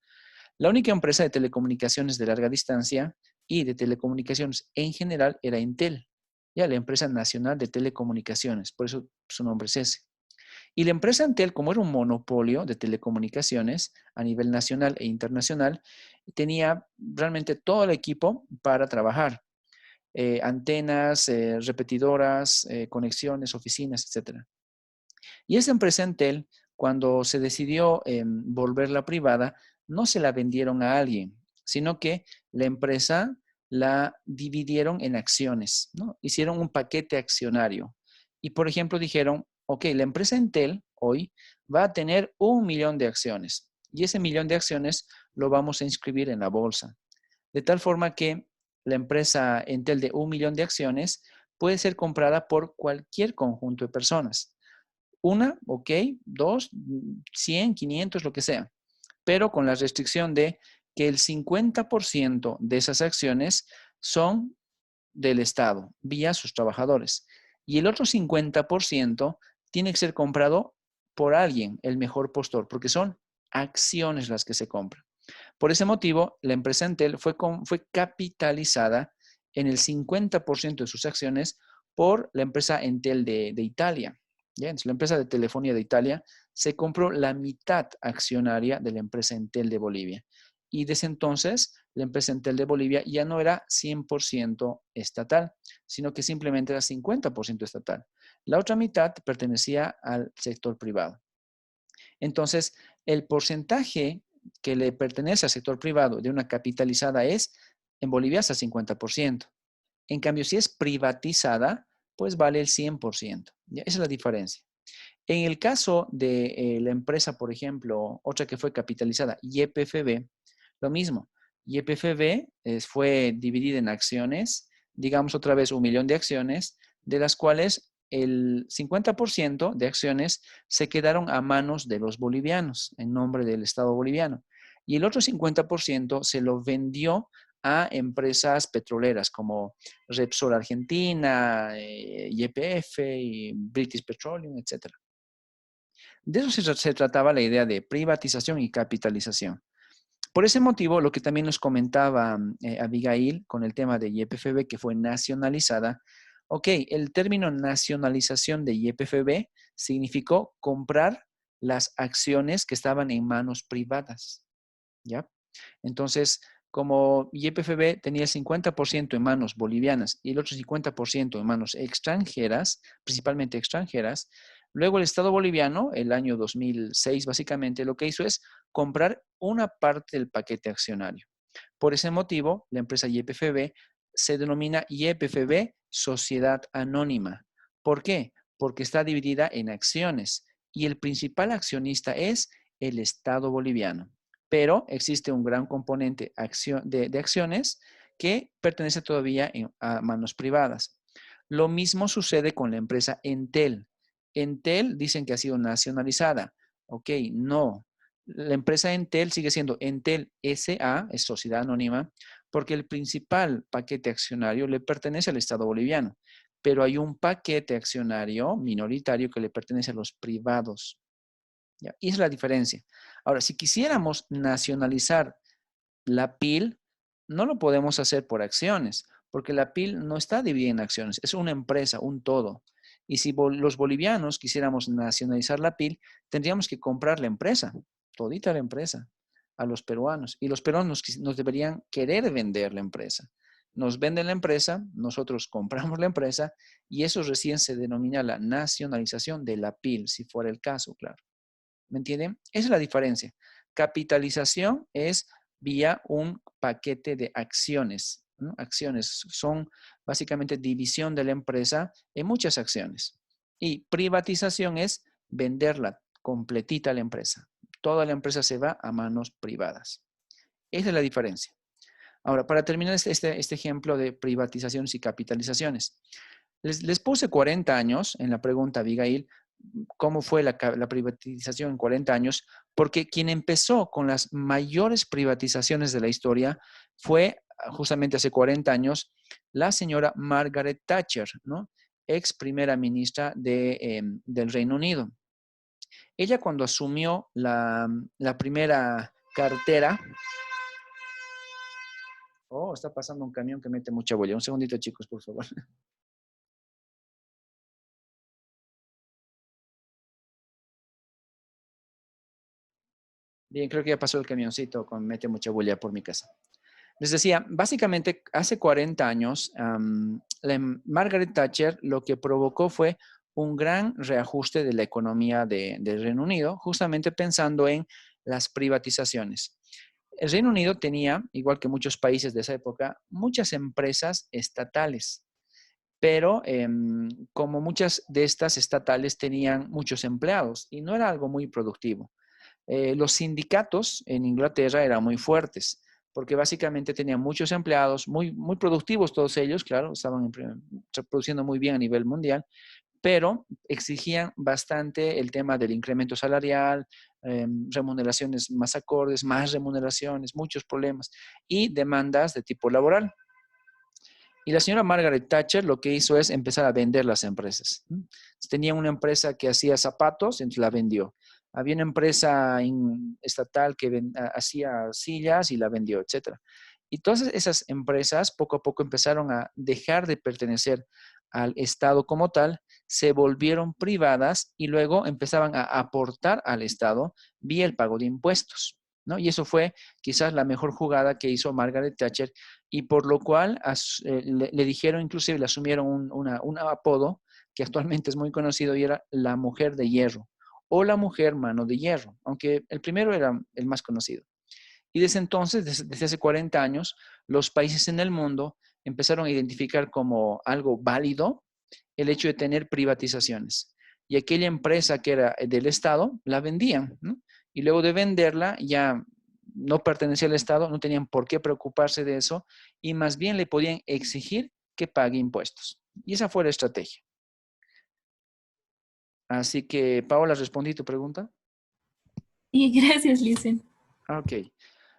La única empresa de telecomunicaciones de larga distancia y de telecomunicaciones en general era Entel, ya la empresa nacional de telecomunicaciones, por eso su nombre es ese. Y la empresa Entel, como era un monopolio de telecomunicaciones a nivel nacional e internacional, tenía realmente todo el equipo para trabajar. Antenas, repetidoras, conexiones, oficinas, etc. Y esa empresa Entel, cuando se decidió volverla privada, no se la vendieron a alguien, sino que la empresa la dividieron en acciones, ¿no? Hicieron un paquete accionario. Y, por ejemplo, dijeron, ok, la empresa Entel hoy va a tener 1.000.000 de acciones y ese 1.000.000 de acciones lo vamos a inscribir en la bolsa. De tal forma que la empresa Entel de 1.000.000 de acciones puede ser comprada por cualquier conjunto de personas. Una, ok, dos, 100, 500, lo que sea, pero con la restricción de que el 50% de esas acciones son del Estado, vía sus trabajadores. Y el otro 50% tiene que ser comprado por alguien, el mejor postor, porque son acciones las que se compran. Por ese motivo, la empresa Entel fue capitalizada en el 50% de sus acciones por la empresa Entel de Italia. ¿Ya? Entonces, la empresa de telefonía de Italia se compró la mitad accionaria de la empresa Entel de Bolivia. Y desde entonces, la empresa Entel de Bolivia ya no era 100% estatal, sino que simplemente era 50% estatal. La otra mitad pertenecía al sector privado. Entonces, el porcentaje que le pertenece al sector privado de una capitalizada es, en Bolivia, hasta 50%. En cambio, si es privatizada, pues vale el 100%. ¿Ya? Esa es la diferencia. En el caso de la empresa, por ejemplo, otra que fue capitalizada, YPFB, lo mismo. YPFB fue dividida en acciones, digamos otra vez 1.000.000 de acciones, de las cuales el 50% de acciones se quedaron a manos de los bolivianos, en nombre del Estado boliviano. Y el otro 50% se lo vendió a empresas petroleras como Repsol Argentina, YPF, y British Petroleum, etc. De eso se trataba la idea de privatización y capitalización. Por ese motivo, lo que también nos comentaba Abigail con el tema de YPFB, que fue nacionalizada, ok, el término nacionalización de YPFB significó comprar las acciones que estaban en manos privadas, ¿ya? Entonces, como YPFB tenía el 50% en manos bolivianas y el otro 50% en manos extranjeras, principalmente extranjeras, luego el Estado boliviano, el año 2006 básicamente, lo que hizo es comprar una parte del paquete accionario. Por ese motivo, la empresa YPFB se denomina YPFB Sociedad Anónima. ¿Por qué? Porque está dividida en acciones y el principal accionista es el Estado boliviano. Pero existe un gran componente de acciones que pertenece todavía a manos privadas. Lo mismo sucede con la empresa Entel. Entel dicen que ha sido nacionalizada. Ok, no. La empresa Entel sigue siendo Entel SA, es sociedad anónima, porque el principal paquete accionario le pertenece al Estado boliviano, pero hay un paquete accionario minoritario que le pertenece a los privados. ¿Ya? Y esa es la diferencia. Ahora, si quisiéramos nacionalizar la PIL, no lo podemos hacer por acciones, porque la PIL no está dividida en acciones, es una empresa, un todo. Y si los bolivianos quisiéramos nacionalizar la PIL, tendríamos que comprar la empresa, todita la empresa. a los peruanos. Y los peruanos nos deberían querer vender la empresa. Nos venden la empresa, nosotros compramos la empresa y eso recién se denomina la nacionalización de la PIL, si fuera el caso, claro. ¿Me entienden? Esa es la diferencia. Capitalización es vía un paquete de acciones, ¿no? Acciones son básicamente división de la empresa en muchas acciones. Y privatización es venderla completita la empresa. Toda la empresa se va a manos privadas. Esa es la diferencia. Ahora, para terminar este ejemplo de privatizaciones y capitalizaciones, les puse 40 años en la pregunta, Abigail, cómo fue la privatización en 40 años, porque quien empezó con las mayores privatizaciones de la historia fue justamente hace 40 años la señora Margaret Thatcher, ¿no? Ex primera ministra del Reino Unido. Ella cuando asumió la primera cartera. Oh, está pasando un camión que mete mucha bulla. Un segundito, chicos, por favor. Bien, creo que ya pasó el camioncito con mete mucha bulla por mi casa. Les decía, básicamente hace 40 años, Margaret Thatcher lo que provocó fue un gran reajuste de la economía del Reino Unido, justamente pensando en las privatizaciones. El Reino Unido tenía, igual que muchos países de esa época, muchas empresas estatales, pero como muchas de estas estatales tenían muchos empleados y no era algo muy productivo. Los sindicatos en Inglaterra eran muy fuertes porque básicamente tenían muchos empleados, muy productivos todos ellos, claro, estaban produciendo muy bien a nivel mundial, pero exigían bastante el tema del incremento salarial, remuneraciones más acordes, más remuneraciones, muchos problemas y demandas de tipo laboral. Y la señora Margaret Thatcher lo que hizo es empezar a vender las empresas. Tenía una empresa que hacía zapatos, entonces la vendió. Había una empresa estatal que hacía sillas y la vendió, etc. Y todas esas empresas poco a poco empezaron a dejar de pertenecer al Estado como tal, se volvieron privadas y luego empezaban a aportar al Estado vía el pago de impuestos, ¿no? Y eso fue quizás la mejor jugada que hizo Margaret Thatcher y por lo cual le dijeron, inclusive le asumieron un apodo que actualmente es muy conocido y era la mujer de hierro o la mujer mano de hierro, aunque el primero era el más conocido. Y desde entonces, desde hace 40 años, los países en el mundo empezaron a identificar como algo válido el hecho de tener privatizaciones. Y aquella empresa que era del Estado, la vendían, ¿no? Y luego de venderla, ya no pertenecía al Estado, no tenían por qué preocuparse de eso, y más bien le podían exigir que pague impuestos. Y esa fue la estrategia. Así que, Paola, ¿respondí tu pregunta? Y gracias, Licen. Ok.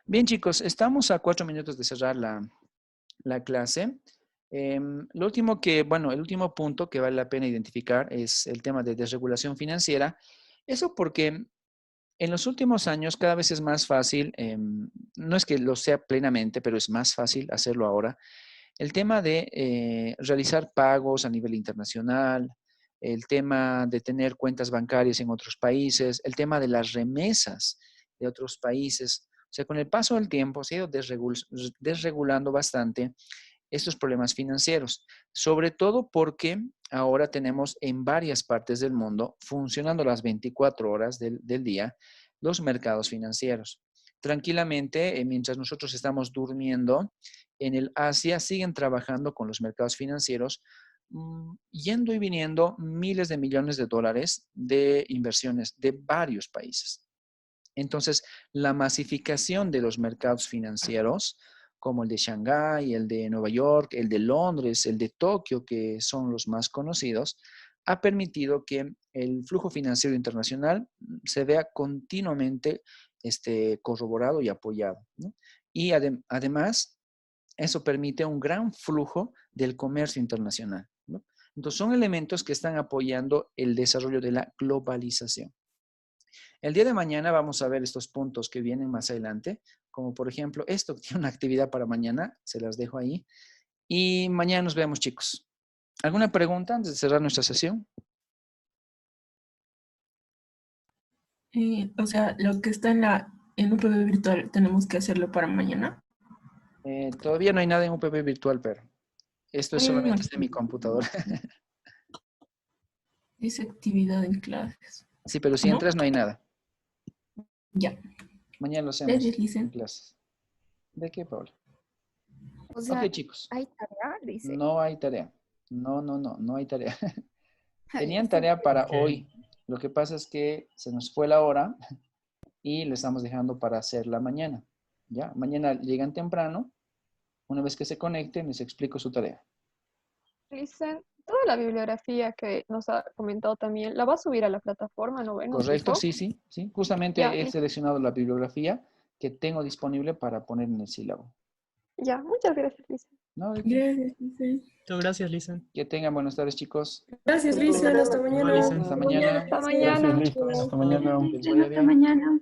Bien, chicos, estamos a 4 minutos de cerrar la clase. Lo último el último punto que vale la pena identificar es el tema de desregulación financiera. Eso porque en los últimos años cada vez es más fácil, no es que lo sea plenamente, pero es más fácil hacerlo ahora, el tema de realizar pagos a nivel internacional, el tema de tener cuentas bancarias en otros países, el tema de las remesas de otros países. O sea, con el paso del tiempo se ha ido desregulando bastante estos problemas financieros, sobre todo porque ahora tenemos en varias partes del mundo, funcionando las 24 horas del día, los mercados financieros. Tranquilamente, mientras nosotros estamos durmiendo, en el Asia siguen trabajando con los mercados financieros, yendo y viniendo miles de millones de dólares de inversiones de varios países. Entonces, la masificación de los mercados financieros, como el de Shanghái, el de Nueva York, el de Londres, el de Tokio, que son los más conocidos, ha permitido que el flujo financiero internacional se vea continuamente corroborado y apoyado, ¿no? Y además, eso permite un gran flujo del comercio internacional, ¿no? Entonces, son elementos que están apoyando el desarrollo de la globalización. El día de mañana vamos a ver estos puntos que vienen más adelante, como por ejemplo esto que tiene una actividad para mañana, se las dejo ahí. Y mañana nos vemos, chicos. ¿Alguna pregunta antes de cerrar nuestra sesión? O sea, lo que está en UPB virtual tenemos que hacerlo para mañana. Todavía no hay nada en UPB virtual, pero esto es solamente está en mi computadora. Dice actividad en clases. Sí, pero si ¿No? entras no hay nada. Ya. Mañana lo hacemos Gracias, en Licen. clases. ¿De qué, Paula? O sea, Ok, chicos. hay tarea, dice. No hay tarea. No hay tarea. Ay, Tenían sí. tarea para Ok. hoy. Lo que pasa es que se nos fue la hora y lo estamos dejando para hacerla mañana. ¿Ya? Mañana llegan temprano. Una vez que se conecten, les explico su tarea. Dicen, toda la bibliografía que nos ha comentado también, ¿la va a subir a la plataforma, no ven? ¿Nos ¿Correcto? dijo? Sí. Justamente Ya, he listo. seleccionado la bibliografía que tengo disponible para poner en el sílabo. Ya, muchas gracias, Lisa. ¿No? ¿De qué? Gracias, Licen. Muchas gracias, Lisa. Que tengan buenas tardes, chicos. Gracias, Lisa. Hasta Igual, mañana. Lisa. Hasta mañana. Hasta Gracias, mañana. Liz. Hasta mañana. Que les vaya Hasta bien. mañana.